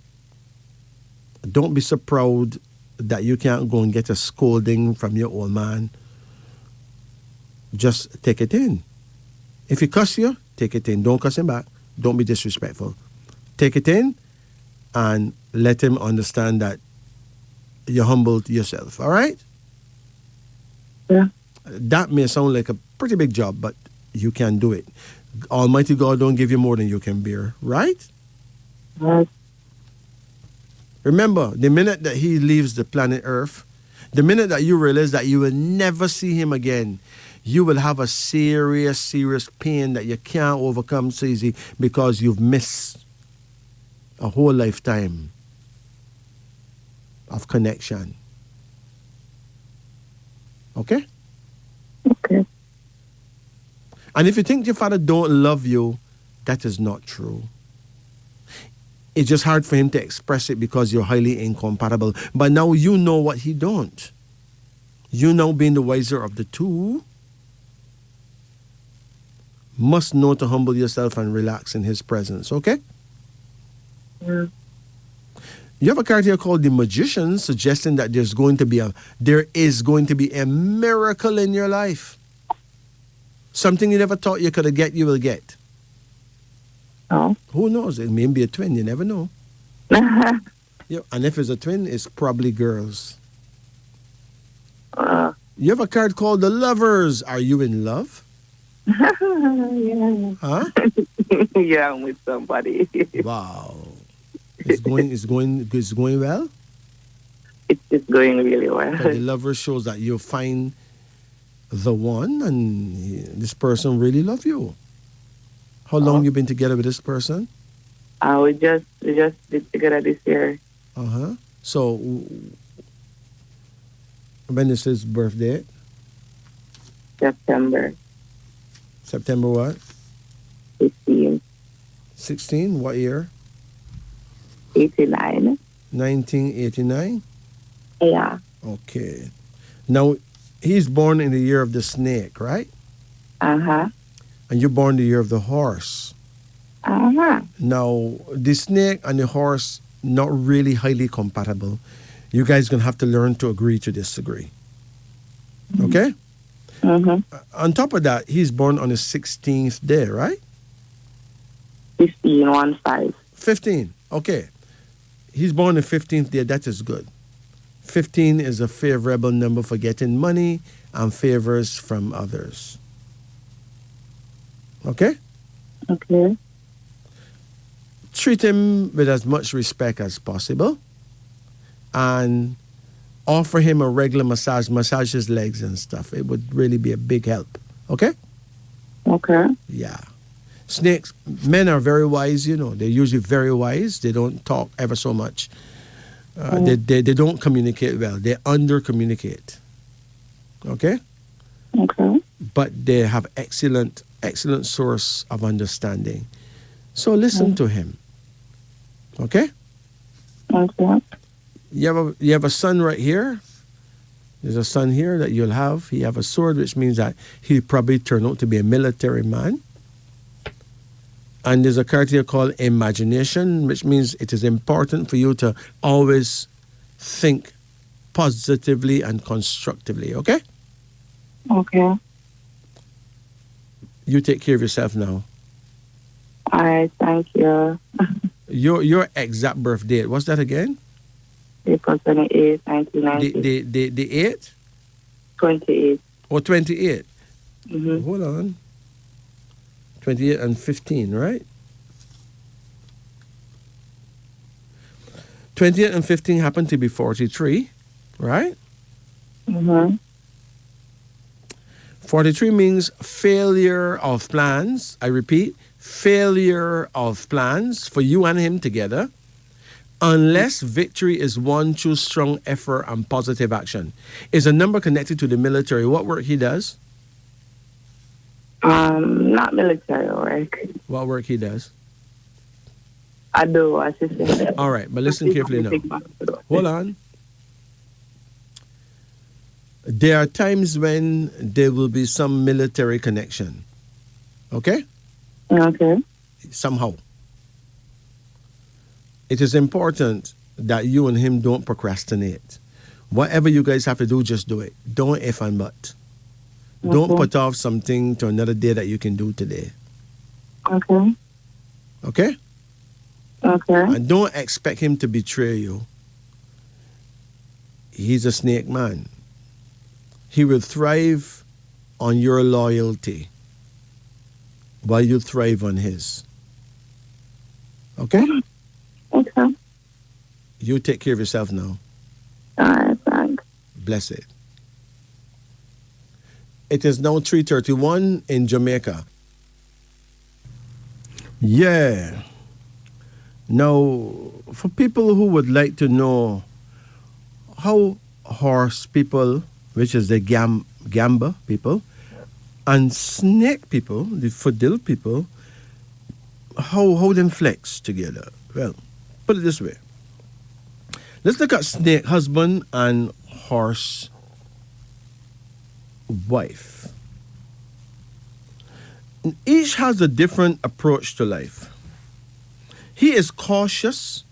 don't be so proud that you can't go and get a scolding from your old man. Just take it in. If he cuss you, take it in. Don't cuss him back. Don't be disrespectful. Take it in and let him understand that you humbled yourself. All right? Yeah. That may sound like a pretty big job, but you can do it. Almighty God don't give you more than you can bear, right? Right. Remember, the minute that he leaves the planet Earth, the minute that you realize that you will never see him again, you will have a serious, serious pain that you can't overcome so easy because you've missed a whole lifetime of connection. Okay? Okay. And if you think your father don't love you, that is not true. It's just hard for him to express it because you're highly incompatible. But now you know what he don't. You now being the wiser of the two, must know to humble yourself and relax in his presence, okay? Yeah. You have a card here called the Magician, suggesting that there is going to be a miracle in your life. Something you never thought you could get, you will get. Oh. Who knows? It may be a twin. You never know. Yeah, and if it's a twin, it's probably girls. You have a card called the Lovers. Are you in love? Yeah. Huh? Yeah, I'm with somebody. Wow. It's going well? It's going really well. But the Lovers shows that you'll find the one and this person really love you. How long you been together with this person? We just did together this year. So when is his birthday? September what? 15. 16? What year? 89. 1989? Yeah. Okay. Now, he's born in the year of the snake, right? Uh-huh. And you're born the year of the horse. Uh-huh. Now, the snake and the horse, not really highly compatible. You guys going to have to learn to agree to disagree. Okay? On top of that, he's born on the 16th day, right? 15, 1-5. 15. Okay. He's born the 15th day. That is good. 15 is a favorable number for getting money and favors from others. Okay? Okay. Treat him with as much respect as possible and offer him a regular massage his legs and stuff. It would really be a big help. Okay? Okay. Yeah. Snakes, men are very wise, you know. They're usually very wise. They don't talk ever so much. They don't communicate well. They under-communicate. Okay? Okay. But they have excellent source of understanding. So listen to him. Okay? Okay. You have a son right here. There's a son here that you'll have. He have a sword, which means that he'll probably turn out to be a military man. And there's a card here called imagination, which means it is important for you to always think positively and constructively, okay? Okay. You take care of yourself now. All right. Thank you. Your exact birth date, what's that again? April 28, The 1990. the 8th 28. or 28? Mm-hmm. Hold on. 28 and 15, right? 28 and 15 happen to be 43, right? Mm-hmm. 43 means failure of plans. I repeat, failure of plans for you and him together, unless victory is won through strong effort and positive action. Is a number connected to the military? What work he does? Not military work. What work he does? I do assistant. All right, but listen carefully now. Hold on. There are times when there will be some military connection. Okay? Okay. Somehow. It is important that you and him don't procrastinate. Whatever you guys have to do, just do it. Don't if and but. Don't Okay. put off something to another day that you can do today. Okay. Okay? Okay. And don't expect him to betray you. He's a snake man. He will thrive on your loyalty while you thrive on his. Okay? Okay. You take care of yourself now. All right. Thanks. Bless it. It is now 3:31 in Jamaica. Yeah. Now, for people who would like to know how horse people, which is the gamba people, and snake people, the fadil people, how them flex together. Well, put it this way. Let's look at snake husband and horse wife. Each has a different approach to life. He is cautious,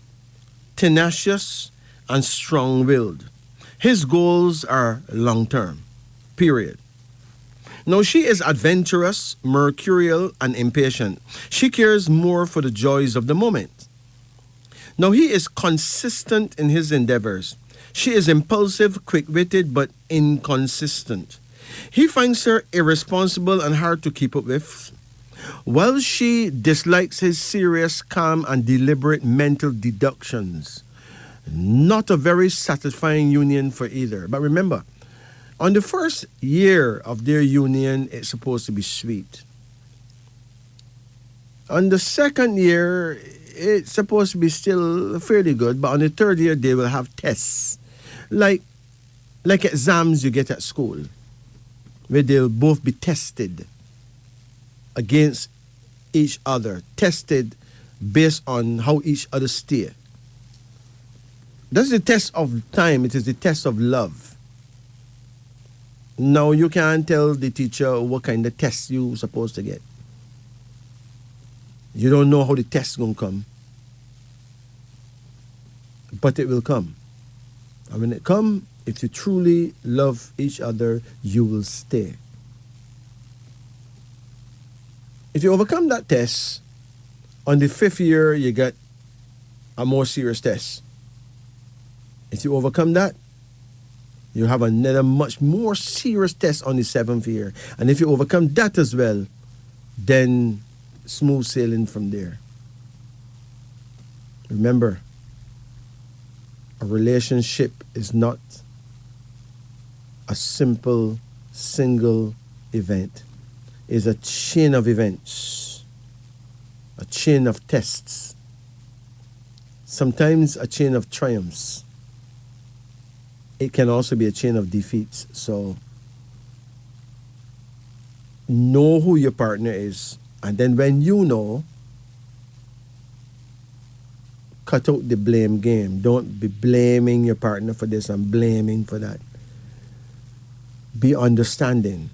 tenacious, and strong-willed. His goals are long-term, period. Now, she is adventurous, mercurial, and impatient. She cares more for the joys of the moment. Now, he is consistent in his endeavors. She is impulsive, quick-witted, but inconsistent. He finds her irresponsible and hard to keep up with, while she dislikes his serious, calm, and deliberate mental deductions. Not a very satisfying union for either. But remember, on the first year of their union, it's supposed to be sweet. On the second year, it's supposed to be still fairly good, but on the third year, they will have tests. Like exams you get at school, where they'll both be tested against each other, tested based on how each other steer. That's the test of time. It is the test of love. Now, you can't tell the teacher what kind of test you're supposed to get. You don't know how the test going to come. But it will come. And when it comes, if you truly love each other, you will stay. If you overcome that test, on the 5th year, you get a more serious test. If you overcome that, you have another much more serious test on the 7th year. And if you overcome that as well, then smooth sailing from there. Remember, a relationship is not a simple, single event. It's a chain of events, a chain of tests, sometimes a chain of triumphs. It can also be a chain of defeats. So know who your partner is. And then when you know, cut out the blame game. Don't be blaming your partner for this and blaming for that. Be understanding.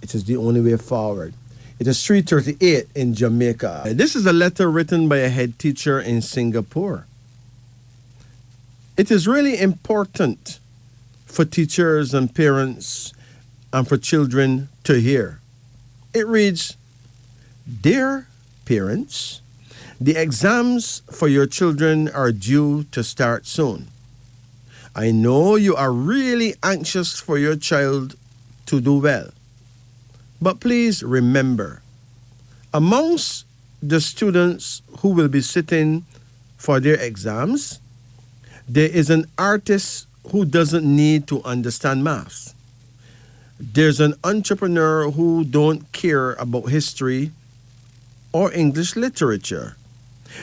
It is the only way forward. It is 3:38 in Jamaica. This is a letter written by a head teacher in Singapore. It is really important for teachers and parents and for children to hear. It reads, Dear parents, the exams for your children are due to start soon. I know you are really anxious for your child to do well. But please remember, amongst the students who will be sitting for their exams, there is an artist who doesn't need to understand maths. There's an entrepreneur who don't care about history or English literature.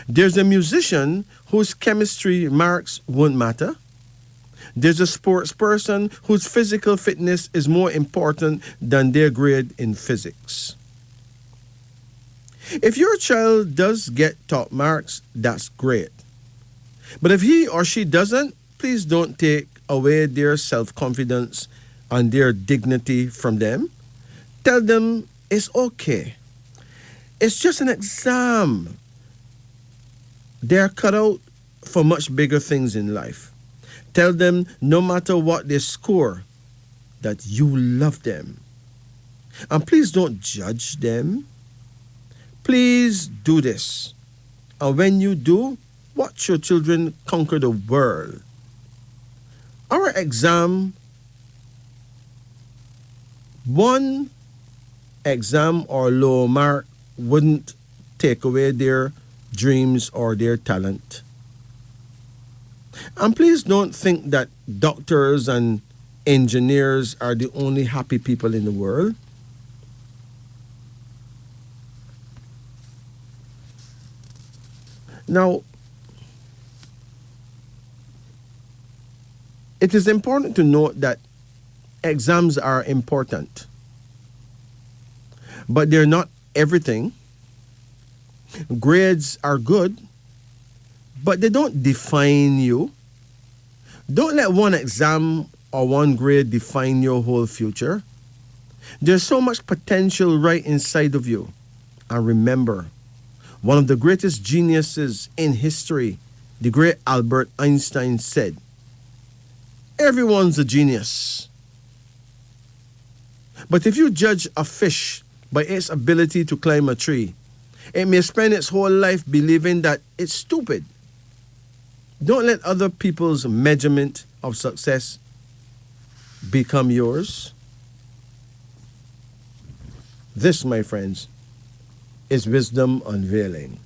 There's a musician whose chemistry marks won't matter. There's a sports person whose physical fitness is more important than their grade in physics. If your child does get top marks, that's great. But if he or she doesn't, please don't take away their self-confidence and their dignity from them. Tell them it's okay. It's just an exam. They're cut out for much bigger things in life. Tell them no matter what they score, that you love them. And please don't judge them. Please do this. And when you do, watch your children conquer the world. Our exam, one exam or low mark wouldn't take away their dreams or their talent. And please don't think that doctors and engineers are the only happy people in the world. Now, it is important to note that exams are important, but they're not everything. Grades are good, but they don't define you. Don't let one exam or one grade define your whole future. There's so much potential right inside of you. And remember, one of the greatest geniuses in history, the great Albert Einstein, said, everyone's a genius. But if you judge a fish by its ability to climb a tree, it may spend its whole life believing that it's stupid. Don't let other people's measurement of success become yours. This, my friends, is Wisdom Unveiling.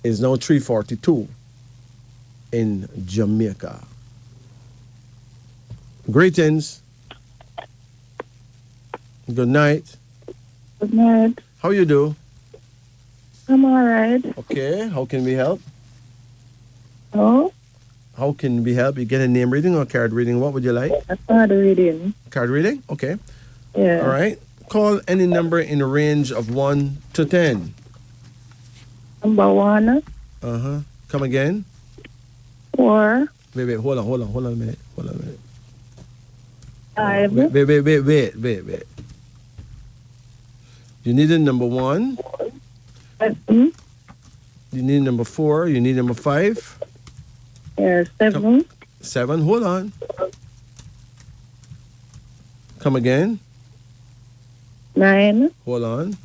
It's now 3:42 in Jamaica. Greetings. Good night. Good night. How you do? I'm all right. Okay. How can we help? Oh, How can we help? You get a name reading or card reading? What would you like? I started reading. Card reading? Okay. Yeah. All right. Call any number in the range of 1 to 10. Number 1. Come again? 4. Wait. Hold on a minute. 5. Wait. You needed number 1. 7. You need number 4. You need number 5. Yeah, 7. 7. Hold on. Come again? 9. Hold on.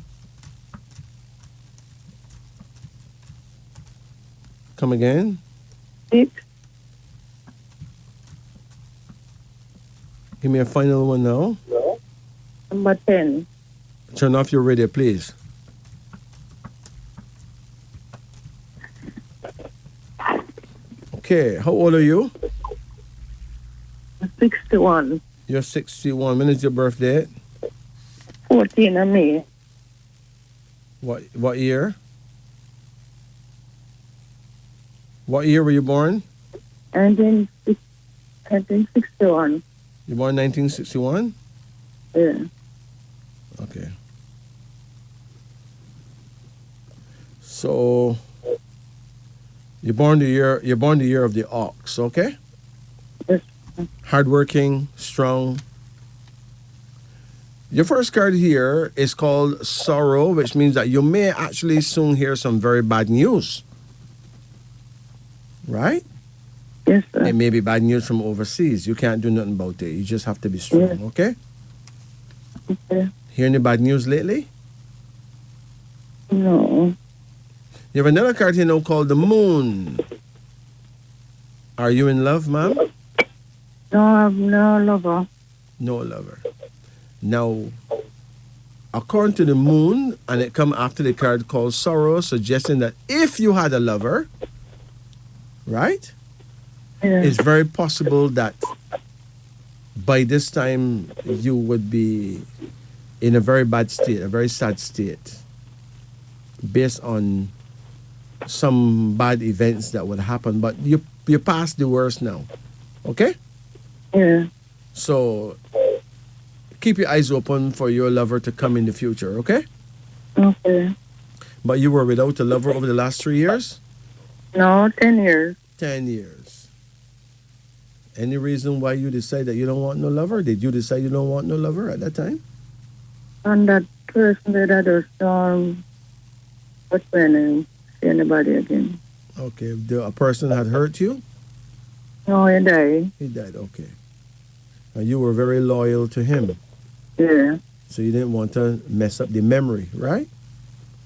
Come again? 6. Give me a final one now. Number 10. Turn off your radio, please. Okay, how old are you? 61. You're 61. When is your birthday? 14 of May. What year? What year were you born? And then 61. You born 1961? Yeah. Okay. So you're born the year of the ox, okay? Yes. Hardworking, strong. Your first card here is called Sorrow, which means that you may actually soon hear some very bad news. Right? Yes, sir. It may be bad news from overseas. You can't do nothing about it. You just have to be strong, Yes. okay? Okay. Hear any bad news lately? No. You have another card here now called the Moon. Are you in love, ma'am? No, I've no lover. No lover. Now, according to the Moon, and it come after the card called Sorrow, suggesting that if you had a lover, right? Yeah. It's very possible that by this time you would be in a very bad state, a very sad state, based on some bad events that would happen. But you past the worst now, okay? Yeah. So keep your eyes open for your lover to come in the future, okay? Okay. But you were without a lover over the last 3 years? No, 10 years. 10 years. Any reason why you decide that you don't want no lover? Did you decide you don't want no lover at that time? And that person that I just what's my name? See anybody again? Okay. A person had hurt you? No, he died. He died, okay. And you were very loyal to him. Yeah. So you didn't want to mess up the memory, right?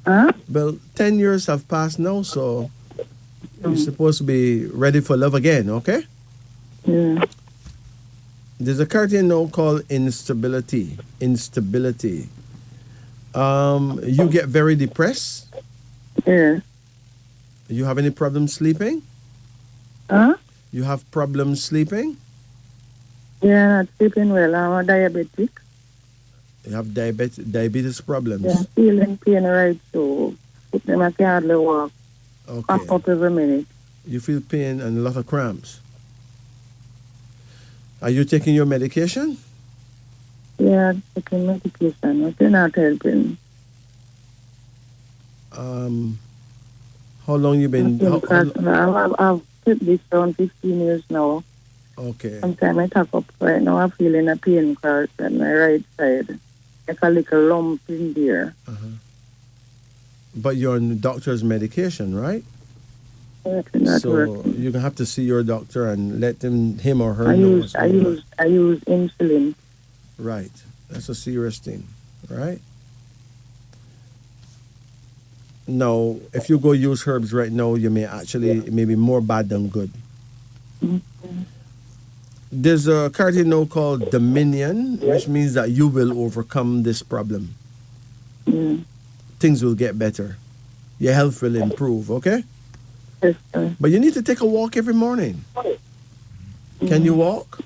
Huh? Well, 10 years have passed now, so you're supposed to be ready for love again, okay? Yeah. There's a card here now called instability. Instability. You get very depressed? Yeah. You have any problems sleeping? Huh? You have problems sleeping? Yeah, not sleeping well. I'm a diabetic. You have diabetes problems? Yeah, feeling pain right so. Put them I can hardly walk. Okay. Cough up every minute. You feel pain and a lot of cramps. Are you taking your medication? Yeah, I'm taking medication. But they're not helping. How long you been? I've taken this around 15 years now. Okay. Sometimes I talk up right now. I'm feeling a pain card on my right side. Like a little lump in there. But you're on doctor's medication, right? It's not So working. you're gonna have to see your doctor and let him or her I know use what's going on. I use insulin. Right. That's a serious thing, right? Now, if you go use herbs right now, you may actually, it may be more bad than good. There's a card here now called Dominion, which means that you will overcome this problem. Yeah. Things will get better. Your health will improve, okay? Yes, sir. But you need to take a walk every morning. Can you walk?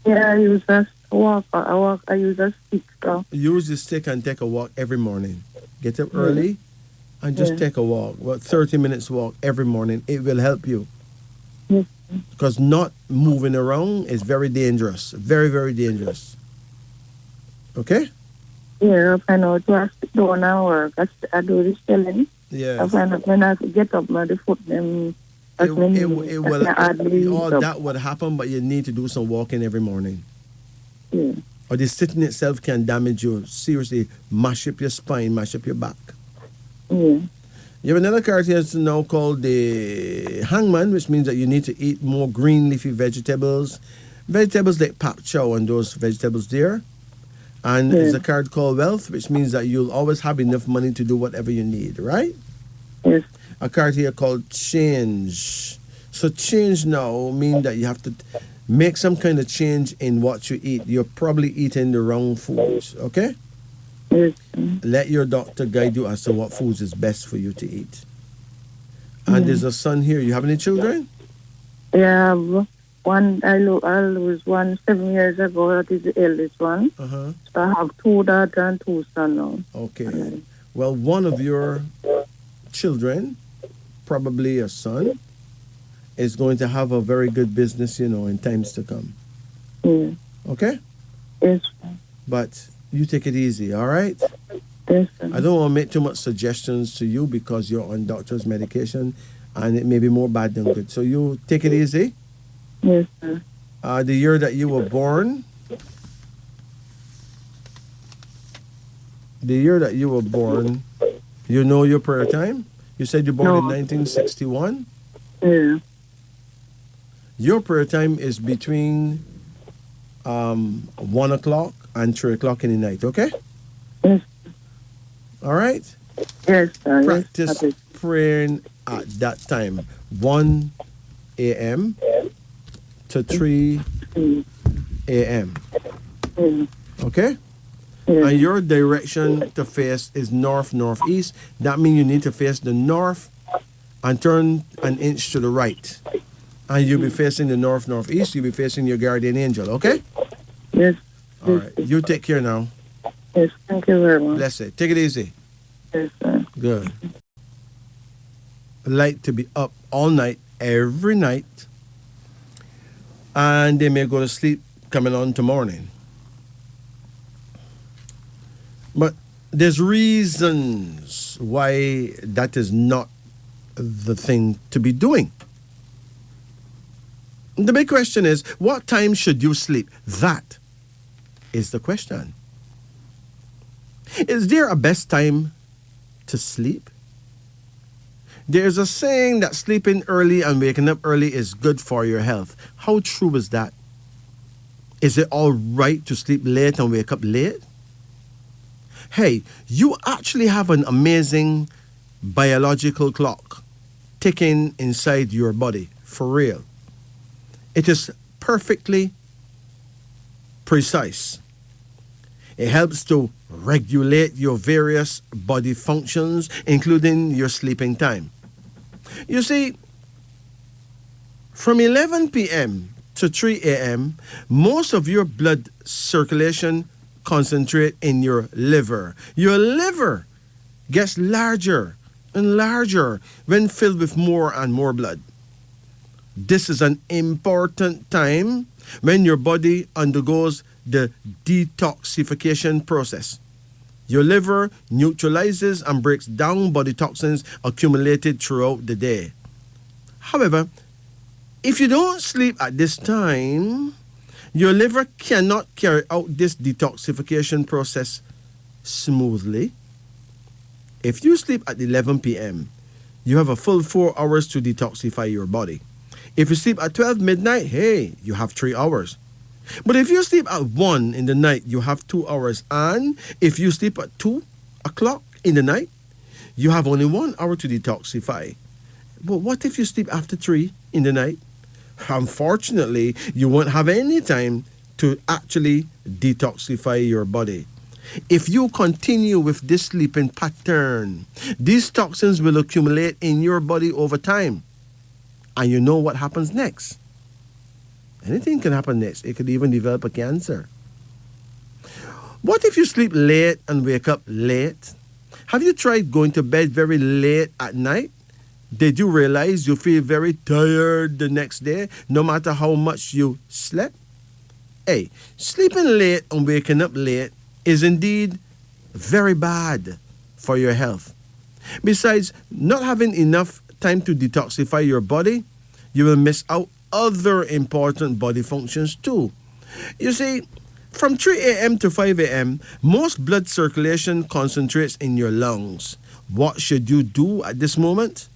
Yeah, I use a walk. I use a stick. Use the stick and take a walk every morning. Get up early and just take a walk. About 30 minutes walk every morning. It will help you. Yes. Because not moving around is very dangerous. Very, very dangerous. Okay? Yeah, I find out to sit down and work. I do the spelling. Yes. I find out when I get up, my foot them. All that would happen, but you need to do some walking every morning. Yeah. Or the sitting itself can damage you. Seriously, mash up your spine, mash up your back. Yeah. You have another card here now called the Hangman, which means that you need to eat more green leafy vegetables. Vegetables like pak chow and those vegetables there. And there's a card called Wealth, which means that you'll always have enough money to do whatever you need, right? Yes. A card here called Change. So change now means that you have to make some kind of change in what you eat. You're probably eating the wrong foods, okay? Yes. Let your doctor guide you as to what foods is best for you to eat. And there's a son here. You have any children? Yeah, one. I was one 7 years ago. That is the eldest one. Uh-huh. So I have 2 daughters and 2 sons now. Okay. Well, one of your children, probably a son, is going to have a very good business, in times to come. Yeah. Okay? Yes. But you take it easy, all right? Yes. I don't want to make too much suggestions to you because you're on doctor's medication and it may be more bad than good. So you take it easy. Yes, sir. The year that you were born, you know your prayer time? You said you were born in 1961? Yeah. Your prayer time is between 1 o'clock and 3 o'clock in the night, okay? Yes, All right? yes, sir. Yes, Practice that is. praying at that time, 1 a.m. to 3 Mm, a.m., mm, okay? yes. And your direction to face is north-northeast. That means you need to face the north and turn an inch to the right. And you'll be facing the north-northeast. You'll be facing your guardian angel, okay? Yes, All right. You take care now. yes. Thank you very much. Bless it. Take it easy. Yes, sir. Good. Like to be up all night, every night. And they may go to sleep coming on to morning. But there's reasons why that is not the thing to be doing. The big question is, what time should you sleep? That is the question. Is there a best time to sleep? There's a saying that sleeping early and waking up early is good for your health. How true is that? Is it all right to sleep late and wake up late? Hey, you actually have an amazing biological clock ticking inside your body, for real. It is perfectly precise. It helps to regulate your various body functions, including your sleeping time. You see, from 11 p.m. to 3 a.m., most of your blood circulation concentrate in your liver. Your liver gets larger and larger when filled with more and more blood. This is an important time when your body undergoes the detoxification process. Your liver neutralizes and breaks down body toxins accumulated throughout the day. However, if you don't sleep at this time, your liver cannot carry out this detoxification process smoothly. If you sleep at 11 p.m., you have a full 4 hours to detoxify your body. If you sleep at 12 midnight, hey, you have 3 hours. But if you sleep at 1 in the night, you have 2 hours. And if you sleep at 2 o'clock in the night, you have only 1 hour to detoxify. But what if you sleep after 3 in the night? Unfortunately, you won't have any time to actually detoxify your body. If you continue with this sleeping pattern, these toxins will accumulate in your body over time. And you know what happens next. Anything can happen next. It could even develop a cancer. What if you sleep late and wake up late? Have you tried going to bed very late at night? Did you realize you feel very tired the next day, no matter how much you slept? Hey, sleeping late and waking up late is indeed very bad for your health. Besides, not having enough time to detoxify your body, you will miss out other important body functions too. You see, from 3 a.m. to 5 a.m., most blood circulation concentrates in your lungs. What should you do at this moment?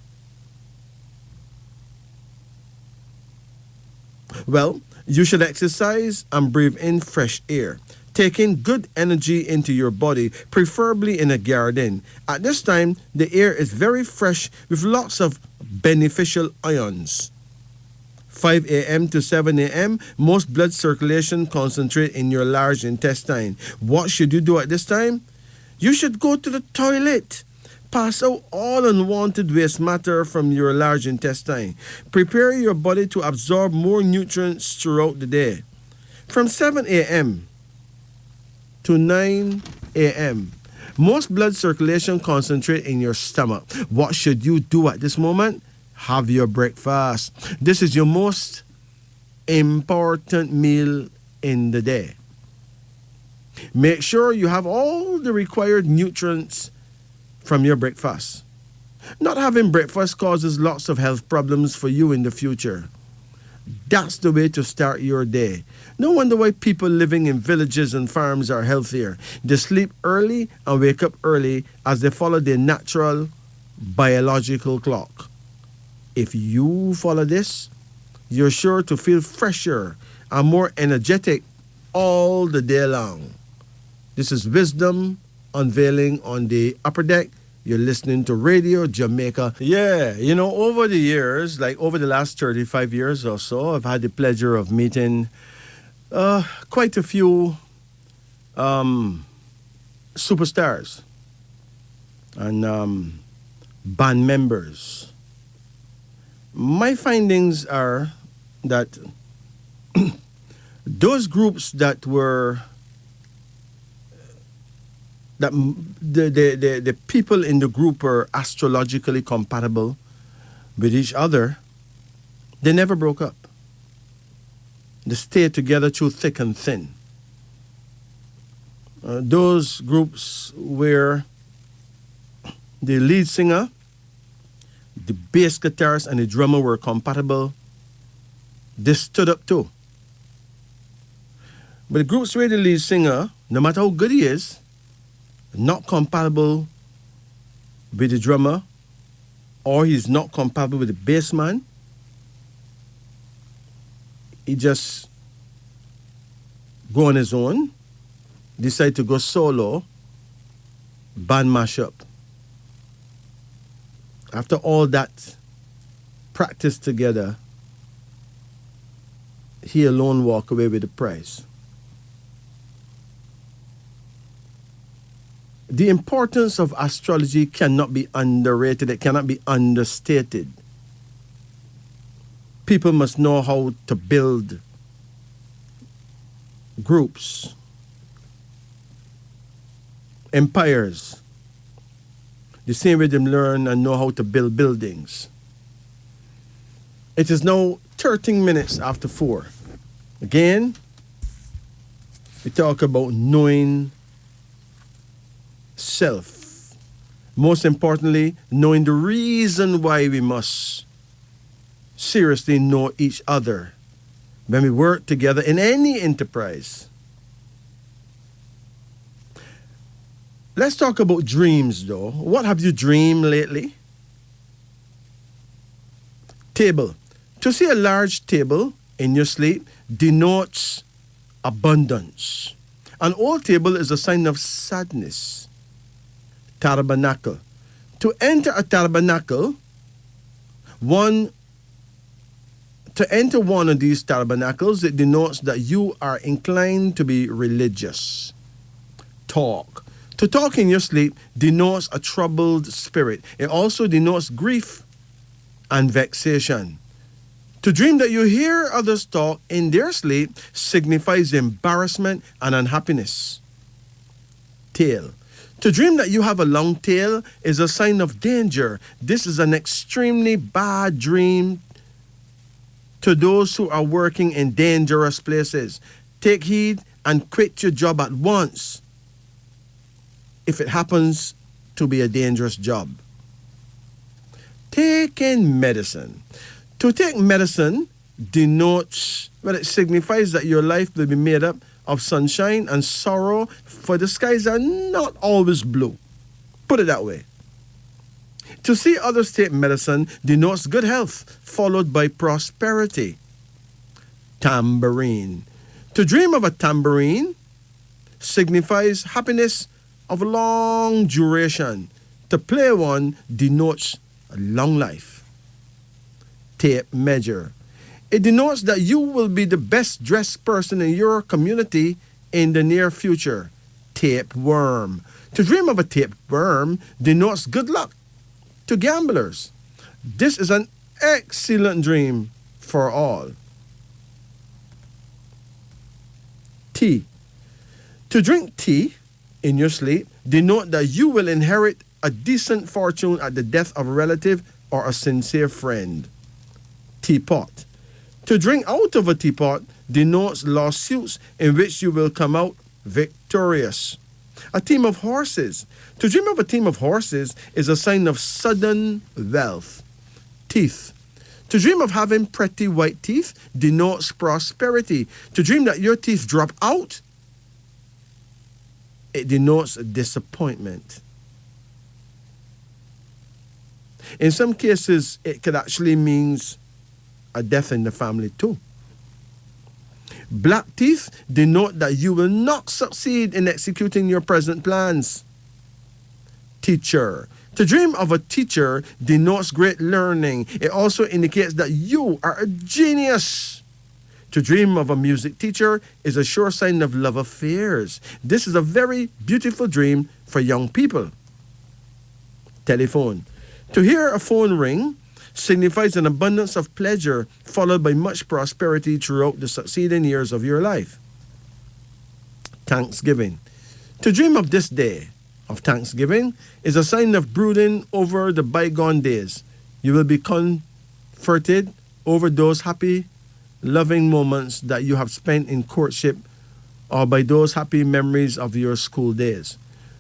Well, you should exercise and breathe in fresh air, taking good energy into your body, preferably in a garden. At this time, the air is very fresh with lots of beneficial ions. 5 a.m. to 7 a.m., most blood circulation concentrate in your large intestine. What should you do at this time? You should go to the toilet. Pass out all unwanted waste matter from your large intestine. Prepare your body to absorb more nutrients throughout the day. From 7 a.m. to 9 a.m., most blood circulation concentrate in your stomach. What should you do at this moment? Have your breakfast. This is your most important meal in the day. Make sure you have all the required nutrients from your breakfast. Not having breakfast causes lots of health problems for you in the future. That's the way to start your day. No wonder why people living in villages and farms are healthier. They sleep early and wake up early as they follow their natural biological clock. If you follow this, you're sure to feel fresher and more energetic all the day long. This is Wisdom Unveiling on the Upper Deck. You're listening to Radio Jamaica. Yeah, over the years, like over the last 35 years or so, I've had the pleasure of meeting quite a few superstars and band members. My findings are that those groups that were that the people in the group were astrologically compatible with each other, they never broke up. They stayed together through thick and thin. Those groups where the lead singer, the bass guitarist, and the drummer were compatible, they stood up too. But the groups where the lead singer, no matter how good he is, not compatible with the drummer, or he's not compatible with the bass man, he just go on his own, decide to go solo, band mash up. After all that practice together, he alone walk away with the prize. The importance of astrology cannot be underrated. It cannot be understated. People must know how to build groups, empires, the same way they learn and know how to build buildings. It is now 13 minutes after 4. Again, we talk about knowing self. Most importantly, knowing the reason why we must seriously know each other when we work together in any enterprise. Let's talk about dreams, though. What have you dreamed lately? Table. To see a large table in your sleep denotes abundance. An old table is a sign of sadness. Tabernacle. To enter a tabernacle, one of these tabernacles, it denotes that you are inclined to be religious. Talk. To talk in your sleep denotes a troubled spirit. It also denotes grief and vexation. To dream that you hear others talk in their sleep signifies embarrassment and unhappiness. Tail. To dream that you have a long tail is a sign of danger. This is an extremely bad dream to those who are working in dangerous places. Take heed and quit your job at once if it happens to be a dangerous job. Taking medicine. To take medicine denotes, it signifies that your life will be made up of sunshine and sorrow, for the skies are not always blue. Put it that way. To see others take medicine denotes good health, followed by prosperity. Tambourine. To dream of a tambourine signifies happiness of long duration. To play one denotes a long life. Tape measure. It denotes that you will be the best dressed person in your community in the near future. Tapeworm. To dream of a tapeworm denotes good luck to gamblers. This is an excellent dream for all. Tea. To drink tea in your sleep denote that you will inherit a decent fortune at the death of a relative or a sincere friend. Teapot. To drink out of a teapot denotes lawsuits in which you will come out victorious. A team of horses. To dream of a team of horses is a sign of sudden wealth. Teeth. To dream of having pretty white teeth denotes prosperity. To dream that your teeth drop out, it denotes disappointment. In some cases, it could actually mean a death in the family too. Black teeth denote that you will not succeed in executing your present plans. Teacher. To dream of a teacher denotes great learning. It also indicates that you are a genius. To dream of a music teacher is a sure sign of love affairs. This is a very beautiful dream for young people. Telephone. To hear a phone ring signifies an abundance of pleasure followed by much prosperity throughout the succeeding years of your life. Thanksgiving. To dream of this day of Thanksgiving is a sign of brooding over the bygone days. You will be comforted over those happy, loving moments that you have spent in courtship or by those happy memories of your school days.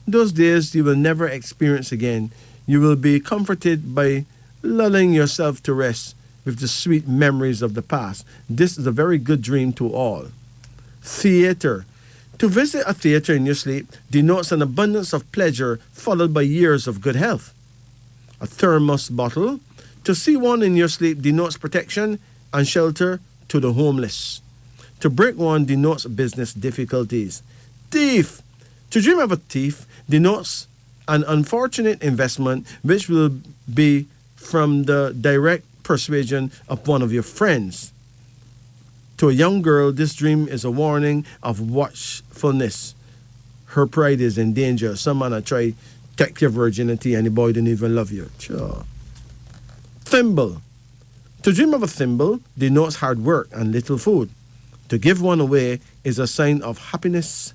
Those days you will never experience again. You will be comforted by lulling yourself to rest with the sweet memories of the past. This is a very good dream to all. Theater. To visit a theater in your sleep denotes an abundance of pleasure followed by years of good health. A thermos bottle. To see one in your sleep denotes protection and shelter to the homeless. To break one denotes business difficulties. Thief. To dream of a thief denotes an unfortunate investment which will be from the direct persuasion of one of your friends. To a young girl, this dream is a warning of watchfulness. Her pride is in danger. Some man try take your virginity and the boy didn't even love you. Sure. Thimble. To dream of a thimble denotes hard work and little food. To give one away is a sign of happiness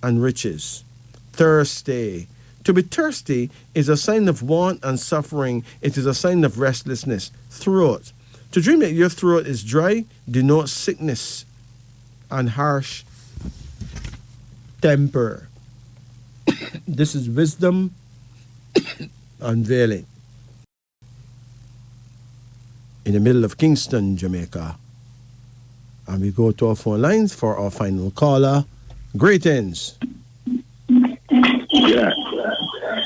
and riches. Thirsty. To be thirsty is a sign of want and suffering. It is a sign of restlessness. Throat. To dream that your throat is dry denotes sickness and harsh temper. This is wisdom unveiling. In the middle of Kingston, Jamaica. And we go to our phone lines for our final caller. Greetings. Yeah.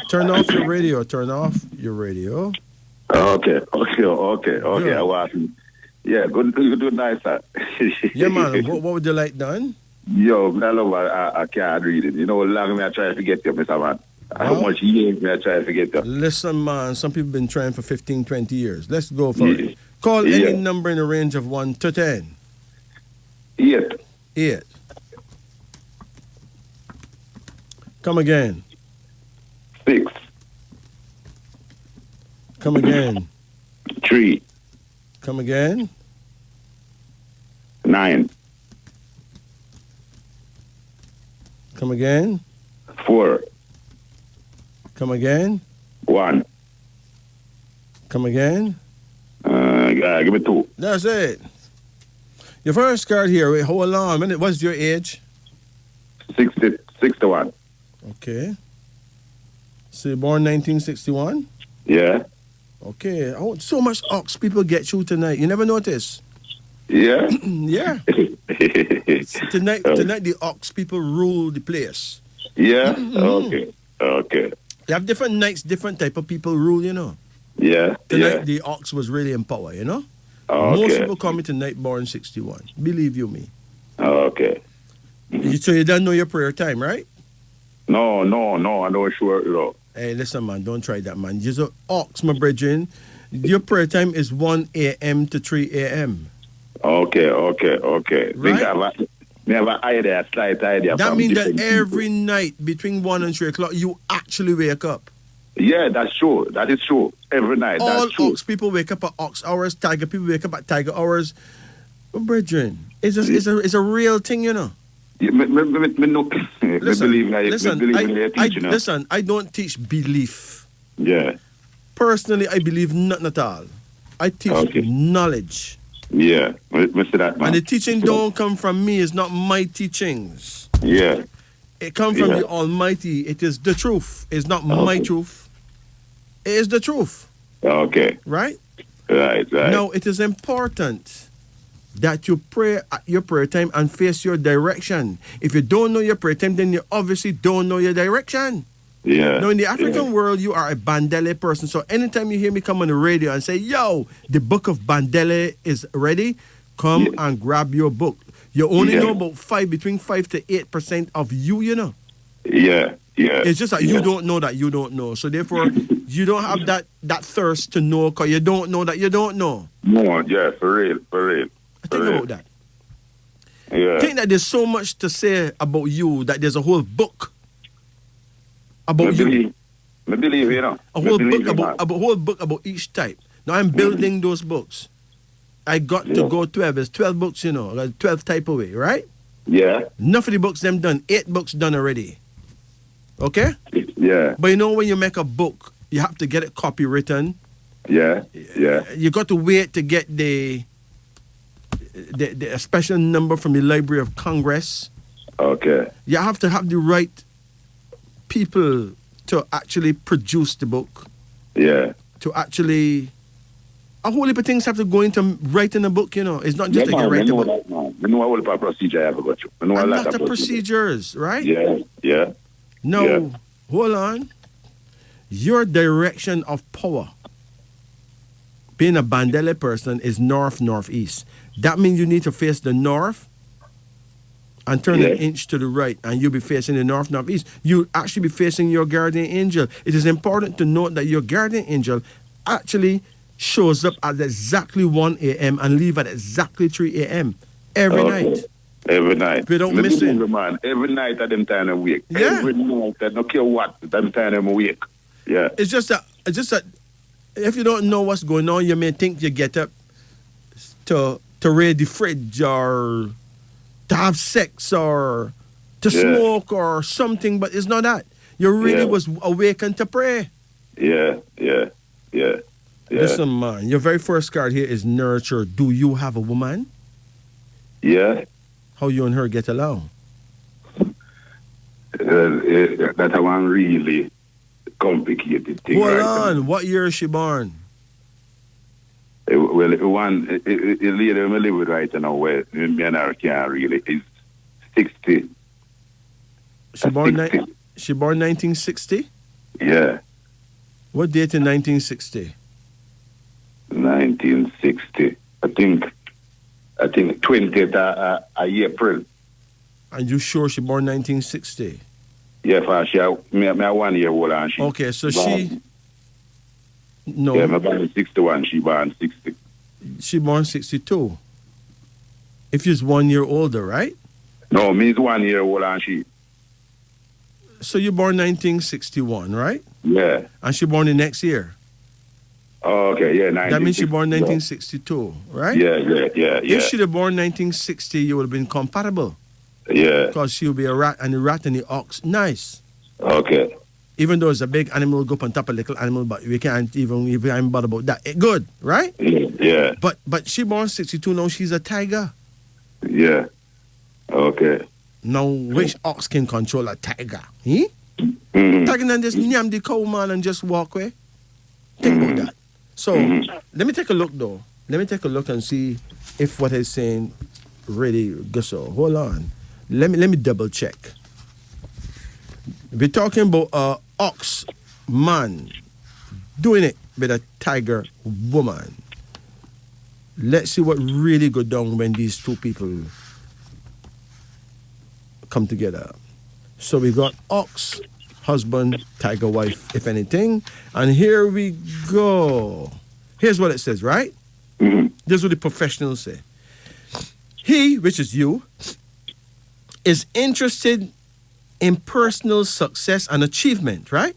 Turn off your radio. Turn off your radio. Okay. I was. Yeah, good night, sir. Yeah, man. What would you like done? Yo, I love I can't read it. You know, long me I try to forget you, Mr. Man. How much years me I try to forget you? Listen, man, some people been trying for 15, 20 years. Let's go for it. Call any number in the range of 1 to 10. 8. 8. Come again. 6. Come again. 3. Come again. 9. Come again. 4. Come again. 1. Come again. Give me 2. That's it. Your first card here. Wait, hold on a minute. What's your age? 61. Okay. So you're born 1961? Yeah. Okay. Oh, so much ox people get you tonight. You never notice? Yeah. Yeah. Tonight the ox people rule the place. Yeah. Okay. They have different nights, different type of people rule, you know. Yeah. Tonight the ox was really in power, you know. Most people call me tonight born 61. Believe you me. Okay. So you don't know your prayer time, right? No, I don't sure, you know. Hey, listen, man, don't try that, man. You're so ox, my brethren. Your prayer time is 1 a.m. to 3 a.m. Okay. Right? Me have an idea, a slight idea. That means that every night between 1 and 3 o'clock, you actually wake up. Yeah, that's true. That is true. Every night, All that's true. ox people wake up at ox hours. Tiger people wake up at tiger hours. But brethren, it's a real thing, you know. Me know. Listen, I don't teach belief. Yeah. Personally, I believe nothing at all. I teach knowledge. Yeah. Me see that, man. And the teaching don't come from me. It's not my teachings. Yeah. It comes from the Almighty. It is the truth. It's not my truth. It is the truth. Okay. Right? Right. Now, it is important that you pray at your prayer time and face your direction. If you don't know your prayer time, then you obviously don't know your direction. Yeah. Now, in the African world, you are a Bandele person. So anytime you hear me come on the radio and say, yo, the book of Bandele is ready, come and grab your book. You only know about between 5 to 8% of you know. Yeah. It's just that you don't know that you don't know. So therefore, you don't have that thirst to know because you don't know that you don't know. No, yeah, for real. Think about that. Yeah. Think that there's so much to say about you that there's a whole book about you. I believe, you know. A whole book about each type. Now I'm building those books. I got to go 12. There's 12 books, you know, like 12 type away, right? Yeah. Enough of the books them done. 8 books done already. Okay? Yeah. But you know when you make a book, you have to get it copywritten. Yeah. You got to wait to get the special number from the Library of Congress. Okay. You have to have the right people to actually produce the book. Yeah. To actually... A whole heap of things have to go into writing a book, you know. It's not just like you write a book. I know all the procedure I have to go through. A lot of procedures, right? Yeah. No, hold on. Your direction of power, being a Bandele person, is north-northeast. That means you need to face the north and turn an inch to the right, and you'll be facing the north-northeast. You'll actually be facing your guardian angel. It is important to note that your guardian angel actually shows up at exactly 1 a.m. and leave at exactly 3 a.m. every night. Every night. We don't miss it. Man. Every night at them time I'm wake. Yeah. Every night, I don't care what, at them time I'm awake. Yeah. It's just that if you don't know what's going on, you may think you get up to raid the fridge or to have sex or to smoke or something, but it's not that. You really was awakened to pray. Yeah. Listen, man, your very first card here is nurture. Do you have a woman? Yeah. How you and her get along? That's one really complicated thing. Hold on. What year is she born? Well, the lady I live with right now, where me and her can't really, is 60. She born 1960? Yeah. What date in 1960? 1960. I think 20th April. And you sure she born 1960? Yeah, for she me 1 year old and she. Okay, so born, she. No. Yeah, my born 61. She born 60. She born 62. If you're 1 year older, right? No, me's 1 year old and she. So you born 1961, right? Yeah. And she born the next year. Oh, okay, yeah. That means she born 1962, right? Yeah. If she'd have born 1960, you would have been compatible. Yeah. Because she would be a rat, and the rat and the ox, nice. Okay. Even though it's a big animal, go up on top of a little animal, but we can't even bother about that. Good, right? Yeah. But she born 62, now she's a tiger. Yeah. Okay. Now, which ox can control a tiger? Tiger can just nyam the cow, man, and just walk away. Think about that. So, let me take a look, though. Let me take a look and see if what I'm saying really goes so. Hold on. Let me double check. We're talking about ox man doing it with a tiger woman. Let's see what really go down when these two people come together. So we got ox husband, tiger wife, if anything. And here we go. Here's what it says, right? This is what the professionals say. He, which is you, is interested in personal success and achievement, right?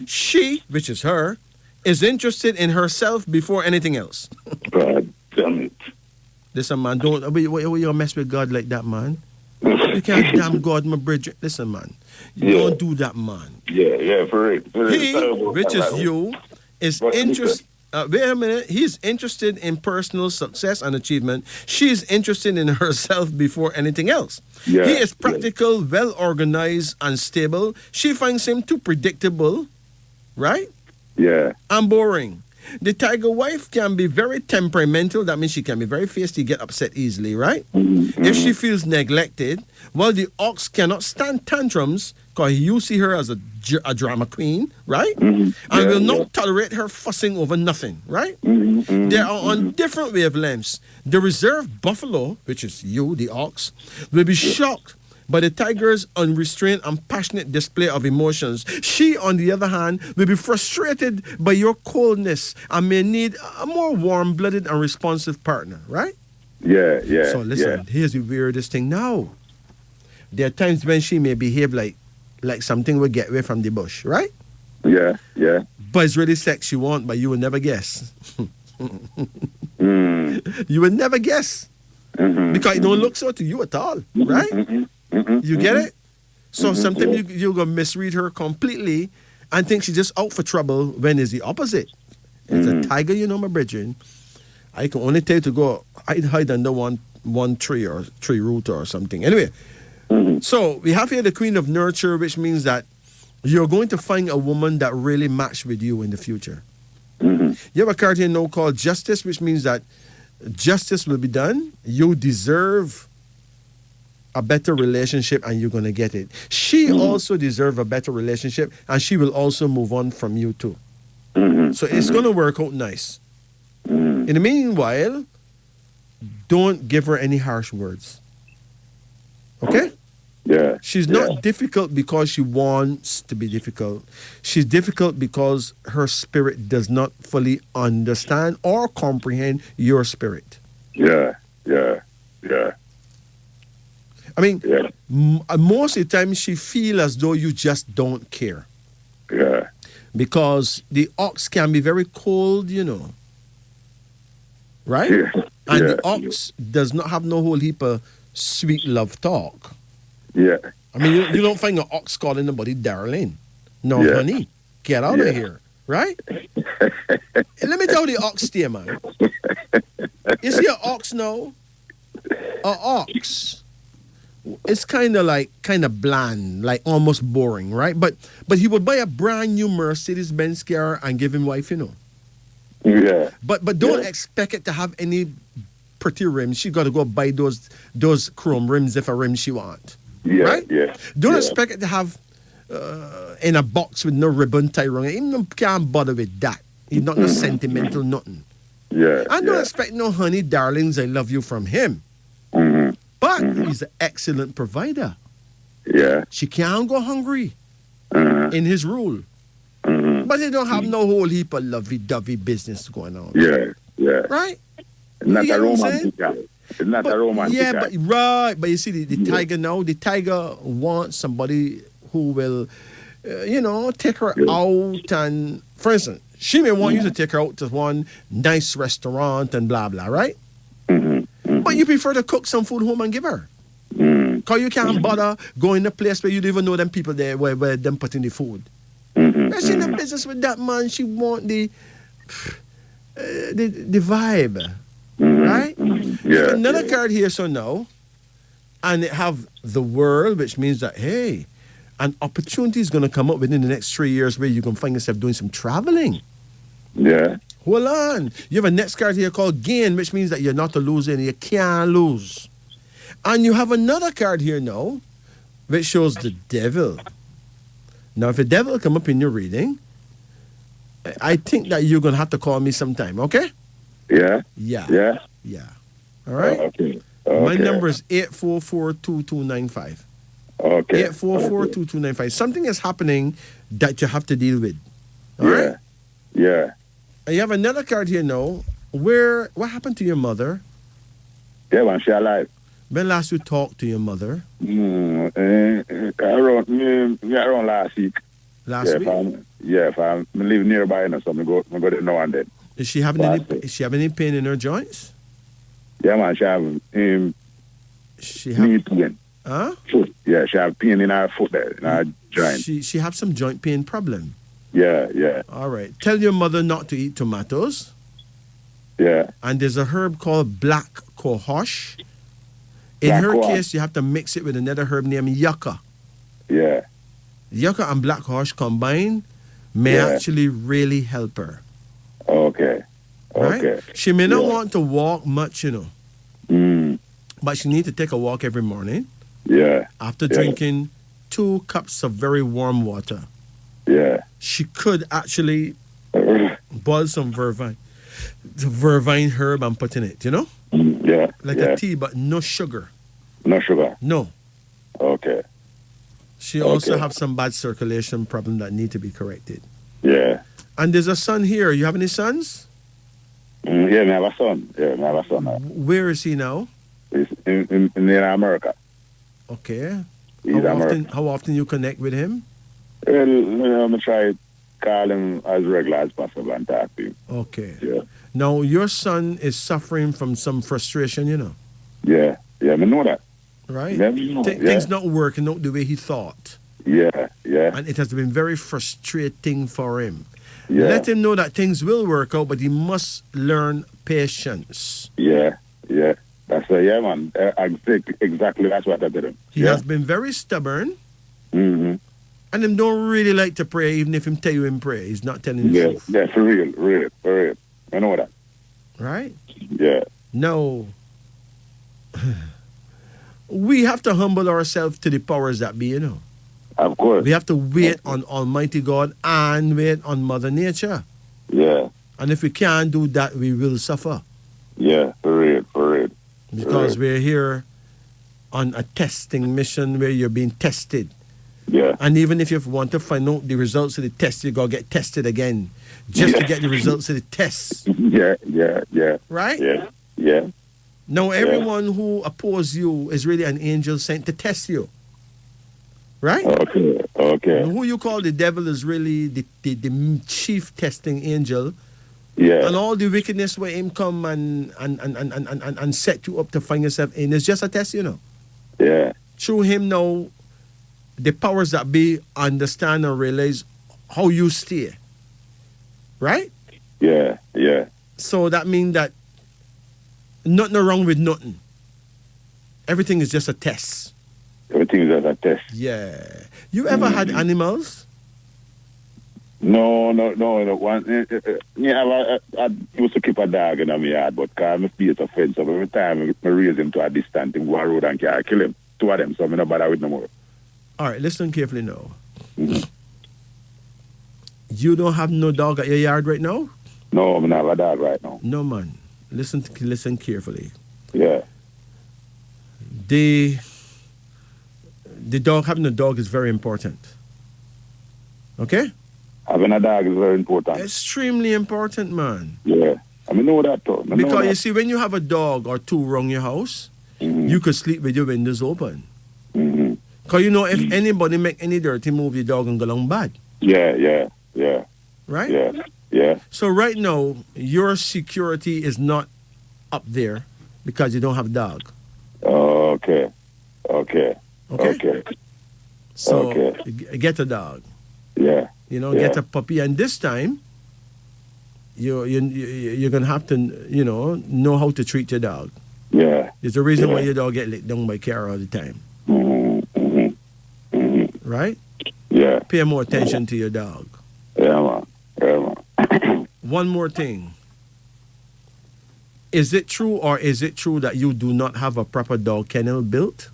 She, which is her, is interested in herself before anything else. God damn it. Listen, man, you mess with God like that, man. You can't damn God, my bridge. Listen, man. Don't do that, man. Yeah, for it. He, which is you, is interested. Wait a minute. He's interested in personal success and achievement. She's interested in herself before anything else. Yeah, he is practical, well organized, and stable. She finds him too predictable, right? Yeah. And boring. The tiger wife can be very temperamental. That means she can be very feisty, get upset easily, right? If she feels neglected, well, the ox cannot stand tantrums because you see her as a drama queen, right? And will not tolerate her fussing over nothing, right? They are on different wavelengths. The reserved buffalo, which is you, the ox, will be shocked by the tiger's unrestrained and passionate display of emotions. She, on the other hand, will be frustrated by your coldness and may need a more warm-blooded and responsive partner, right? Yeah. So listen, here's the weirdest thing now. There are times when she may behave like something will get away from the bush, right? Yeah. But it's really sex you want, but you will never guess. You will never guess. Because it don't look so to you at all, right? You get it? So sometimes you're going to misread her completely and think she's just out for trouble when it's the opposite. It's a tiger, my brethren. I can only tell you to go hide under one tree or tree root or something. Anyway, so we have here the queen of nurture, which means that you're going to find a woman that really match with you in the future. You have a card here now called justice, which means that justice will be done. You deserve a better relationship and you're going to get it. She also deserves a better relationship and she will also move on from you too. So it's going to work out nice. In the meanwhile, don't give her any harsh words. Okay? Yeah. She's not difficult because she wants to be difficult. She's difficult because her spirit does not fully understand or comprehend your spirit. Yeah. I mean, most of the time she feels as though you just don't care. Yeah. Because the ox can be very cold, right? Yeah. And the ox does not have no whole heap of sweet love talk. Yeah. I mean, you don't find an ox calling nobody darling. No, honey, get out of here, right? And let me tell you the ox there, man. You see an ox now? An ox. It's kind of bland, like almost boring, right? But he would buy a brand new Mercedes-Benz car and give him wife, Yeah. But don't expect it to have any pretty rims. She got to go buy those chrome rims if a rim she want. Yeah. Right? Yeah. Don't expect it to have in a box with no ribbon tie around it. He can't bother with that. He's not no sentimental nothing. Yeah. I don't expect no honey darlings I love you from him. But he's an excellent provider. Yeah. She can't go hungry in his rule. But he don't have no whole heap of lovey-dovey business going on. Yeah. Right? Not a romantic guy. It's not a romantic guy. But you see the tiger now, the tiger wants somebody who will, take her out and, for instance, she may want you to take her out to one nice restaurant and blah, blah, right? But you prefer to cook some food home and give her. Because you can't bother going to a place where you don't even know them people there where them putting the food. She's in the business with that man. She want the vibe. Right? Yeah. Another card here, so now, and it have the world, which means that, hey, an opportunity is going to come up within the next 3 years where you can find yourself doing some traveling. Yeah. Hold on. You have a next card here called gain, which means that you're not a loser and you can't lose. And you have another card here now, which shows the devil. Now, if the devil come up in your reading, I think that you're going to have to call me sometime, okay? Yeah. All right? Okay. My number is 844-2295. Okay. 844-2295. Something is happening that you have to deal with. All right? Yeah. And you have another card here now. What happened to your mother? Yeah, man, she alive. When last you talked to your mother? Around last week. Last week? If I live nearby, so I go there now and then. Is she having any pain in her joints? Yeah, man, she have knee pain. Huh? Foot. Yeah, she have pain in her foot there, in her joint. She have some joint pain problem. Yeah. All right. Tell your mother not to eat tomatoes. Yeah. And there's a herb called black cohosh. In her case, you have to mix it with another herb named yucca. Yeah. Yucca and black cohosh combined may actually really help her. Okay. Right? Okay. She may not Yeah. want to walk much, Mm. but she needs to take a walk every morning Yeah. after Yeah. drinking 2 cups of very warm water. Yeah. She could actually boil some vervine herb and put in it, Yeah. like yeah. a tea, but no sugar. No sugar. No. Okay. She also Okay. have some bad circulation problem that need to be corrected. Yeah. And there's a son here. You have any sons? Yeah, I have a son. Yeah, I have a son now. Where is he now? He's in America. Okay. He's American. How often you connect with him? Well, I'm going to try to call him as regular as possible and talk to him. Okay. Yeah. Now, your son is suffering from some frustration, Yeah. Yeah, I know that. right? Yeah, yeah. Things not working out the way he thought. Yeah, yeah. And it has been very frustrating for him. Yeah. Let him know that things will work out, but he must learn patience. Yeah, yeah. That's yeah, man. I think exactly that's what I did him. He has been very stubborn, Mm-hmm. and him don't really like to pray, even if him tell you him pray. He's not telling the Yeah, truth. yeah, for real. I know that. Right? Yeah. No. We have to humble ourselves to the powers that be, Of course. We have to wait on Almighty God and wait on Mother Nature. Yeah, And if we can't do that, we will suffer. yeah, for real. Because Right. we're here on a testing mission where you're being tested. Yeah, And even if you want to find out the results of the test, you got to get tested again just to Yeah. get the results of the test. yeah, Right? yeah. Now, everyone who opposes you is really an angel sent to test you. Right? Okay. And who you call the devil is really the chief testing angel. Yeah, And all the wickedness where him come and set you up to find yourself in is just a test, yeah, Through him now, the powers that be understand and realize how you stay. Right? yeah. So that means that nothing wrong with nothing. Everything is just a test. Everything is as a test. Yeah. You ever had animals? No. One, I used to keep a dog in my yard, but because I'm feet of fence, so every time I raise him to a distance, him go a road and can't kill him. 2 of them, so I'm not bother with no more. All right, listen carefully now. Mhm. You don't have no dog at your yard right now? No, I'm not have a dog right now. No, man. Listen carefully. Yeah, Having a dog is very important. Okay? having a dog is very important. Extremely important, man. Yeah, I know that too. Because you see, when you have a dog or 2 around your house, you could sleep with your windows open. Mm-hmm. Because if anybody make any dirty move, the dog can go along bad. Yeah, Right? yeah. So right now, your security is not up there because you don't have a dog. Okay. Okay? So get a dog. Yeah. Get a puppy, and this time you're gonna have to know how to treat your dog. Yeah. There's a reason why your dog get licked down by car all the time, right? Yeah. Pay more attention to your dog. Yeah, man. One more thing. Is it true that you do not have a proper dog kennel built?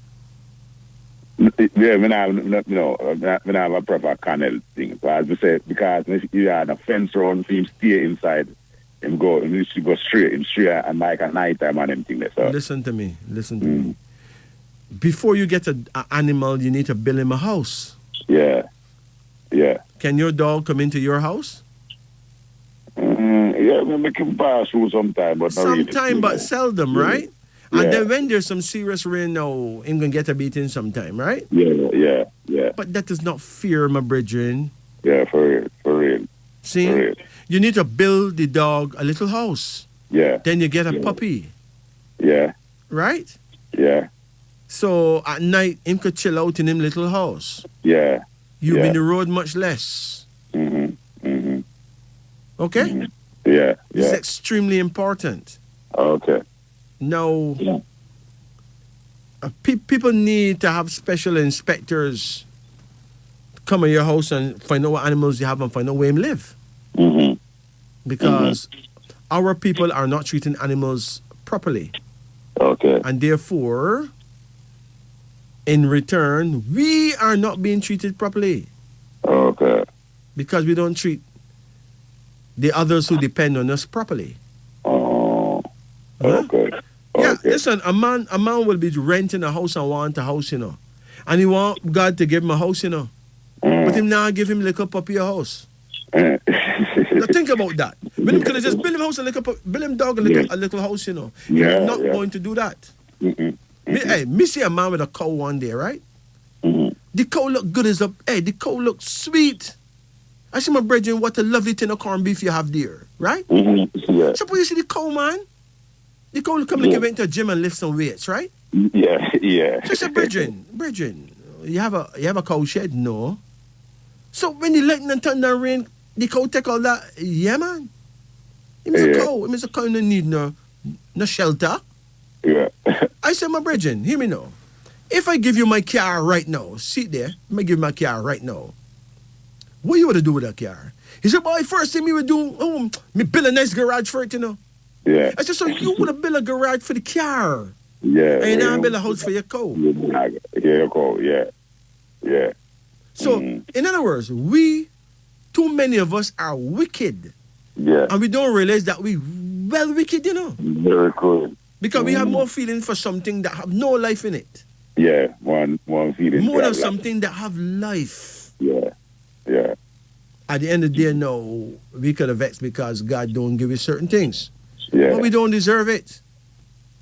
Yeah, when I have a proper kennel thing. So as we say, because if you had a fence around him, stay inside, him go straight and like a night time and everything there. So Listen to me. Before you get an animal, you need to build him a house. yeah. Can your dog come into your house? Yeah, we make him pass through sometime, but not really. Sometime, but seldom, Yeah. right? Yeah. And then when there's some serious rain now, him gonna get a beating sometime, right? Yeah. But that is not fear, my brethren. Yeah, for real. See? For real. You need to build the dog a little house. Yeah. Then you get a puppy, Yeah. right? Yeah. So at night, him could chill out in him little house. Yeah. You Yeah. in the road much less. Okay? Yeah. It's extremely important. Okay. Now, people need to have special inspectors come at your house and find out what animals you have and find out where him live. because our people are not treating animals properly. Okay. And therefore, in return, we are not being treated properly Okay. because we don't treat the others who depend on us properly. Oh. Huh? Okay. Yeah, Okay. listen, a man will be renting a house and want a house, and he want God to give him a house, but him now give him little puppy a house. Now think about that. But him could have just build him house and build him dog a little house, He's not going to do that. Me see a man with a cow one day, right? The cow look good as the cow look sweet. I see my brethren, what a lovely tin of corned beef you have there, right? Yeah. Suppose you see the cow, man. The cow come like you went to a gym and lift some weights, right? Yeah. So I said, brethren, you have a cow shed? No. So when the lightning and thunder and rain, the cow take all that? Yeah, man. It means a cow. It means a cow don't need no shelter. Yeah. I said, my brethren, hear me now. If I give you my car right now, sit there, let me give you my car right now. What you want to do with that car? He said, boy, first thing me would do, me build a nice garage for it, Yeah. I said, so you want to build a garage for the car? Yeah. And now build a house for your cow. Yeah, cow. Yeah. So, in other words, too many of us are wicked. Yeah. And we don't realize that we wicked, Very cool. Because we have more feeling for something that have no life in it. Yeah, one feeling. More than something that have life. Yeah. At the end of the day, no, we could have vexed because God don't give us certain things. Yeah. But we don't deserve it.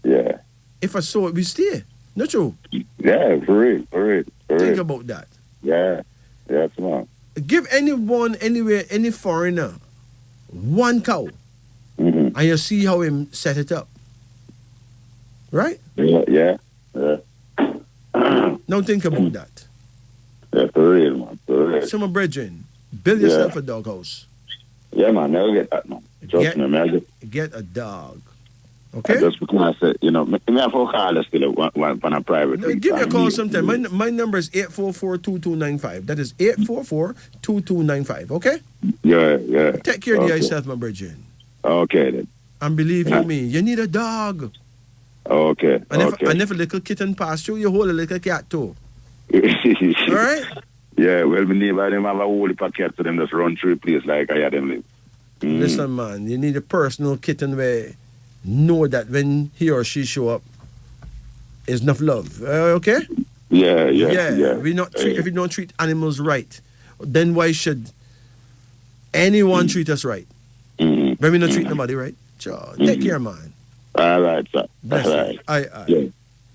Yeah. If I saw it, we stay. Not true? Yeah, for real. Think about that. Yeah, come on. Give anyone, anywhere, any foreigner, one cow, and you see how him set it up. Right? Yeah. Now think about that. Yeah, for real, man. For real. So, my brethren, build yourself a doghouse. Yeah, man, never get that, man. Trust me, man. Get a dog. Okay? Just because I said, me have a call still one a private. No, give me a call sometime. My number is 844-2295. That is 844-2295, okay? Yeah. Take care of yourself, my brethren. Okay, then. And believe you me, you need a dog. Okay. And if a little kitten pass you, you hold a little cat too. All right? Yeah, well, my neighbor, them have a whole heap of cats, so them just run through the place like I had them live. Listen, man, you need a personal kitten where know that when he or she show up, is enough love. Okay? Yeah. If we don't treat animals right, then why should anyone treat us right? When we don't treat nobody right? Sure. Take care, man. All right, sir. Bless All you. right. Aye. Yeah.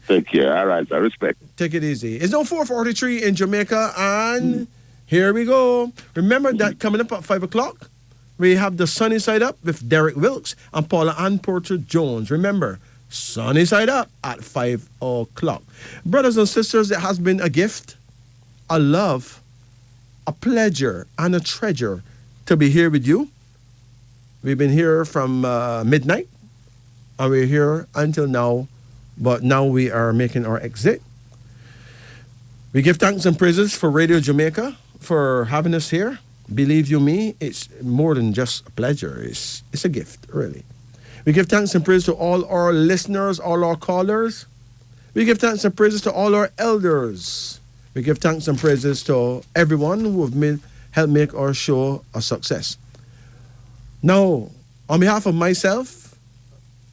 Take care. All right, sir. Respect. Take it easy. It's now 4:43 in Jamaica, and here we go. Remember that coming up at 5 o'clock, we have the Sunny Side Up with Derek Wilkes and Paula Ann Porter Jones. Remember, Sunny Side Up at 5 o'clock. Brothers and sisters, it has been a gift, a love, a pleasure, and a treasure to be here with you. We've been here from midnight, and we're here until now, but now we are making our exit. We give thanks and praises for Radio Jamaica for having us here. Believe you me, it's more than just a pleasure. It's a gift, really. We give thanks and praise to all our listeners, all our callers. We give thanks and praises to all our elders. We give thanks and praises to everyone who have helped make our show a success. Now, on behalf of myself,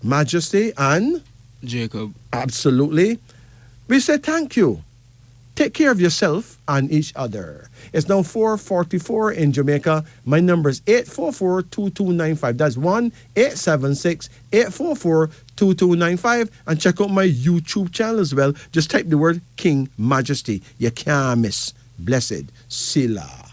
Majesty, and Jacob, absolutely, we say thank you. Take care of yourself and each other. It's now 4:44 in Jamaica. My number is 844-2295. That's 1-876-844-2295. And check out my YouTube channel as well. Just type the word King Majesty. You can't miss. Blessed Sila.